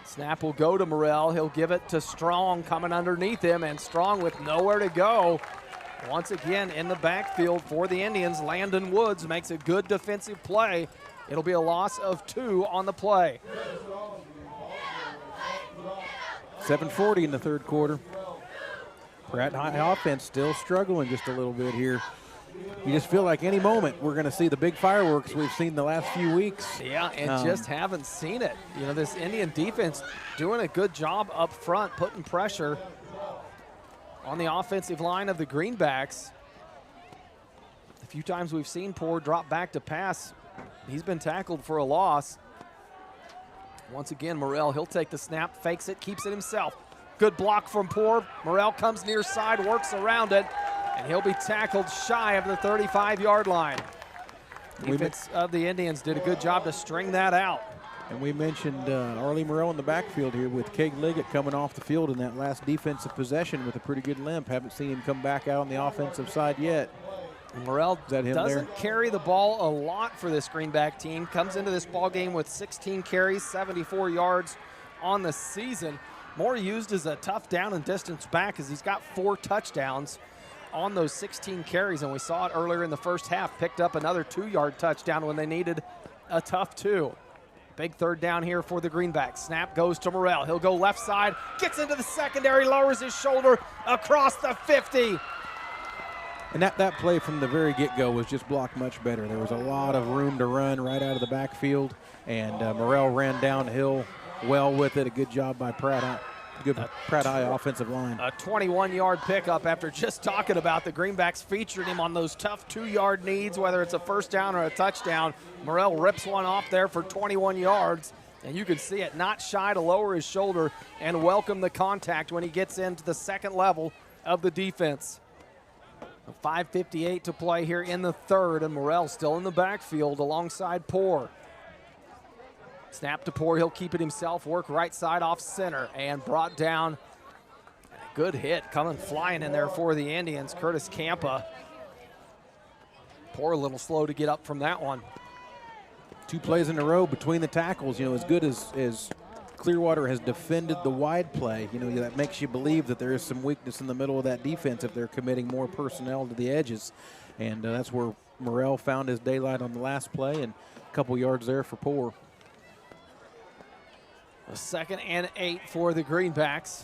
Snap will go to Morrell. He'll give it to Strong coming underneath him, and Strong with nowhere to go. Once again in the backfield for the Indians, Landon Woods makes a good defensive play. It'll be a loss of 2 on the play. 7:40 in the third quarter. Pratt High offense still struggling just a little bit here. You just feel like any moment we're going to see the big fireworks we've seen the last few weeks. Yeah, and just haven't seen it. You know, this Indian defense doing a good job up front, putting pressure on the offensive line of the Greenbacks. The few times we've seen Poor drop back to pass, he's been tackled for a loss. Once again, Morrell, he'll take the snap, fakes it, keeps it himself. Good block from Poor. Morrell comes near side, works around it, and he'll be tackled shy of the 35-yard line. Defense of the Indians did a good job to string that out. And we mentioned Arlie Morrell in the backfield here with Cade Liggett coming off the field in that last defensive possession with a pretty good limp. Haven't seen him come back out on the offensive side yet. Morrell doesn't carry the ball a lot for this Greenback team. Comes into this ball game with 16 carries, 74 yards on the season. More used as a tough down and distance back as he's got 4 touchdowns on those 16 carries, and we saw it earlier in the first half. Picked up another 2-yard touchdown when they needed a tough 2. Big third down here for the Greenbacks. Snap goes to Morrell. He'll go left side, gets into the secondary, lowers his shoulder across the 50. And that play from the very get-go was just blocked much better. There was a lot of room to run right out of the backfield, and Morrell ran downhill well with it. A good job by Pratt. Good Pratt High offensive line. A 21-yard pickup after just talking about the Greenbacks featured him on those tough 2-yard needs, whether it's a first down or a touchdown. Morrell rips one off there for 21 yards, and you can see it, not shy to lower his shoulder and welcome the contact when he gets into the second level of the defense. 5:58 to play here in the third, and Morrell still in the backfield alongside Poor. Snap to Poor, he'll keep it himself, work right side off center, and brought down. A good hit coming flying in there for the Indians, Curtis Campa. Poor a little slow to get up from that one. 2 plays in a row between the tackles. You know, as good as Clearwater has defended the wide play, you know, that makes you believe that there is some weakness in the middle of that defense if they're committing more personnel to the edges. And that's where Morrell found his daylight on the last play, and a couple yards there for Poor. A 2nd and 8 for the Greenbacks.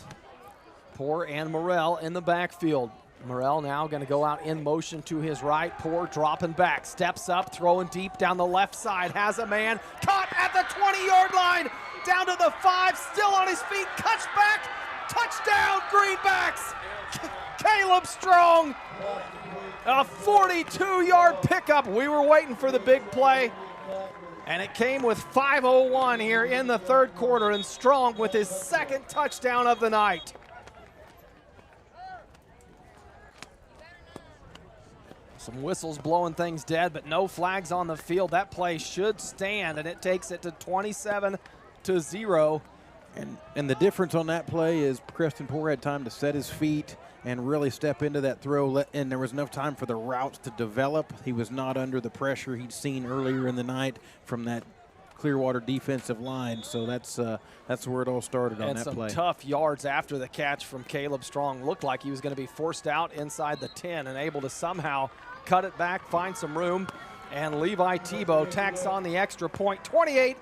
Poor and Morrell in the backfield. Morrell now going to go out in motion to his right. Poor dropping back, steps up, throwing deep down the left side. Has a man caught at the 20-yard line. Down to the 5, still on his feet, cuts back, touchdown Greenbacks. Caleb Strong, a 42-yard pickup. We were waiting for the big play, and it came with 5:01 here in the third quarter, and Strong with his 2nd touchdown of the night. Some whistles blowing things dead, but no flags on the field. That play should stand, and it takes it to 27-0. And the difference on that play is Preston Poor had time to set his feet and really step into that throw, and there was enough time for the routes to develop. He was not under the pressure he'd seen earlier in the night from that Clearwater defensive line, so that's where it all started on that play. And some tough yards after the catch from Caleb Strong. Looked like he was going to be forced out inside the 10 and able to somehow cut it back, find some room, And Levi Tebow tacks on the extra point, 28-0.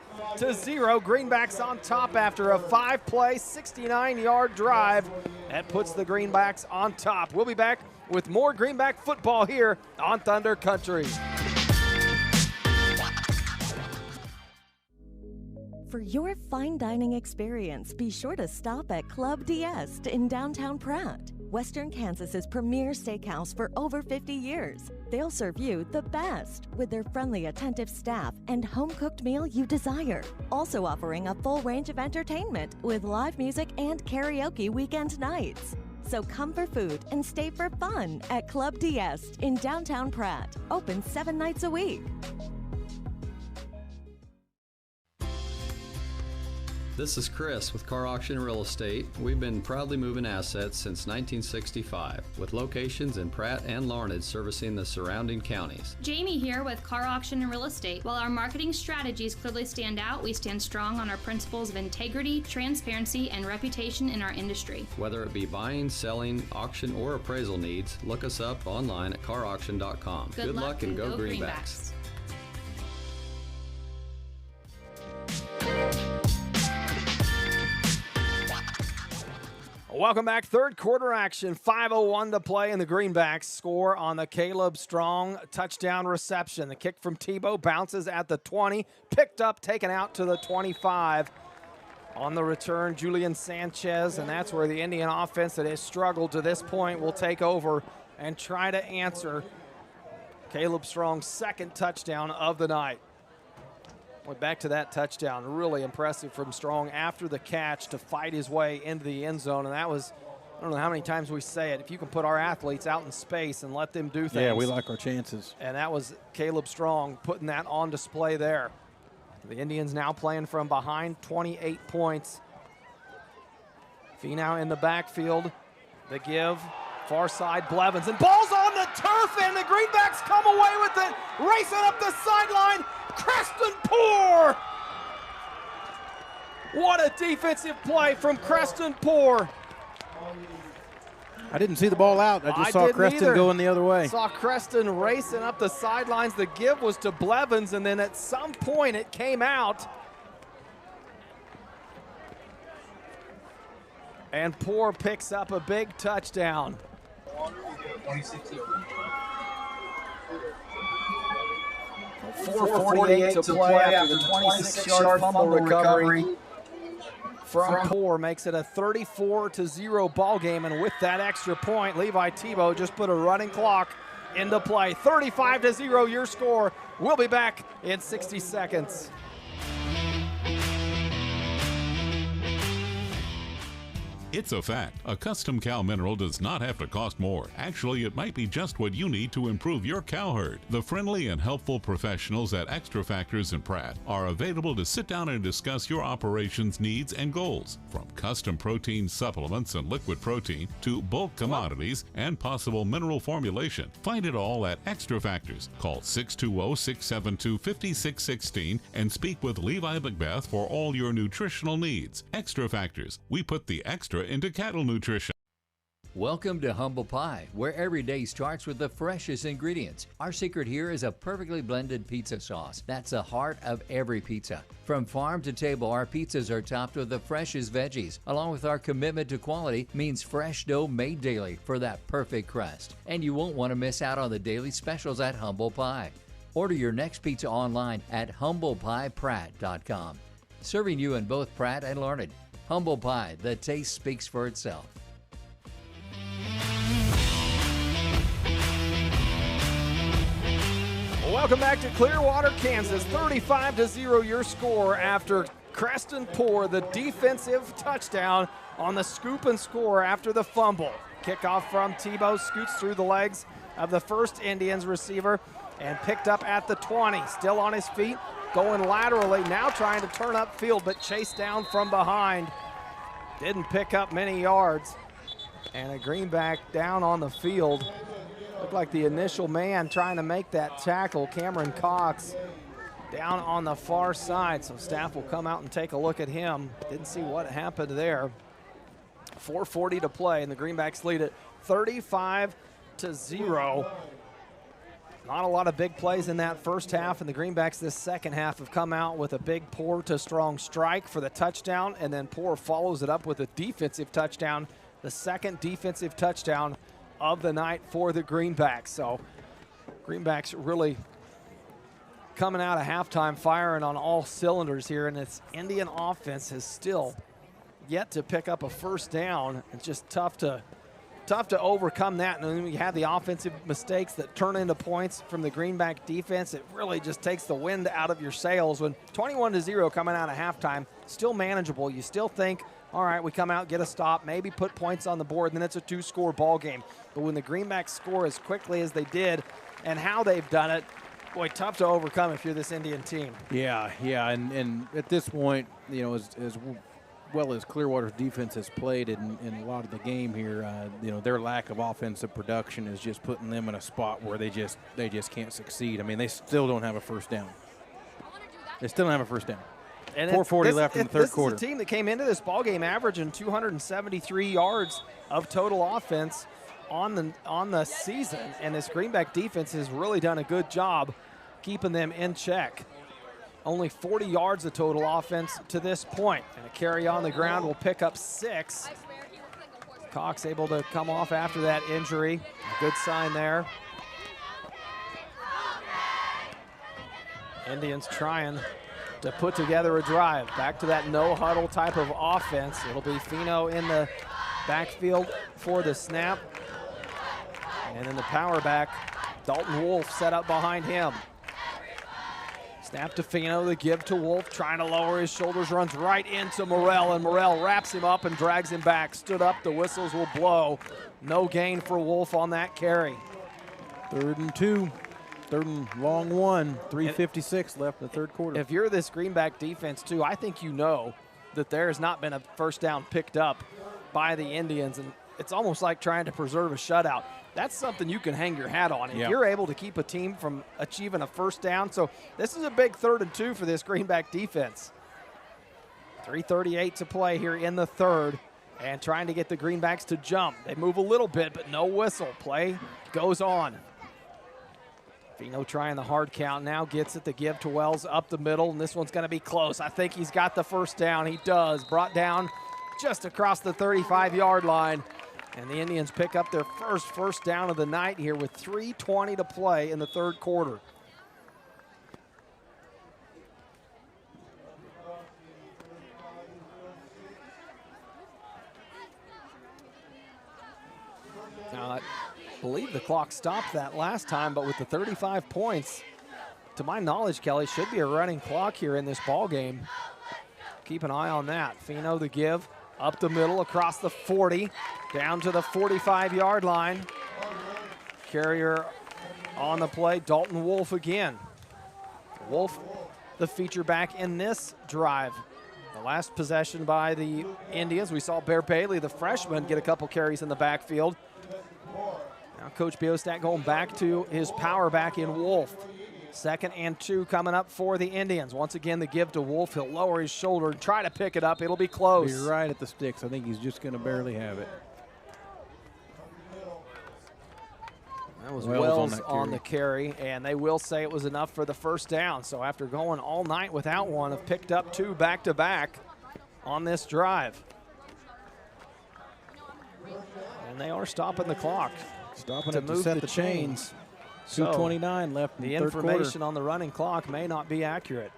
Greenbacks on top after a 5-play, 69-yard drive. That puts the Greenbacks on top. We'll be back with more Greenback football here on Thunder Country. For your fine dining experience, be sure to stop at Club D'Est in downtown Pratt. Western Kansas's premier steakhouse for over 50 years. They'll serve you the best with their friendly, attentive staff and home-cooked meal you desire. Also offering a full range of entertainment with live music and karaoke weekend nights. So come for food and stay for fun at Club D'Est in downtown Pratt. Open 7 nights a week. This is Chris with Car Auction Real Estate. We've been proudly moving assets since 1965, with locations in Pratt and Larned servicing the surrounding counties. Jamie here with Car Auction and Real Estate. While our marketing strategies clearly stand out, we stand strong on our principles of integrity, transparency, and reputation in our industry. Whether it be buying, selling, auction, or appraisal needs, look us up online at carauction.com. Good luck and go Greenbacks. Welcome back. Third quarter action. 5:01 to play, and the Greenbacks score on the Caleb Strong touchdown reception. The kick from Tebow bounces at the 20, picked up, taken out to the 25. On the return, Julian Sanchez, and that's where the Indian offense that has struggled to this point will take over and try to answer Caleb Strong's second touchdown of the night. Went back to that touchdown. Really impressive from Strong after the catch to fight his way into the end zone. And that was, I don't know how many times we say it, if you can put our athletes out in space and let them do things. Yeah, we like our chances. And that was Caleb Strong putting that on display there. The Indians now playing from behind, 28 points. Finau in the backfield. The give, far side, Blevins. And ball's on the turf, and the Greenbacks come away with it, racing up the sideline. Creston Poor! What a defensive play from Creston Poor. I didn't see the ball out. I just saw Creston going the other way. Saw Creston racing up the sidelines. The give was to Blevins, and then at some point it came out. And Poor picks up a big touchdown. 4:48 to play after the 26-yard fumble recovery from Poor makes it a 34-0 ball game, and with that extra point, Levi Tebow just put a running clock into play. 35-0 your score. We'll be back in 60 seconds. It's a fact. A custom cow mineral does not have to cost more. Actually, it might be just what you need to improve your cow herd. The friendly and helpful professionals at Extra Factors in Pratt are available to sit down and discuss your operations needs and goals. From custom protein supplements and liquid protein to bulk commodities and possible mineral formulation. Find it all at Extra Factors. Call 620-672-5616 and speak with Levi Macbeth for all your nutritional needs. Extra Factors. We put the extra into cattle nutrition. Welcome to Humble Pie, where every day starts with the freshest ingredients. Our secret here is a perfectly blended pizza sauce. That's the heart of every pizza. From farm to table, our pizzas are topped with the freshest veggies. Along with our commitment to quality means fresh dough made daily for that perfect crust. And you won't want to miss out on the daily specials at Humble Pie. Order your next pizza online at humblepiepratt.com. Serving you in both Pratt and Larned. Humble Pie, the taste speaks for itself. Welcome back to Clearwater, Kansas. 35-0 your score after Creston Poor, the defensive touchdown on the scoop and score after the fumble. Kickoff from Tebow, scoots through the legs of the first Indians receiver and picked up at the 20. Still on his feet, going laterally, now trying to turn upfield, but chased down from behind. Didn't pick up many yards. And a Greenback down on the field. Looked like the initial man trying to make that tackle, Cameron Cox, down on the far side. So staff will come out and take a look at him. Didn't see what happened there. 4:40 to play, and the Greenbacks lead it 35-0. Not a lot of big plays in that first half, and the Greenbacks this second half have come out with a big Poor to Strong strike for the touchdown, and then Poor follows it up with a defensive touchdown, the second defensive touchdown of the night for the Greenbacks. So Greenbacks really coming out of halftime firing on all cylinders here, and this Indian offense has still yet to pick up a first down. It's just tough to overcome that. And then you have the offensive mistakes that turn into points from the Greenback defense. It really just takes the wind out of your sails. When 21-0 coming out of halftime, still manageable. You still think, all right, we come out, get a stop, maybe put points on the board, and then it's a 2-score ball game. But when the Greenbacks score as quickly as they did and how they've done it, boy, tough to overcome if you're this Indian team. Yeah, and at this point, you know, as well as Clearwater's defense has played in a lot of the game here, you know, their lack of offensive production is just putting them in a spot where they just can't succeed. I mean, they still don't have a first down. They still don't have a first down. And 4:40 left in the third quarter. This is a team that came into this ballgame averaging 273 yards of total offense on the season, and this Greenback defense has really done a good job keeping them in check. Only 40 yards of total offense to this point. And a carry on the ground will pick up 6. Cox able to come off after that injury. A good sign there. Indians trying to put together a drive. Back to that no-huddle type of offense. It'll be Fino in the backfield for the snap. And in the power back, Dalton Wolf set up behind him. Snap to Fino, the give to Wolf, trying to lower his shoulders, runs right into Morrell, and Morrell wraps him up and drags him back. Stood up, the whistles will blow. No gain for Wolf on that carry. 3rd and 2, 3rd and long 1, 3:56 left in the third quarter. If you're this Greenback defense too, I think you know that there has not been a first down picked up by the Indians, and it's almost like trying to preserve a shutout. That's something you can hang your hat on. If you're able to keep a team from achieving a first down. So this is a big 3rd and 2 for this Greenback defense. 3:38 to play here in the third, and trying to get the Greenbacks to jump. They move a little bit, but no whistle. Play goes on. Fino trying the hard count now, gets it, the give to Wells up the middle, and this one's going to be close. I think he's got the first down. He does. Brought down just across the 35-yard line. And the Indians pick up their first down of the night here with 3:20 to play in the third quarter. Now, I believe the clock stopped that last time, but with the 35 points, to my knowledge, Kelly, should be a running clock here in this ball game. Keep an eye on that. Fino the give. Up the middle, across the 40, down to the 45-yard line. Carrier on the play, Dalton Wolf again. Wolf, the feature back in this drive. The last possession by the Indians, we saw Bear Bailey, the freshman, get a couple carries in the backfield. Now Coach Biostat going back to his power back in Wolf. 2nd and 2 coming up for the Indians. Once again, the give to Wolf. He'll lower his shoulder and try to pick it up. It'll be close. Be right at the sticks. I think he's just going to barely have it. That was Wells on the carry, and they will say it was enough for the first down. So after going all night without one, have picked up 2 back-to-back on this drive. And they are stopping the clock. Stopping to move set the chains. 2:29 left in the third quarter. The information on the running clock may not be accurate.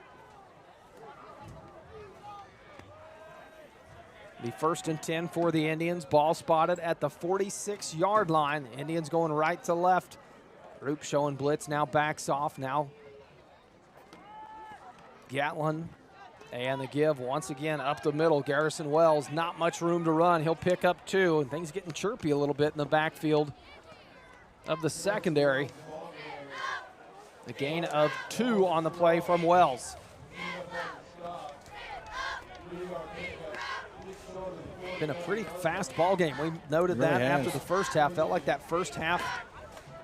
The 1st and 10 for the Indians. Ball spotted at the 46-yard line. Indians going right to left. Group showing blitz, now backs off. Now Gatlin and the give once again up the middle. Garrison Wells, not much room to run. He'll pick up 2, and things getting chirpy a little bit in the backfield of the secondary. The gain of 2 on the play from Wells. Been a pretty fast ball game. We noted that after the first half. Felt like that first half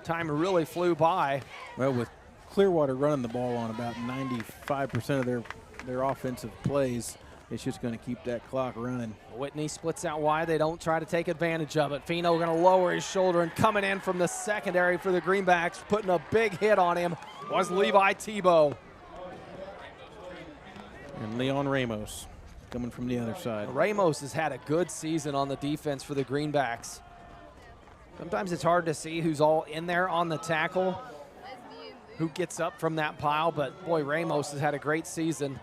time really flew by. Well, with Clearwater running the ball on about 95% of their offensive plays, it's just going to keep that clock running. Whitney splits out wide. They don't try to take advantage of it. Fino going to lower his shoulder, and coming in from the secondary for the Greenbacks, putting a big hit on him, was Levi Tebow. And Leon Ramos coming from the other side. Ramos has had a good season on the defense for the Greenbacks. Sometimes it's hard to see who's all in there on the tackle, who gets up from that pile, but boy, Ramos has had a great season.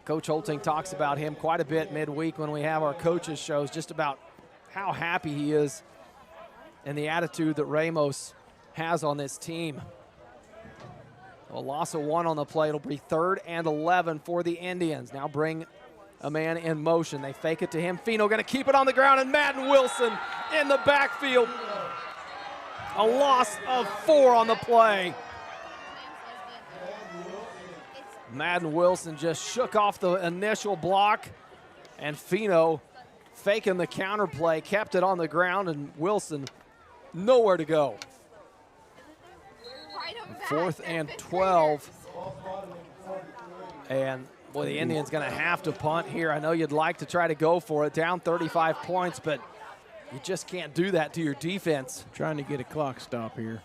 Coach Holting talks about him quite a bit midweek when we have our coaches shows, just about how happy he is and the attitude that Ramos has on this team. A loss of 1 on the play. It'll be 3rd and 11 for the Indians. Now bring a man in motion. They fake it to him. Fino going to keep it on the ground, and Madden Wilson in the backfield. A loss of 4 on the play. Madden Wilson just shook off the initial block, and Fino faking the counter play, kept it on the ground, and Wilson nowhere to go. 4th and 12. And boy, the Indians going to have to punt here. I know you'd like to try to go for it, down 35 points, but you just can't do that to your defense. Trying to get a clock stop here.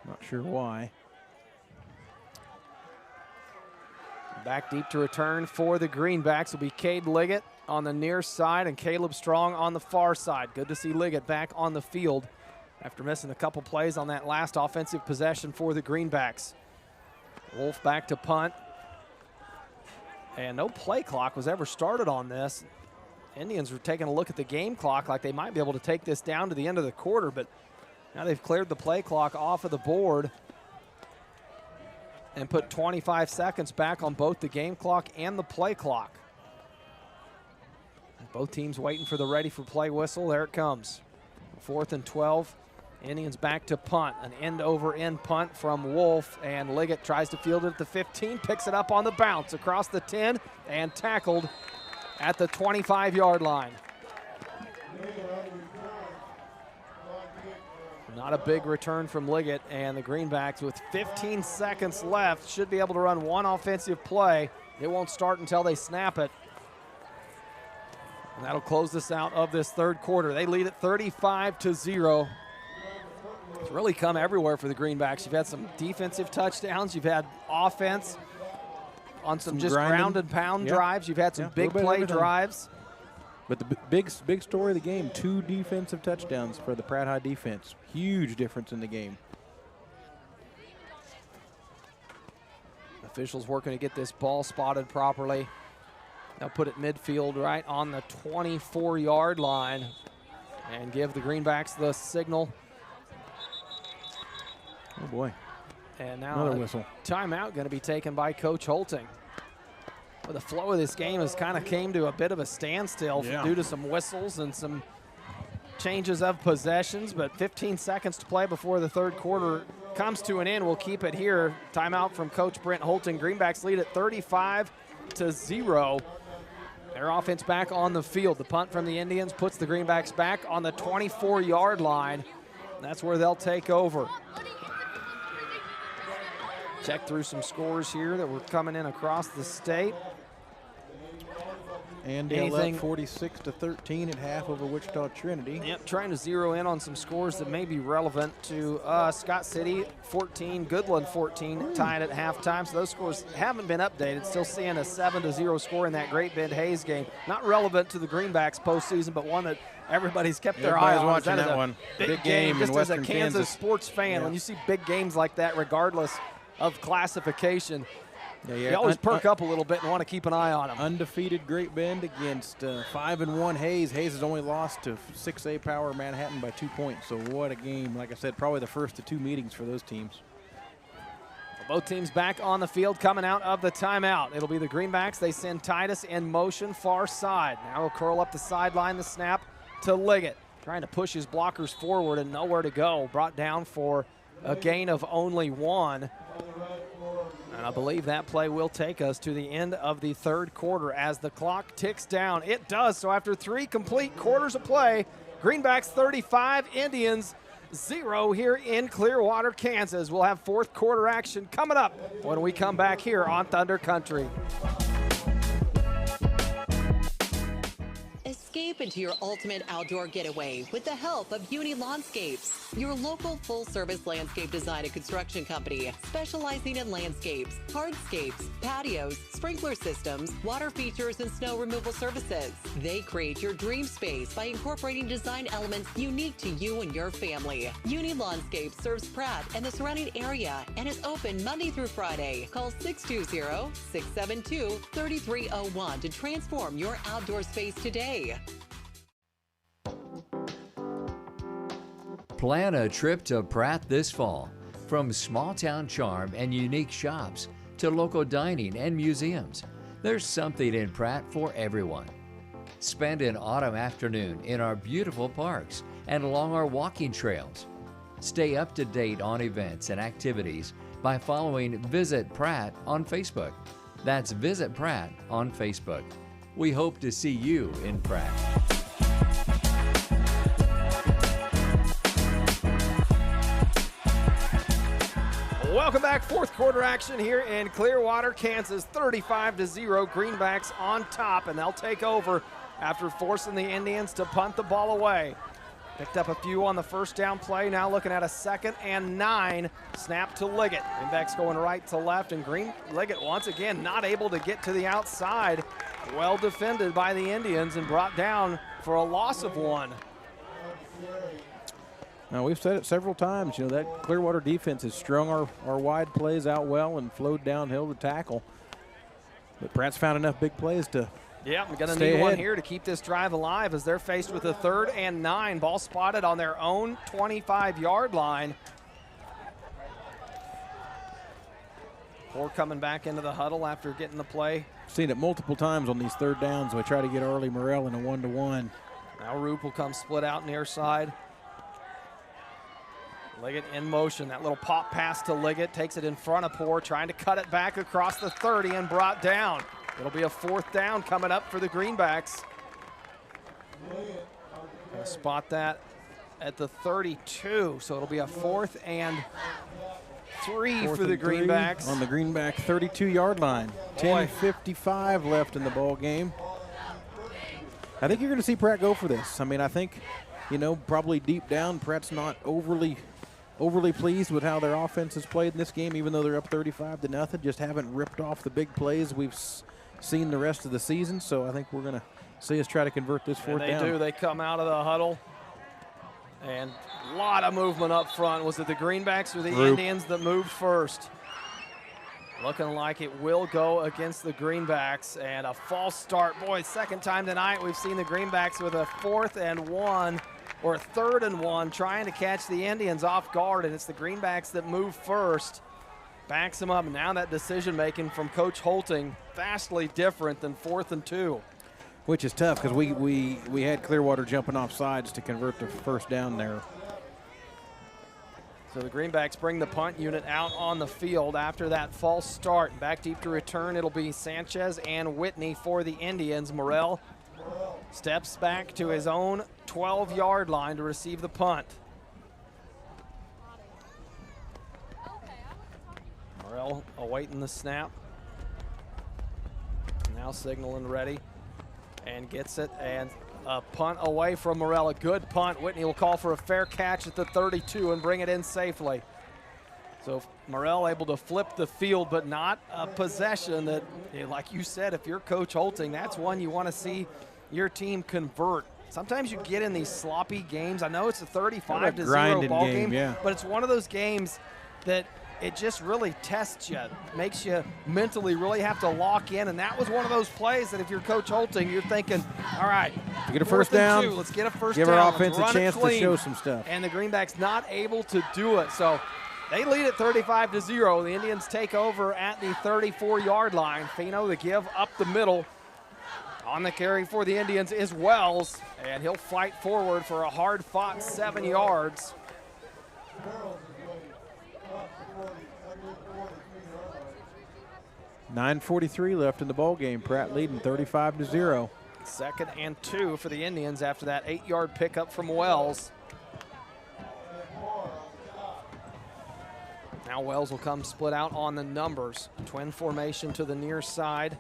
Not sure why. Back deep to return for the Greenbacks will be Cade Liggett on the near side and Caleb Strong on the far side. Good to see Liggett back on the field after missing a couple plays on that last offensive possession for the Greenbacks. Wolf back to punt. And no play clock was ever started on this. Indians were taking a look at the game clock like they might be able to take this down to the end of the quarter, but now they've cleared the play clock off of the board and put 25 seconds back on both the game clock and the play clock. Both teams waiting for the ready for play whistle. There it comes. 4th and 12. Indians back to punt. An end-over-end punt from Wolf, and Liggett tries to field it at the 15, picks it up on the bounce across the 10, and tackled at the 25-yard line. Not a big return from Liggett, and the Greenbacks with 15 seconds left should be able to run one offensive play. It won't start until they snap it. And that'll close this out of this 3rd quarter. They lead at 35-0. It's really come everywhere for the Greenbacks. You've had some defensive touchdowns. You've had offense on some just ground and pound drives. You've had some big play drives. But the big story of the game, 2 defensive touchdowns for the Pratt High defense. Huge difference in the game. Officials working to get this ball spotted properly. They'll put it midfield right on the 24-yard line and give the Greenbacks the signal. Oh, boy. And now another whistle. Timeout going to be taken by Coach Holting. Well, the flow of this game has kind of came to a bit of a standstill due to some whistles and some changes of possessions, but 15 seconds to play before the 3rd quarter comes to an end. We'll keep it here. Timeout from Coach Brent Holting. Greenbacks lead at 35-0. Their offense back on the field. The punt from the Indians puts the Greenbacks back on the 24-yard line. That's where they'll take over. Check through some scores here that were coming in across the state. And they'll up 46-13 at half over Wichita Trinity. Yep, trying to zero in on some scores that may be relevant to us. Scott City 14, Goodland 14, tied at halftime. So those scores haven't been updated. Still seeing a 7-0 score in that Great Bend Hayes game. Not relevant to the Greenbacks postseason, but one that everybody's kept their eye on. Watching that one. Big game in just Western as a Kansas sports fan. Yeah. When you see big games like that, regardless of classification, you always perk up a little bit and want to keep an eye on them. Undefeated Great Bend against 5-1 Hayes. Hayes has only lost to 6A Power Manhattan by 2 points. So what a game. Like I said, probably the first of 2 meetings for those teams. Both teams back on the field coming out of the timeout. It'll be the Greenbacks. They send Titus in motion far side. Now he'll curl up the sideline, the snap to Liggett. Trying to push his blockers forward and nowhere to go. Brought down for a gain of only 1. And I believe that play will take us to the end of the 3rd quarter as the clock ticks down. It does. So after 3 complete quarters of play, Greenbacks 35, Indians 0 here in Clearwater, Kansas. We'll have fourth quarter action coming up when we come back here on Thunder Country. Escape into your ultimate outdoor getaway with the help of Uni Landscapes, your local full-service landscape design and construction company specializing in landscapes, hardscapes, patios, sprinkler systems, water features, and snow removal services. They create your dream space by incorporating design elements unique to you and your family. Uni Landscapes serves Pratt and the surrounding area and is open Monday through Friday. Call 620-672-3301 to transform your outdoor space today. Plan a trip to Pratt this fall. From small town charm and unique shops to local dining and museums, there's something in Pratt for everyone. Spend an autumn afternoon in our beautiful parks and along our walking trails. Stay up to date on events and activities by following Visit Pratt on Facebook. That's Visit Pratt on Facebook. We hope to see you in Pratt. Welcome back. Fourth quarter action here in Clearwater, Kansas. 35-0. Greenbacks on top, and they'll take over after forcing the Indians to punt the ball away. Picked up a few on the first down play. Now looking at a 2nd and 9. Snap to Liggett. Greenbacks going right to left, and Liggett once again not able to get to the outside. Well defended by the Indians and brought down for a loss of 1. Now, we've said it several times, that Clearwater defense has strung our wide plays out well and flowed downhill to tackle. But Pratt's found enough big plays to Yeah, we're going to stay need ahead. one here to keep this drive alive as they're faced with a 3rd and 9. Ball spotted on their own 25-yard line. Or coming back into the huddle after getting the play. Seen it multiple times on these 3rd downs. We try to get Arlie Morrell in a 1-to-1. Now Roop will come split out near side. Liggett in motion. That little pop pass to Liggett takes it in front of Poor, trying to cut it back across the 30 and brought down. It'll be a 4th down coming up for the Greenbacks. Gonna spot that at the 32, so it'll be a 4th and 3 for the Greenbacks. On the Greenback 32-yard line. 10:55 left in the ball game. I think you're going to see Pratt go for this. I mean, I think, probably deep down, Pratt's not overly pleased with how their offense has played in this game, even though they're up 35-0. Just haven't ripped off the big plays we've seen the rest of the season. So I think we're going to see us try to convert this 4th down. They do. They come out of the huddle. And a lot of movement up front. Was it the Greenbacks or the Indians that moved first? Looking like it will go against the Greenbacks, and a false start. Boy, 2nd time tonight we've seen the Greenbacks with a 4th and 1 or a 3rd and 1 trying to catch the Indians off guard, and it's the Greenbacks that move first. Backs them up. Now that decision making from Coach Holting vastly different than 4th and 2. Which is tough because we had Clearwater jumping off sides to convert the 1st down there. So the Greenbacks bring the punt unit out on the field after that false start. Back deep to return, it'll be Sanchez and Whitney for the Indians. Morrell steps back to his own 12-yard line to receive the punt. Morrell awaiting the snap. Now signaling ready and gets it, and a punt away from Morrell. A good punt. Whitney will call for a fair catch at the 32 and bring it in safely. So Morrell able to flip the field, but not a possession that, like you said, if you're Coach Holting, that's one you want to see your team convert. Sometimes you get in these sloppy games. I know it's a 35-0 ball game, yeah. but it's one of those games that it just really tests you, makes you mentally really have to lock in, and that was one of those plays that if you're Coach Holting, you're thinking, all right, get a 1st down. Let's get a 1st Give down. our offense a chance to show some stuff. And the Greenbacks not able to do it, so they lead at 35-0. The Indians take over at the 34-yard line. Fino the give up the middle. On the carry for the Indians is Wells, and he'll fight forward for a hard-fought 7 yards. 9:43 left in the ball game. Pratt leading 35-0. 2nd and 2 for the Indians after that 8-yard pickup from Wells. Now Wells will come split out on the numbers. Twin formation to the near side.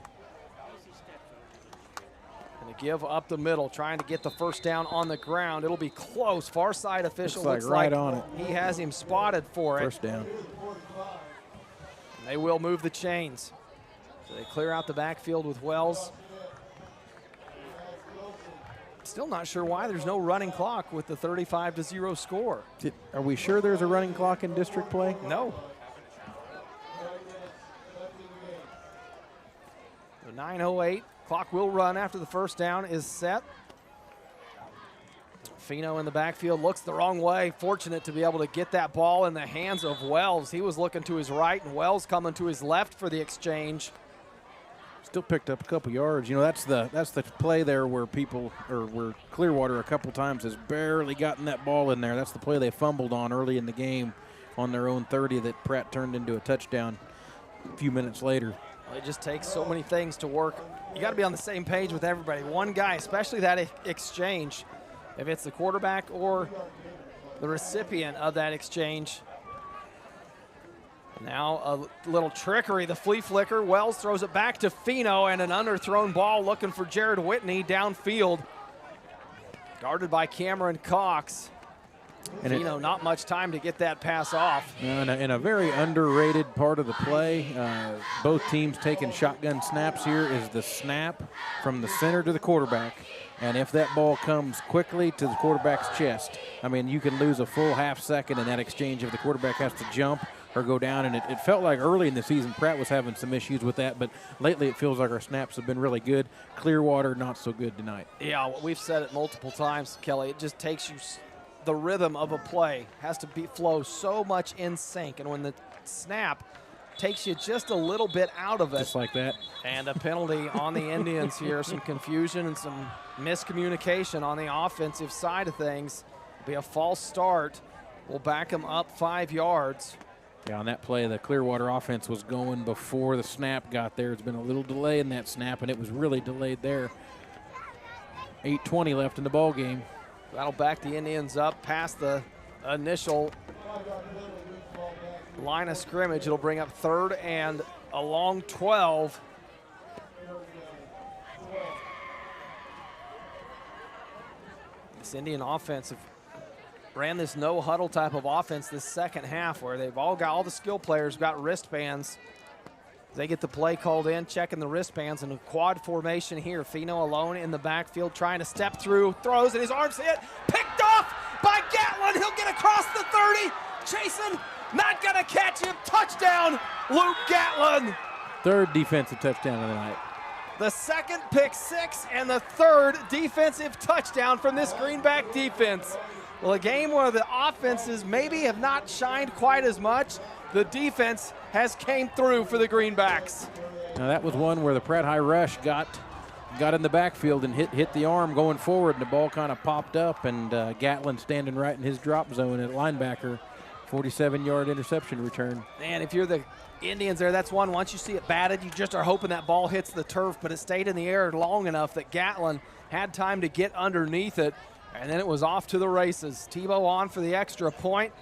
Going to give up the middle, trying to get the first down on the ground. It'll be close. Far side official looks like right on it. He has him spotted for it. First down. They will move the chains. So they clear out the backfield with Wells. Still not sure why there's no running clock with the 35-0 score. Are we sure there's a running clock in district play? No. So 9:08. Clock will run after the first down is set. Fino in the backfield looks the wrong way. Fortunate to be able to get that ball in the hands of Wells. He was looking to his right, and Wells coming to his left for the exchange. Still picked up a couple yards. You know, that's the play there where where Clearwater a couple times has barely gotten that ball in there. That's the play they fumbled on early in the game on their own 30 that Pratt turned into a touchdown a few minutes later. Well, it just takes so many things to work. You got to be on the same page with everybody. One guy, especially that exchange, if it's the quarterback or the recipient of that exchange. Now a little trickery, the flea flicker. Wells throws it back to Fino, and an underthrown ball looking for Jared Whitney downfield. Guarded by Cameron Cox. And Fino, not much time to get that pass off. In a very underrated part of the play, both teams taking shotgun snaps here, is the snap from the center to the quarterback. And if that ball comes quickly to the quarterback's chest, I mean, you can lose a full half second in that exchange if the quarterback has to jump or go down. And it felt like early in the season Pratt was having some issues with that, but lately it feels like our snaps have been really good. Clearwater, not so good tonight. Yeah, we've said it multiple times, Kelly. It just takes you, the rhythm of a play has to flow so much in sync. And when the snap takes you just a little bit out of it. Just like that. And a penalty on the Indians here. Some confusion and some miscommunication on the offensive side of things. It'll be a false start. We'll back them up 5 yards. Yeah, on that play, the Clearwater offense was going before the snap got there. It's been a little delay in that snap, and it was really delayed there. 8:20 left in the ball game. That'll back the Indians up past the initial line of scrimmage. It'll bring up 3rd and a long 12. This Indian offense ran this no-huddle type of offense this second half where they've all the skill players got wristbands. They get the play called in, checking the wristbands in a quad formation here. Fino alone in the backfield trying to step through, throws, and his arm's hit. Picked off by Gatlin. He'll get across the 30. Chasing, not going to catch him. Touchdown, Luke Gatlin. 3rd defensive touchdown of the night. The 2nd pick six and the 3rd defensive touchdown from this Greenback defense. Well, a game where the offenses maybe have not shined quite as much. The defense has came through for the Greenbacks. Now that was one where the Pratt High rush got in the backfield and hit the arm going forward, and the ball kind of popped up, and Gatlin standing right in his drop zone at linebacker. 47-yard interception return. And if you're the Indians there, that's one. Once you see it batted, you just are hoping that ball hits the turf, but it stayed in the air long enough that Gatlin had time to get underneath it, and then it was off to the races. Tebow on for the extra point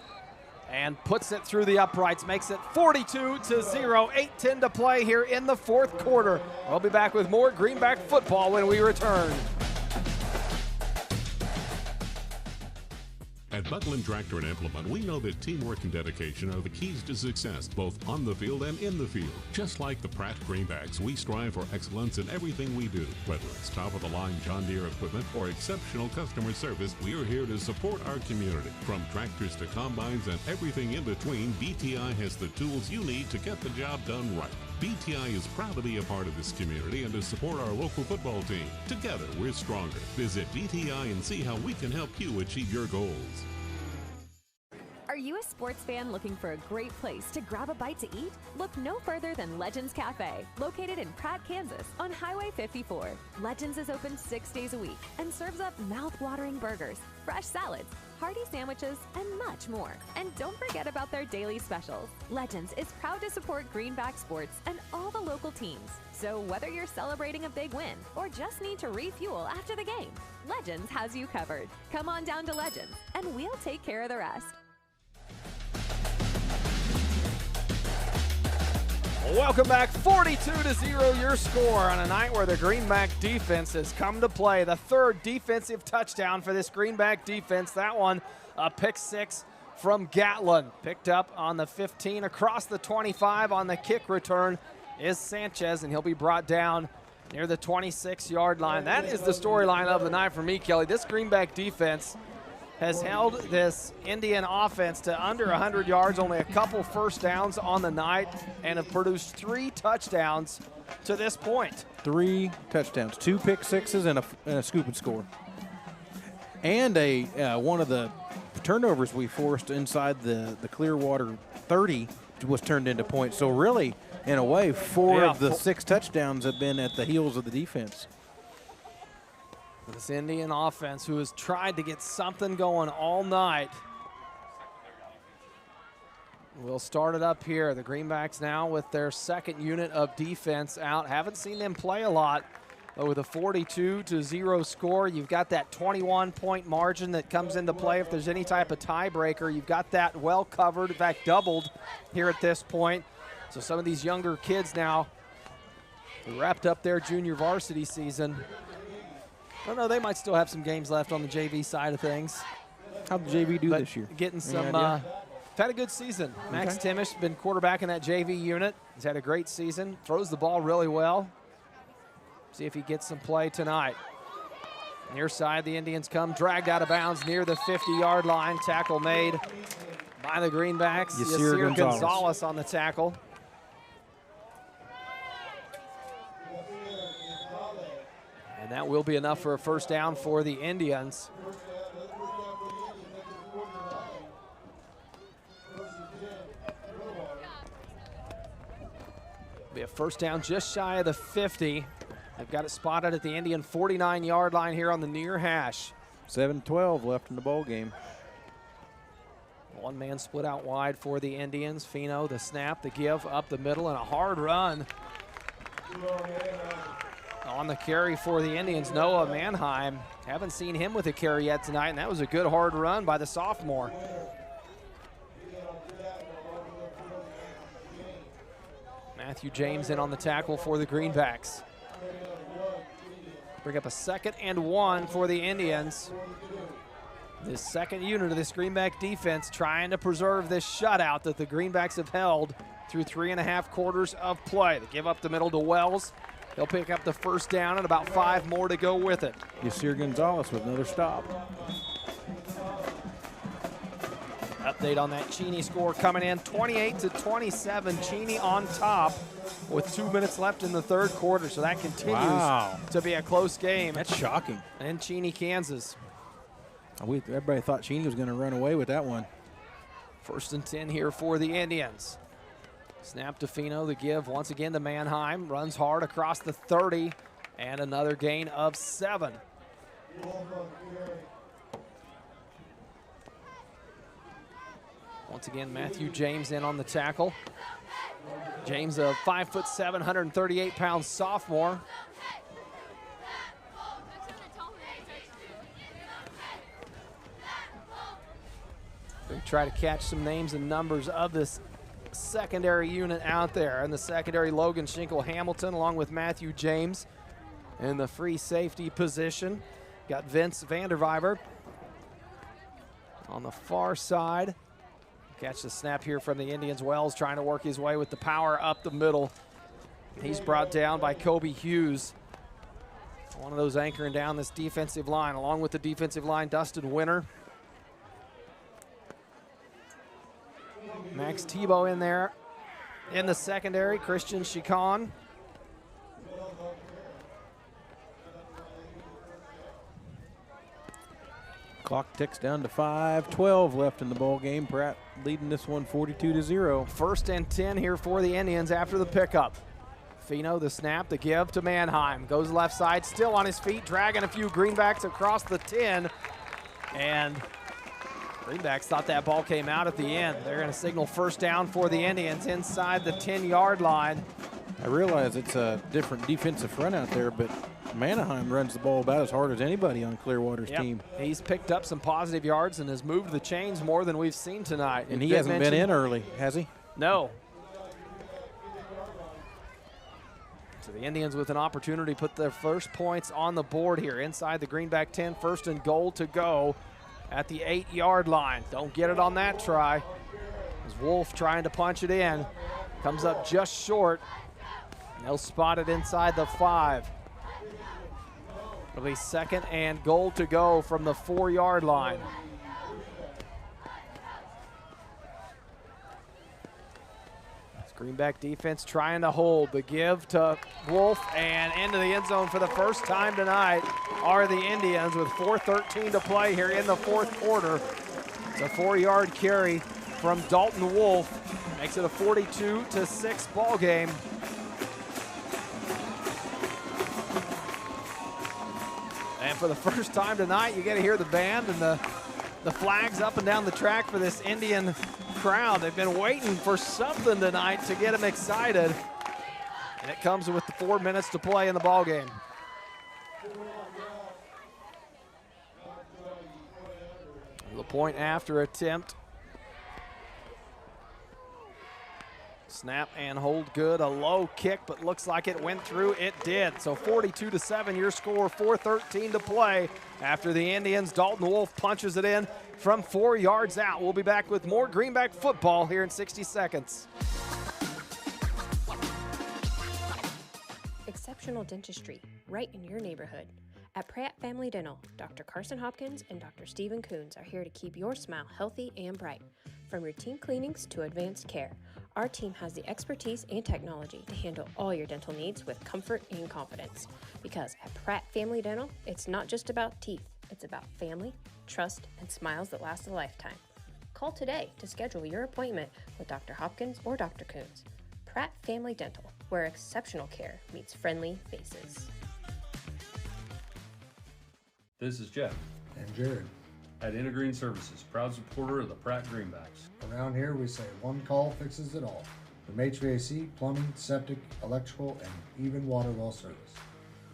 and puts it through the uprights, makes it 42-0, 8:10 to play here in the 4th quarter. We'll be back with more Greenback football when we return. At Buckland Tractor and Implement, we know that teamwork and dedication are the keys to success, both on the field and in the field. Just like the Pratt Greenbacks, we strive for excellence in everything we do. Whether it's top-of-the-line John Deere equipment or exceptional customer service, we are here to support our community. From tractors to combines and everything in between, BTI has the tools you need to get the job done right. BTI is proud to be a part of this community and to support our local football team. Together, we're stronger. Visit BTI and see how we can help you achieve your goals. Are you a sports fan looking for a great place to grab a bite to eat? Look no further than Legends Cafe, located in Pratt, Kansas, on Highway 54. Legends is open 6 days a week and serves up mouth-watering burgers, fresh salads, hearty sandwiches, and much more. And don't forget about their daily specials. Legends is proud to support Greenback sports and all the local teams. So whether you're celebrating a big win or just need to refuel after the game, Legends has you covered. Come on down to Legends, and we'll take care of the rest. Welcome back, 42-0 your score on a night where the Greenback defense has come to play. The third defensive touchdown for this Greenback defense. That one, a pick six from Gatlin. Picked up on the 15 across the 25 on the kick return is Sanchez, and he'll be brought down near the 26-yard line. That is the storyline of the night for me, Kelly. This Greenback defense has held this Indian offense to under 100 yards, only a couple first downs on the night, and have produced 3 touchdowns to this point. 3 touchdowns, 2 pick sixes, and a scoop and score. And one of the turnovers we forced inside the Clearwater 30 was turned into points. So really, in a way, 4 of the 6 touchdowns have been at the heels of the defense. This Indian offense, who has tried to get something going all night, will start it up here. The Greenbacks now with their second unit of defense out. Haven't seen them play a lot, but with a 42-0 score, you've got that 21-point margin that comes into play if there's any type of tiebreaker. You've got that well covered, in fact doubled here at this point. So some of these younger kids now who wrapped up their junior varsity season, I don't know, they might still have some games left on the JV side of things. How'd the JV do this year? Getting some, had a good season. Max Timish been quarterback in that JV unit. He's had a great season, throws the ball really well. See if he gets some play tonight. Near side, the Indians come dragged out of bounds near the 50-yard line. Tackle made by the Greenbacks. Yasir Gonzalez on the tackle. And that will be enough for a first down for the Indians. Be a first down just shy of the 50. They've got it spotted at the Indian 49-yard line here on the near hash. 7-12 left in the ball game. One man split out wide for the Indians. Fino, the snap, the give up the middle, and a hard run. On the carry for the Indians, Noah Mannheim. Haven't seen him with a carry yet tonight, and that was a good hard run by the sophomore. Matthew James in on the tackle for the Greenbacks. Bring up a 2nd and 1 for the Indians. The second unit of this Greenback defense trying to preserve this shutout that the Greenbacks have held through 3.5 quarters of play. They give up the middle to Wells. They'll pick up the first down and about 5 more to go with it. Yasir Gonzalez with another stop. Update on that Cheney score coming in 28-27. Cheney on top with 2 minutes left in the third quarter. So that continues to be a close game. That's shocking. In Cheney, Kansas. Everybody thought Cheney was going to run away with that one. 1st and 10 here for the Indians. Snap to Fino, the give once again to Mannheim. Runs hard across the 30 and another gain of 7. Once again, Matthew James in on the tackle. James, a 5'7", 138-pound sophomore. We try to catch some names and numbers of this secondary unit out there. In the secondary, Logan Schinkel-Hamilton along with Matthew James in the free safety position. Got Vince Vanderviber on the far side. Catch the snap here from the Indians. Wells trying to work his way with the power up the middle. He's brought down by Kobe Hughes. One of those anchoring down this defensive line. Along with the defensive line, Dustin Winter. Max Tebow in there. In the secondary, Christian Chicon. Clock ticks down to 5:12 left in the ball game. Pratt leading this one 42-0. 1st and 10 here for the Indians after the pickup. Fino, the snap, the give to Mannheim. Goes left side, still on his feet, dragging a few Greenbacks across the 10. And Greenbacks thought that ball came out at the end. They're going to signal first down for the Indians inside the 10-yard line. I realize it's a different defensive front out there, but Mannheim runs the ball about as hard as anybody on Clearwater's team. He's picked up some positive yards and has moved the chains more than we've seen tonight. And he hasn't been in early, has he? No. So the Indians with an opportunity to put their first points on the board here inside the Greenback 10, 1st and goal to go at the 8-yard line. Don't get it on that try. As Wolf trying to punch it in. Comes up just short. And they'll spot it inside the 5. It'll be 2nd and goal to go from the 4-yard line. Greenback defense trying to hold. The give to Wolf and into the end zone for the first time tonight are the Indians with 4:13 to play here in the 4th quarter. It's a 4-yard carry from Dalton Wolf. Makes it a 42-6 ball game. And for the first time tonight, you get to hear the band and the flags up and down the track for this Indian crowd. They've been waiting for something tonight to get them excited. And it comes with the 4 minutes to play in the ball game. The point after attempt. Snap and hold good. A low kick, but looks like it went through. It did. So 42-7 your score, 4:13 to play after the Indians. Dalton Wolf punches it in from 4 yards out. We'll be back with more Greenback football here in 60 seconds. Exceptional dentistry, right in your neighborhood. At Pratt Family Dental, Dr. Carson Hopkins and Dr. Stephen Coons are here to keep your smile healthy and bright. From routine cleanings to advanced care, our team has the expertise and technology to handle all your dental needs with comfort and confidence. Because at Pratt Family Dental, it's not just about teeth, it's about family, trust, and smiles that last a lifetime. Call today to schedule your appointment with Dr. Hopkins or Dr. Coons. Pratt Family Dental, where exceptional care meets friendly faces. This is Jeff. And Jared. At Inter-Green Services, proud supporter of the Pratt Greenbacks. Around here, we say one call fixes it all. From HVAC, plumbing, septic, electrical, and even water well service.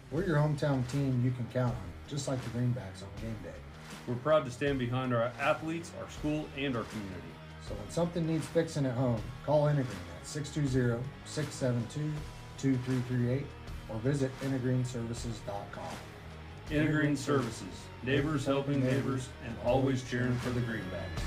We're your hometown team you can count on, just like the Greenbacks on game day. We're proud to stand behind our athletes, our school, and our community. So when something needs fixing at home, call Inter-Green at 620-672-2338 or visit intergreenservices.com. Inter-Green Services, neighbors helping neighbors, and always cheering for the Greenbacks.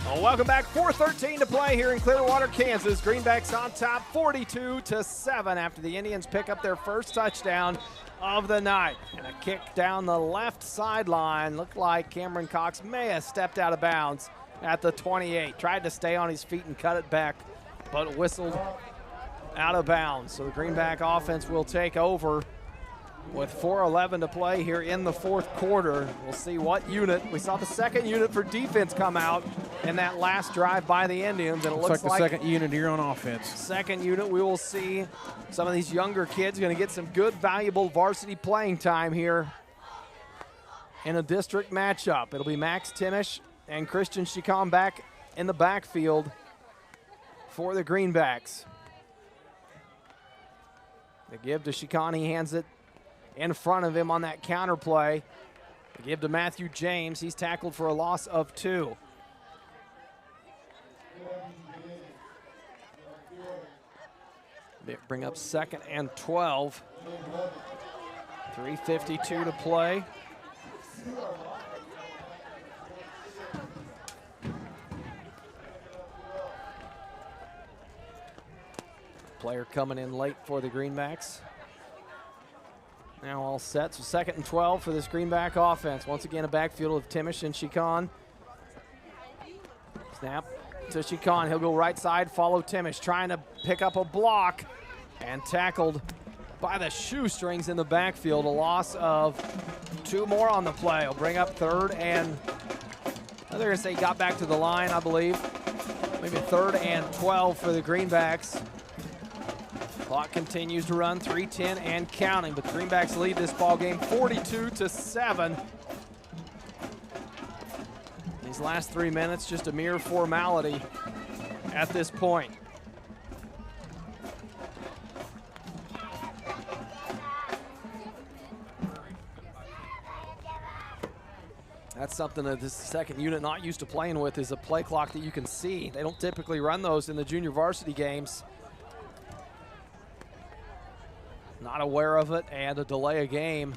Well, welcome back. 4:13 to play here in Clearwater, Kansas. Greenbacks on top, 42-7 after the Indians pick up their first touchdown of the night. And a kick down the left sideline. Looked like Cameron Cox may have stepped out of bounds at the 28. Tried to stay on his feet and cut it back, but whistled out of bounds. So the Greenback offense will take over with 4:11 to play here in the 4th quarter. We'll see what unit. We saw the 2nd unit for defense come out in that last drive by the Indians, and it looks like the 2nd unit here on offense. 2nd unit, we will see some of these younger kids going to get some good, valuable varsity playing time here in a district matchup. It'll be Max Timish and Christian Chicon back in the backfield for the Greenbacks. The give to Chicon, he hands it in front of him on that counter play. The give to Matthew James, he's tackled for a loss of 2. They bring up 2nd and 12. 3:52 to play. Player coming in late for the Greenbacks. Now all set, so 2nd and 12 for this Greenback offense. Once again, a backfield of Timish and Chicon. Snap to Chicon, he'll go right side, follow Timish, trying to pick up a block and tackled by the shoestrings in the backfield. A loss of 2 more on the play. Will bring up 3rd and, they're gonna say got back to the line, I believe. Maybe 3rd and 12 for the Greenbacks. Clock continues to run, 3:10 and counting, but the Greenbacks lead this ball game 42-7. These last 3 minutes, just a mere formality at this point. That's something that this second unit not used to playing with, is a play clock that you can see. They don't typically run those in the junior varsity games. Not aware of it, and a delay of game.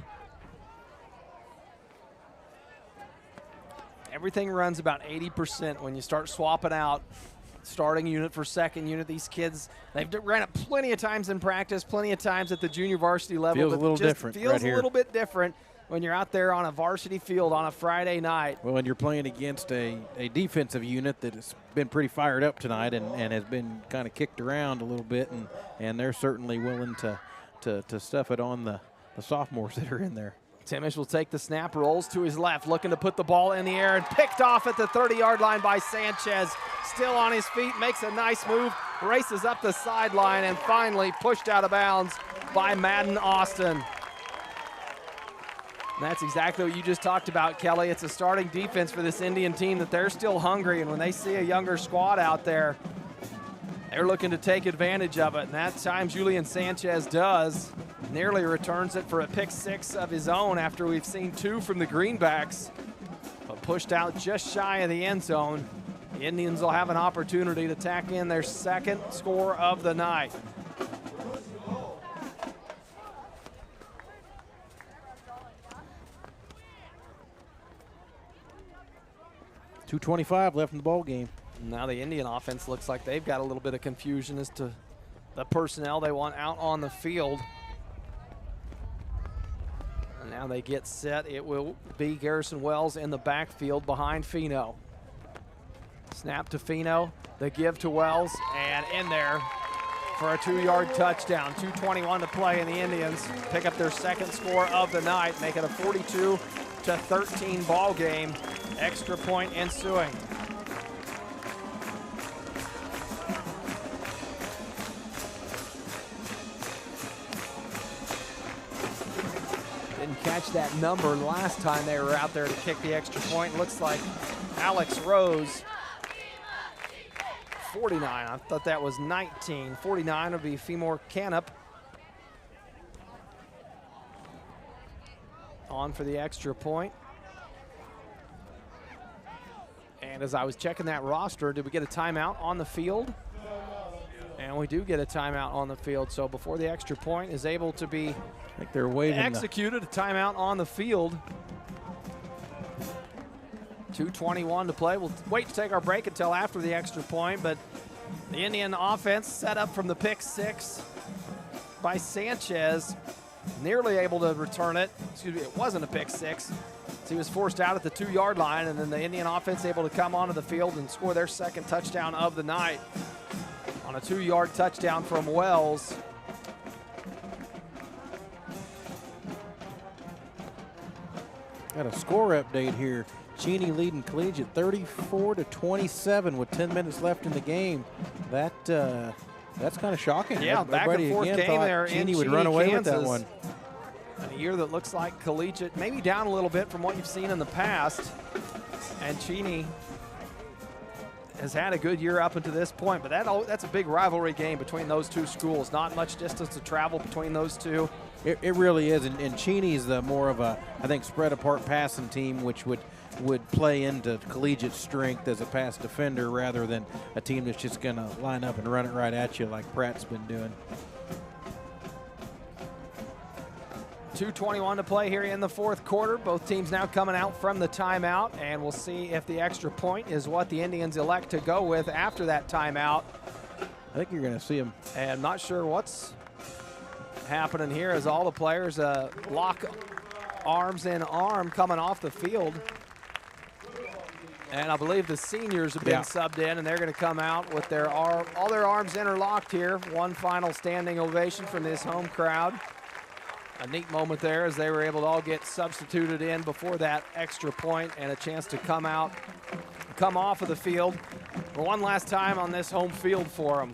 Everything runs about 80% when you start swapping out starting unit for second unit. These kids, they've ran it plenty of times in practice, plenty of times at the junior varsity level. Feels a little different Feels right a here. little bit different when you're out there on a varsity field on a Friday night. Well, and you're playing against a defensive unit that has been pretty fired up tonight and has been kind of kicked around a little bit, and they're certainly willing to stuff it on the sophomores that are in there. Timish will take the snap, rolls to his left, looking to put the ball in the air, and picked off at the 30-yard line by Sanchez. Still on his feet, makes a nice move, races up the sideline, and finally pushed out of bounds by Madden Austin. And that's exactly what you just talked about, Kelly. It's a starting defense for this Indian team that they're still hungry, and when they see a younger squad out there, they're looking to take advantage of it, and that time Julian Sanchez does. Nearly returns it for a pick six of his own after we've seen two from the Greenbacks, but pushed out just shy of the end zone. The Indians will have an opportunity to tack in their second score of the night. .225 left in the ball game. Now the Indian offense looks like they've got a little bit of confusion as to the personnel they want out on the field. And now they get set. It will be Garrison Wells in the backfield behind Fino. Snap to Fino, the give to Wells, and in there for a 2-yard touchdown. 2:21 to play, and the Indians pick up their second score of the night, make it a 42-13 ball game. Extra point ensuing. Didn't catch that number last time they were out there to kick the extra point. Looks like Alex Rose, 49. I thought that was 19. 49 would be Femore Canup. On for the extra point. And as I was checking that roster, did we get a timeout on the field? And we do get a timeout on the field. So before the extra point is able to be they're waving executed, a timeout on the field. 2:21 to play. We'll wait to take our break until after the extra point, but the Indian offense set up from the pick six by Sanchez, nearly able to return it. Excuse me, it wasn't a pick six. He was forced out at the 2-yard line, and then the Indian offense able to come onto the field and score their second touchdown of the night on a 2-yard touchdown from Wells. Got a score update here. Cheney leading Collegiate 34-27 with 10 minutes left in the game. That's kind of shocking. Yeah, back and forth game there. Cheney would run away with that one. A year that looks like Collegiate maybe down a little bit from what you've seen in the past. And Cheney has had a good year up until this point, but that's a big rivalry game between those two schools. Not much distance to travel between those two. It really is, and Cheney's the more of a, I think, spread apart passing team, which would play into Collegiate's strength as a pass defender rather than a team that's just going to line up and run it right at you like Pratt's been doing. 2:21 to play here in the fourth quarter. Both teams now coming out from the timeout, and we'll see if the extra point is what the Indians elect to go with after that timeout. I think you're going to see them. And I'm not sure what's happening here as all the players lock arms in arm coming off the field. And I believe the seniors have been subbed in, and they're going to come out with all their arms interlocked here. One final standing ovation from this home crowd. A neat moment there as they were able to all get substituted in before that extra point and a chance to come off of the field for one last time on this home field for them.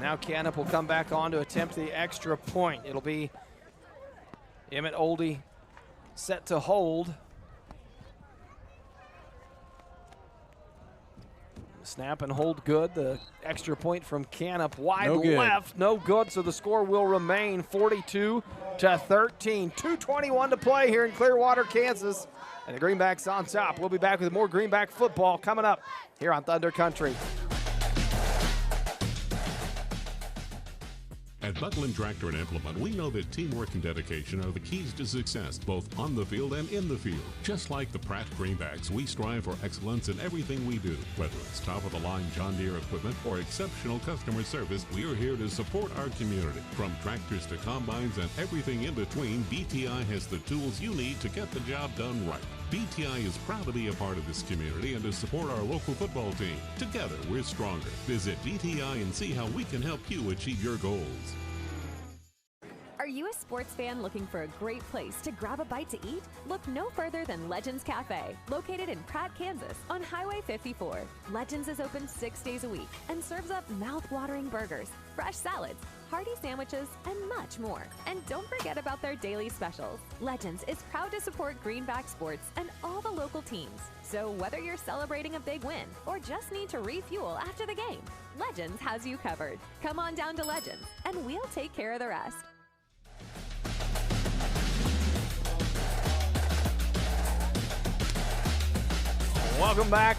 Now Canup will come back on to attempt the extra point. It'll be Emmett Oldie set to hold. Snap and hold good. The extra point from Canup wide No good. left. No good, so the score will remain 42-13. 2:21 to play here in Clearwater, Kansas. And the Greenbacks on top. We'll be back with more Greenback football coming up here on Thunder Country. At Buckland Tractor and Implement, we know that teamwork and dedication are the keys to success, both on the field and in the field. Just like the Pratt Greenbacks, we strive for excellence in everything we do. Whether it's top-of-the-line John Deere equipment or exceptional customer service, we are here to support our community. From tractors to combines and everything in between, BTI has the tools you need to get the job done right. BTI is proud to be a part of this community and to support our local football team. Together, we're stronger. Visit BTI and see how we can help you achieve your goals. Are you a sports fan looking for a great place to grab a bite to eat? Look no further than Legends Cafe, located in Pratt, Kansas, on Highway 54. Legends is open 6 days a week and serves up mouth-watering burgers, fresh salads, hearty sandwiches, and much more. And don't forget about their daily specials. Legends is proud to support Greenback sports and all the local teams. So whether you're celebrating a big win or just need to refuel after the game, Legends has you covered. Come on down to Legends, and we'll take care of the rest. Welcome back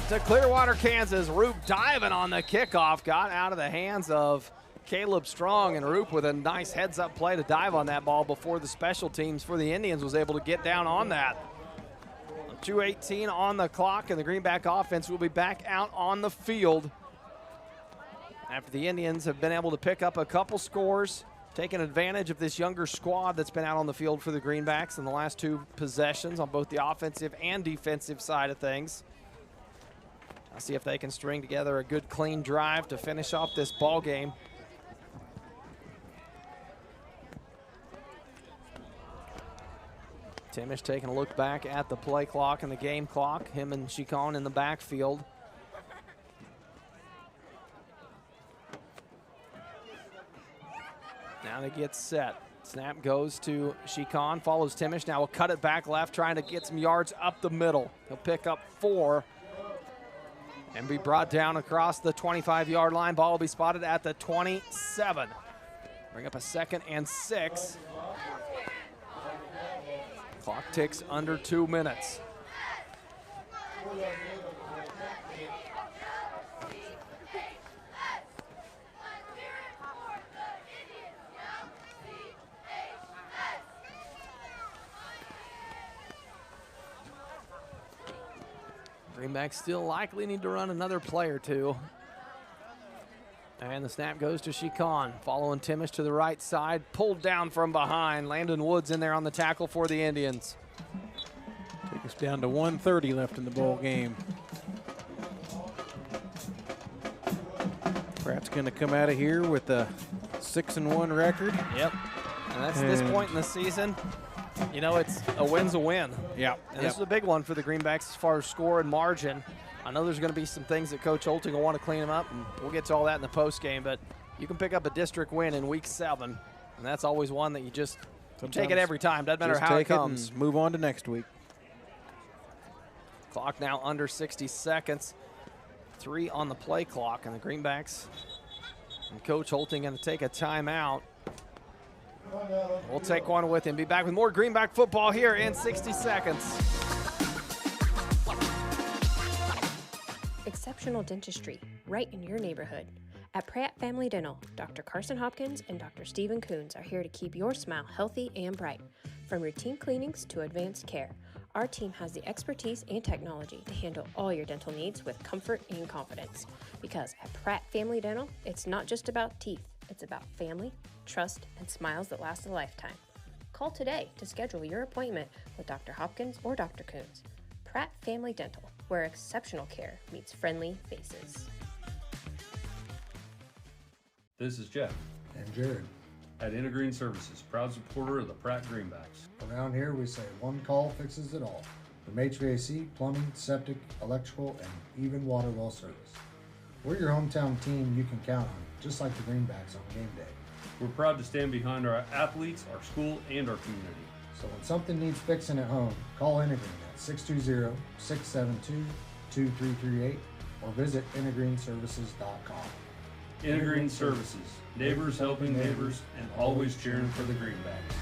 to Clearwater, Kansas. Roop diving on the kickoff. Got out of the hands of Caleb Strong, and Roop with a nice heads-up play to dive on that ball before the special teams for the Indians was able to get down on that. 2:18 on the clock, and the Greenback offense will be back out on the field after the Indians have been able to pick up a couple scores, taking advantage of this younger squad that's been out on the field for the Greenbacks in the last two possessions on both the offensive and defensive side of things. I'll see if they can string together a good, clean drive to finish off this ball game. Timish taking a look back at the play clock and the game clock. Him and Chicon in the backfield. Now they get set. Snap goes to Chicon, follows Timish. Now will cut it back left, trying to get some yards up the middle. He'll pick up 4 and be brought down across the 25-yard line. Ball will be spotted at the 27. Bring up a 2nd and 6. Clock ticks under 2 minutes. Greenbacks still likely need to run another play or two. And the snap goes to Chicon, following Timish to the right side, pulled down from behind. Landon Woods in there on the tackle for the Indians. Take us down to 1:30 left in the ball game. Pratt's going to come out of here with a 6-1 record. Yep. And that's this point in the season. You know, it's a win's a win. Yeah. And this is a big one for the Greenbacks as far as score and margin. I know there's going to be some things that Coach Holting will want to clean them up, and we'll get to all that in the post game, but you can pick up a district win in week 7, and that's always one that you just take it every time. Doesn't matter how it comes. And move on to next week. Clock now under 60 seconds. 3 on the play clock, and the Greenbacks and Coach Holting going to take a timeout. We'll take one with him. Be back with more Greenback football here in 60 seconds. Exceptional dentistry, right in your neighborhood. At Pratt Family Dental, Dr. Carson Hopkins and Dr. Stephen Coons are here to keep your smile healthy and bright. From routine cleanings to advanced care, our team has the expertise and technology to handle all your dental needs with comfort and confidence. Because at Pratt Family Dental, it's not just about teeth, it's about family, trust, and smiles that last a lifetime. Call today to schedule your appointment with Dr. Hopkins or Dr. Coons. Pratt Family Dental, where exceptional care meets friendly faces. This is Jeff. And Jared. At Intergreen Services, proud supporter of the Pratt Greenbacks. Around here we say one call fixes it all. From HVAC, plumbing, septic, electrical, and even water well service. We're your hometown team you can count on, just like the Greenbacks on game day. We're proud to stand behind our athletes, our school, and our community. So when something needs fixing at home, call Intergreen at 620-672-2338 or visit innergreenservices.com. Innergreen Services, neighbors helping neighbors and always cheering for the Greenbacks.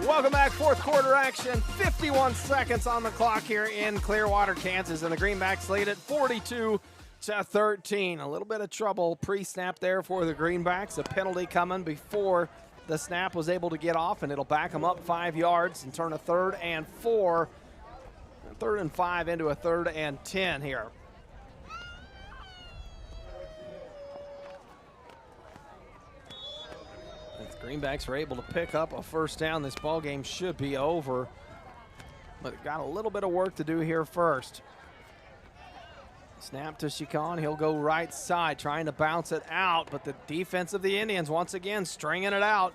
Welcome back, fourth quarter action. 51 seconds on the clock here in Clearwater, Kansas, and the Greenbacks lead it 42-13. A little bit of trouble pre-snap there for the Greenbacks. A penalty coming before the snap was able to get off, and it'll back them up 5 yards and turn a 3rd and 4, 3rd and 5 into a 3rd and 10 here. If the Greenbacks are able to pick up a first down, this ball game should be over. But it got a little bit of work to do here first. Snap to Chicon. He'll go right side, trying to bounce it out, but the defense of the Indians once again stringing it out.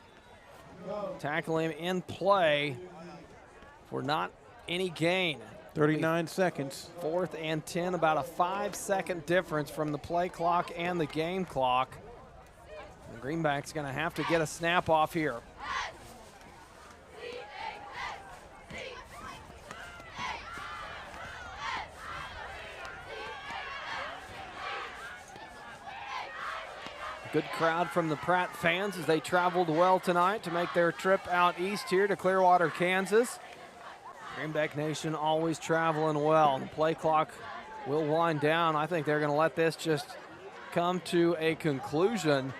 Tackle him in play for not any gain. 39 seconds. 4th and 10, about a 5-second difference from the play clock and the game clock. The Greenbacks going to have to get a snap off here. Good crowd from the Pratt fans as they traveled well tonight to make their trip out east here to Clearwater, Kansas. Greenback Nation always traveling well. The play clock will wind down. I think they're going to let this just come to a conclusion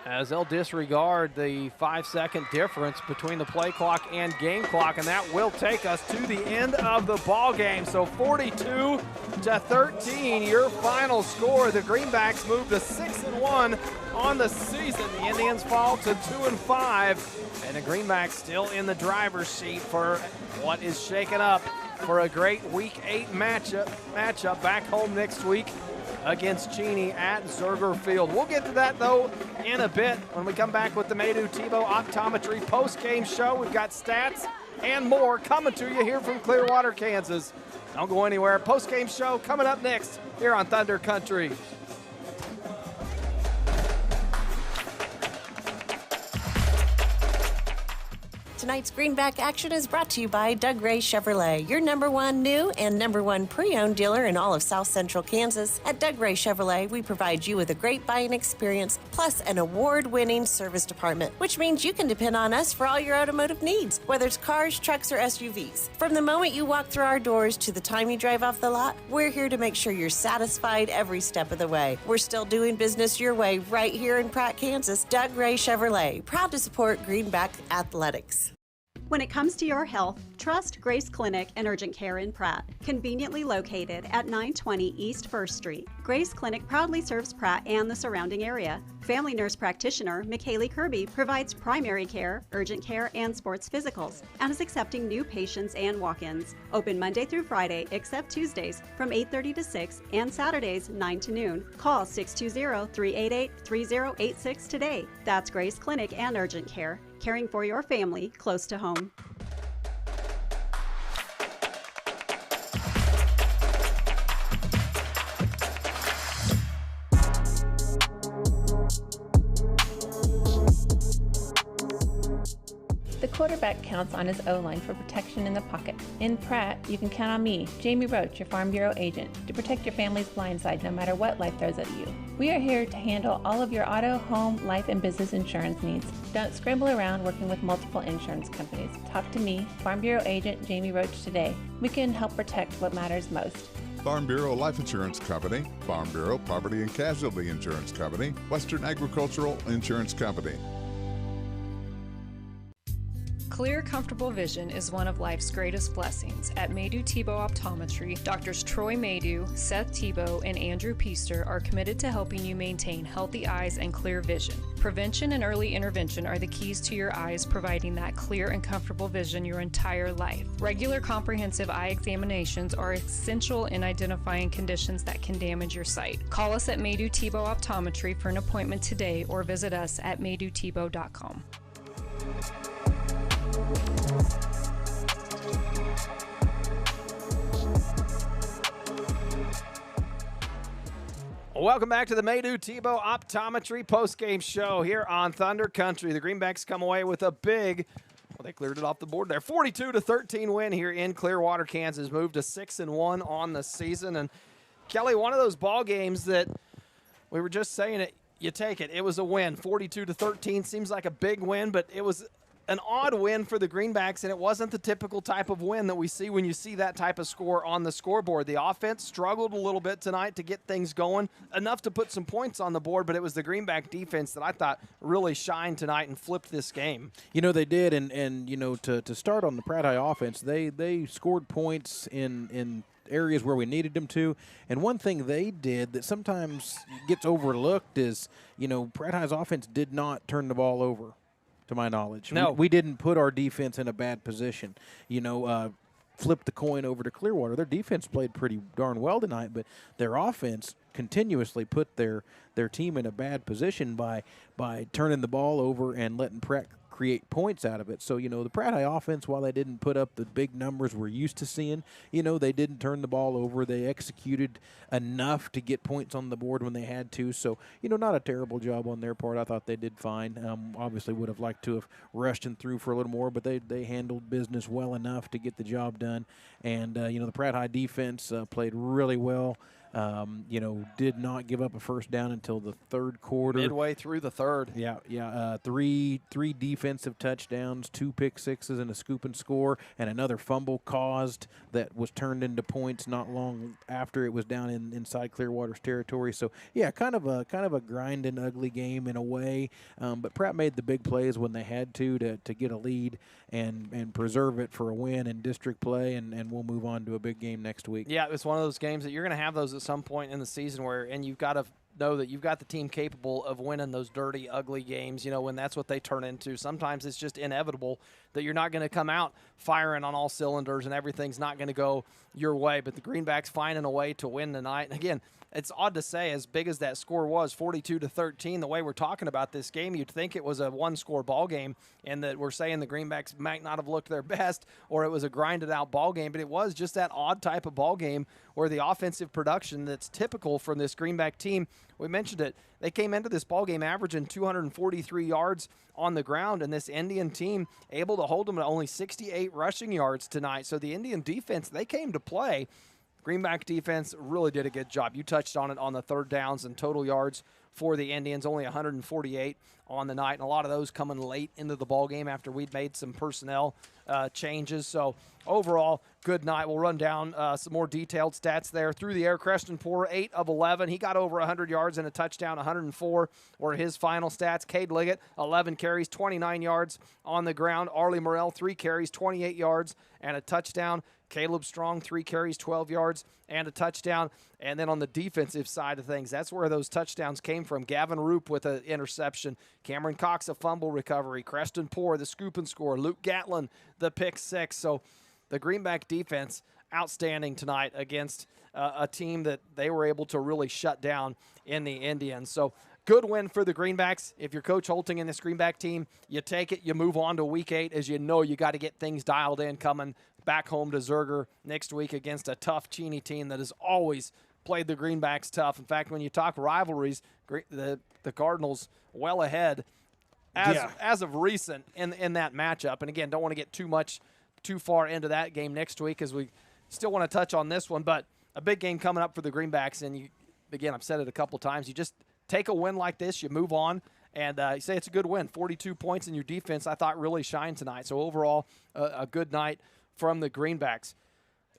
as they'll disregard the 5-second difference between the play clock and game clock, and that will take us to the end of the ball game. So 42-13, your final score. The Greenbacks move to 6-1 on the season. The Indians fall to 2-5, and the Greenbacks still in the driver's seat for what is shaken up for a great Week 8 matchup back home next week against Cheney at Zerger Field. We'll get to that, though, in a bit when we come back with the Maydew Tebow Optometry post-game show. We've got stats and more coming to you here from Clearwater, Kansas. Don't go anywhere. Post-game show coming up next here on Thunder Country. Tonight's Greenback action is brought to you by Doug Ray Chevrolet, your #1 new and #1 pre-owned dealer in all of South Central Kansas. At Doug Ray Chevrolet, we provide you with a great buying experience plus an award-winning service department, which means you can depend on us for all your automotive needs, whether it's cars, trucks, or SUVs. From the moment you walk through our doors to the time you drive off the lot, we're here to make sure you're satisfied every step of the way. We're still doing business your way right here in Pratt, Kansas. Doug Ray Chevrolet, proud to support Greenback Athletics. When it comes to your health, trust Grace Clinic and Urgent Care in Pratt, conveniently located at 920 East 1st Street. Grace Clinic proudly serves Pratt and the surrounding area. Family nurse practitioner McKaylee Kirby provides primary care, urgent care, and sports physicals, and is accepting new patients and walk-ins. Open Monday through Friday, except Tuesdays, from 8:30 to 6, and Saturdays, 9 to noon. Call 620-388-3086 today. That's Grace Clinic and Urgent Care, caring for your family close to home. The quarterback counts on his O-line for protection in the pocket. In Pratt, you can count on me, Jamie Roach, your Farm Bureau agent, to protect your family's blind side no matter what life throws at you. We are here to handle all of your auto, home, life, and business insurance needs. Don't scramble around working with multiple insurance companies. Talk to me, Farm Bureau agent Jamie Roach, today. We can help protect what matters most. Farm Bureau Life Insurance Company, Farm Bureau Property and Casualty Insurance Company, Western Agricultural Insurance Company. Clear, comfortable vision is one of life's greatest blessings. At Maydew Tebow Optometry, Doctors Troy Maydew, Seth Tebow, and Andrew Piester are committed to helping you maintain healthy eyes and clear vision. Prevention and early intervention are the keys to your eyes, providing that clear and comfortable vision your entire life. Regular comprehensive eye examinations are essential in identifying conditions that can damage your sight. Call us at Maydew Tebow Optometry for an appointment today or visit us at maydewtebow.com. Welcome back to the Maydew Tebow Optometry postgame show here on Thunder Country. The Greenbacks come away with a big Well, they cleared it off the board there. 42-13 win here in Clearwater, Kansas. Moved to 6-1 on the season. And Kelly, one of those ball games that we were just saying it, you take it. It was a win. 42-13 seems like a big win, but it was an odd win for the Greenbacks, and it wasn't the typical type of win that we see when you see that type of score on the scoreboard. The offense struggled a little bit tonight to get things going, enough to put some points on the board, but it was the Greenback defense that I thought really shined tonight and flipped this game. You know, they did, and you know, to start on the Pratt High offense, they scored points in areas where we needed them to. And one thing they did that sometimes gets overlooked is, you know, Pratt High's offense did not turn the ball over, to my knowledge. No. We didn't put our defense in a bad position. You know, flip the coin over to Clearwater. Their defense played pretty darn well tonight, but their offense continuously put their team in a bad position by turning the ball over and letting Pratt create points out of it. So, you know, the Pratt High offense, while they didn't put up the big numbers we're used to seeing, you know, they didn't turn the ball over. They executed enough to get points on the board when they had to. So, you know, not a terrible job on their part. I thought they did fine. Obviously would have liked to have rushed and through for a little more, but they handled business well enough to get the job done. And, you know, the Pratt High defense played really well. You know, did not give up a first down until the third quarter. Midway through the third. Yeah. Three defensive touchdowns, 2 pick sixes, and a scoop and score, and another fumble caused that was turned into points not long after it was down inside Clearwater's territory. So yeah, kind of a grind and ugly game in a way. But Pratt made the big plays when they had to get a lead and preserve it for a win in district play, and we'll move on to a big game next week. Yeah, it's one of those games that you're going to have those at some point in the season and you've got to know that you've got the team capable of winning those dirty, ugly games, you know, when that's what they turn into. Sometimes it's just inevitable that you're not going to come out firing on all cylinders and everything's not going to go your way. But the Greenbacks finding a way to win tonight. And again, it's odd to say, as big as that score was, 42-13, the way we're talking about this game, you'd think it was a one-score ball game and that we're saying the Greenbacks might not have looked their best or it was a grinded-out ball game, but it was just that odd type of ball game where the offensive production that's typical from this Greenback team, we mentioned it, they came into this ball game averaging 243 yards on the ground, and this Indian team able to hold them to only 68 rushing yards tonight. So the Indian defense, they came to play. Greenback defense really did a good job. You touched on it on the third downs and total yards for the Indians, only 148 on the night, and a lot of those coming late into the ball game after we'd made some personnel changes. So overall, good night. We'll run down some more detailed stats there. Through the air, Creston Poor, 8 of 11. He got over 100 yards and a touchdown. 104 were his final stats. Cade Liggett, 11 carries, 29 yards on the ground. Arlie Morrell, 3 carries, 28 yards and a touchdown. Caleb Strong, 3 carries, 12 yards, and a touchdown. And then on the defensive side of things, that's where those touchdowns came from. Gavin Roop with an interception. Cameron Cox, a fumble recovery. Creston Poor, the scoop and score. Luke Gatlin, the pick 6. So the Greenback defense, outstanding tonight against a team that they were able to really shut down in the Indians. So good win for the Greenbacks. If you're Coach Holting in this Greenback team, you take it, you move on to Week 8, as you know you got to get things dialed in coming back home to Zerger next week against a tough Cheney team that has always played the Greenbacks tough. In fact, when you talk rivalries, the Cardinals well ahead as of recent in that matchup. And again, don't want to get too far into that game next week as we still want to touch on this one. But a big game coming up for the Greenbacks. And again, I've said it a couple times, you just take a win like this, you move on. And you say it's a good win. 42 points in your defense, I thought, really shined tonight. So overall, a good night from the Greenbacks.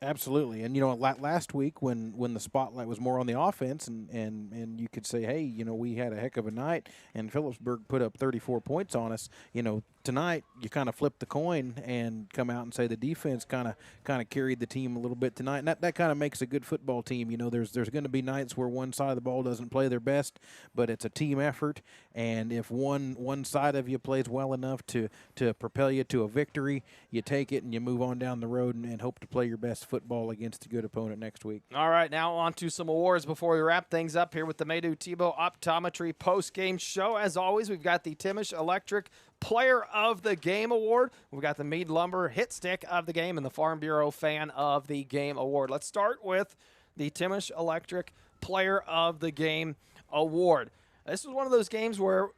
Absolutely. And, you know, last week when the spotlight was more on the offense and you could say, hey, you know, we had a heck of a night and Phillipsburg put up 34 points on us, you know, tonight you kind of flip the coin and come out and say the defense kind of carried the team a little bit tonight. And that kind of makes a good football team. You know, there's going to be nights where one side of the ball doesn't play their best, but it's a team effort. And if one side of you plays well enough to propel you to a victory, you take it and you move on down the road and hope to play your best football against a good opponent next week. All right, now on to some awards before we wrap things up here with the Maydew-Tebow Optometry post-game show. As always, we've got the Timish Electric Player of the Game Award. We've got the Meade Lumber Hit Stick of the Game and the Farm Bureau Fan of the Game Award. Let's start with the Timish Electric Player of the Game Award. This was one of those games where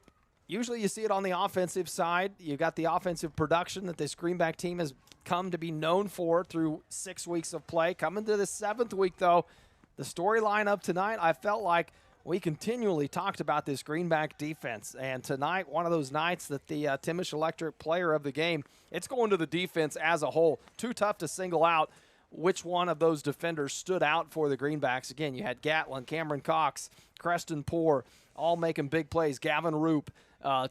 usually you see it on the offensive side. You got the offensive production that this Greenback team has come to be known for through 6 weeks of play. Coming to the 7th week, though, the storyline of tonight, I felt like we continually talked about this Greenback defense. And tonight, one of those nights that the Timish Electric player of the game, it's going to the defense as a whole. Too tough to single out which one of those defenders stood out for the Greenbacks. Again, you had Gatlin, Cameron Cox, Creston Poore, all making big plays. Gavin Roop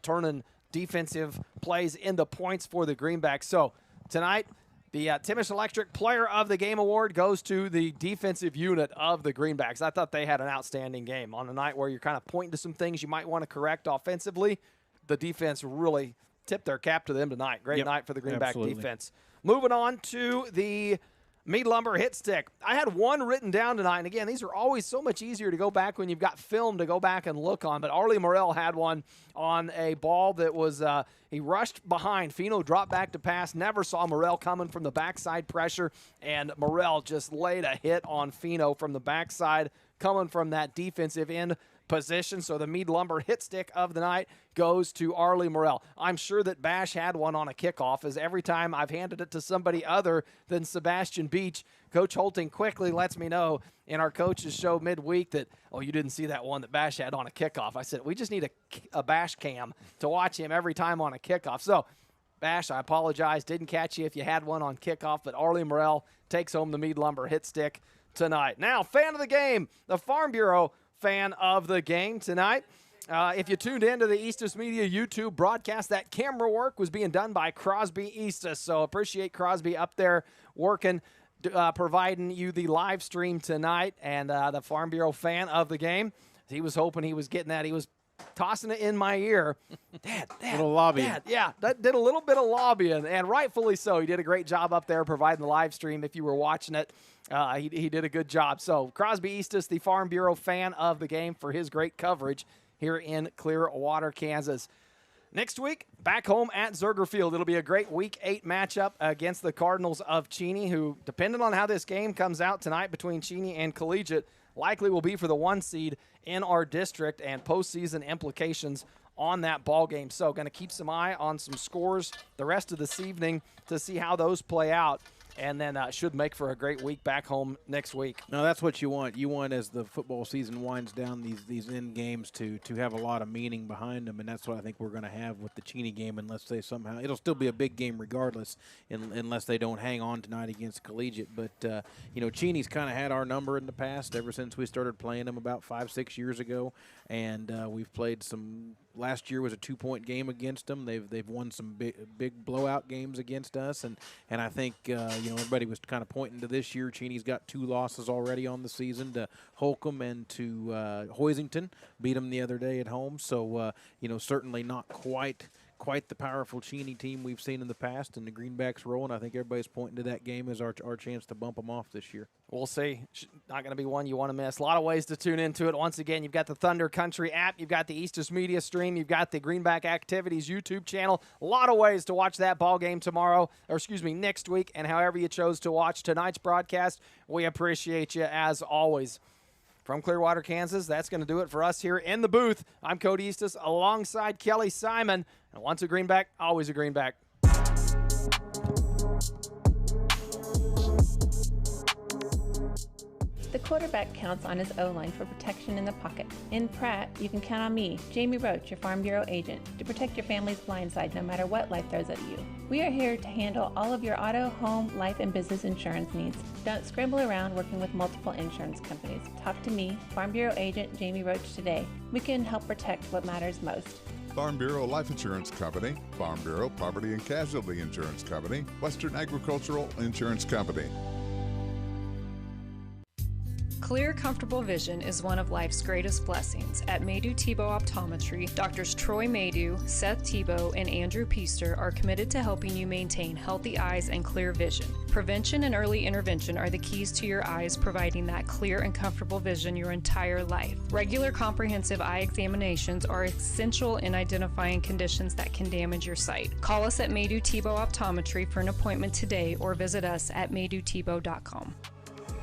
turning defensive plays into points for the Greenbacks. So tonight, the Timish Electric Player of the Game award goes to the defensive unit of the Greenbacks. I thought they had an outstanding game. On a night where you're kind of pointing to some things you might want to correct offensively, the defense really tipped their cap to them tonight. Great night for the Greenback defense. Moving on to the Mead Lumber hit stick. I had one written down tonight, and again, these are always so much easier to go back when you've got film to go back and look on, but Arlie Morrell had one on a ball that was, he rushed behind. Fino dropped back to pass, never saw Morrell coming from the backside pressure, and Morrell just laid a hit on Fino from the backside, coming from that defensive end position. So the Mead Lumber hit stick of the night goes to Arlie Morrell. I'm sure that Bash had one on a kickoff, as every time I've handed it to somebody other than Sebastian Beach, Coach Holting quickly lets me know in our coaches show midweek that, oh, you didn't see that one that Bash had on a kickoff. I said, we just need a Bash cam to watch him every time on a kickoff. So Bash, I apologize, didn't catch you if you had one on kickoff, but Arlie Morrell takes home the Mead Lumber hit stick tonight. Now, fan of the game, the Farm Bureau fan of the game tonight. If you tuned into the Eastus Media YouTube broadcast, that camera work was being done by Crosby Eastus. So appreciate Crosby up there working, providing you the live stream tonight. And the Farm Bureau fan of the game, he was hoping he was getting that. He was tossing it in my ear. Dad, little lobbying. Dad, yeah, that did a little bit of lobbying, and rightfully so. He did a great job up there providing the live stream. If you were watching it, he did a good job. So Crosby Eastus, the Farm Bureau fan of the game, for his great coverage here in Clearwater, Kansas. Next week, back home at Zerger Field. It'll be a great Week 8 matchup against the Cardinals of Cheney, who, depending on how this game comes out tonight between Cheney and Collegiate, likely will be for the 1 seed in our district, and postseason implications on that ball game. So going to keep some eye on some scores the rest of this evening to see how those play out. And then should make for a great week back home next week. No, that's what you want. You want, as the football season winds down, these end games to have a lot of meaning behind them, and that's what I think we're going to have with the Cheney game, unless they somehow – it'll still be a big game regardless, unless they don't hang on tonight against Collegiate. But, Cheney's kind of had our number in the past ever since we started playing them about 5-6 years ago, and we've played some – last year was a 2-point game against them. They've won some big blowout games against us, and I think everybody was kind of pointing to this year. Cheney's got 2 losses already on the season, to Holcomb and to Hoisington. Beat them the other day at home. So certainly not quite the powerful Cheney team we've seen in the past, and the Greenbacks rolling. I think everybody's pointing to that game as our chance to bump them off this year. We'll see. Not going to be one you want to miss. A lot of ways to tune into it. Once again, you've got the Thunder Country app. You've got the Eastus Media stream. You've got the Greenback Activities YouTube channel. A lot of ways to watch that ball game next week, and however you chose to watch tonight's broadcast. We appreciate you as always. From Clearwater, Kansas, that's going to do it for us here in the booth. I'm Cody Eastus alongside Kelly Simon. And once a Greenback, always a Greenback. The quarterback counts on his O-line for protection in the pocket. In Pratt, you can count on me, Jamie Roach, your Farm Bureau agent, to protect your family's blind side no matter what life throws at you. We are here to handle all of your auto, home, life, and business insurance needs. Don't scramble around working with multiple insurance companies. Talk to me, Farm Bureau agent Jamie Roach, today. We can help protect what matters most. Farm Bureau Life Insurance Company, Farm Bureau Property and Casualty Insurance Company, Western Agricultural Insurance Company. Clear, comfortable vision is one of life's greatest blessings. At Maydew Tebow Optometry, Doctors Troy Maydew, Seth Tebow, and Andrew Piester are committed to helping you maintain healthy eyes and clear vision. Prevention and early intervention are the keys to your eyes, providing that clear and comfortable vision your entire life. Regular comprehensive eye examinations are essential in identifying conditions that can damage your sight. Call us at Maydew Tebow Optometry for an appointment today, or visit us at maydewtebow.com.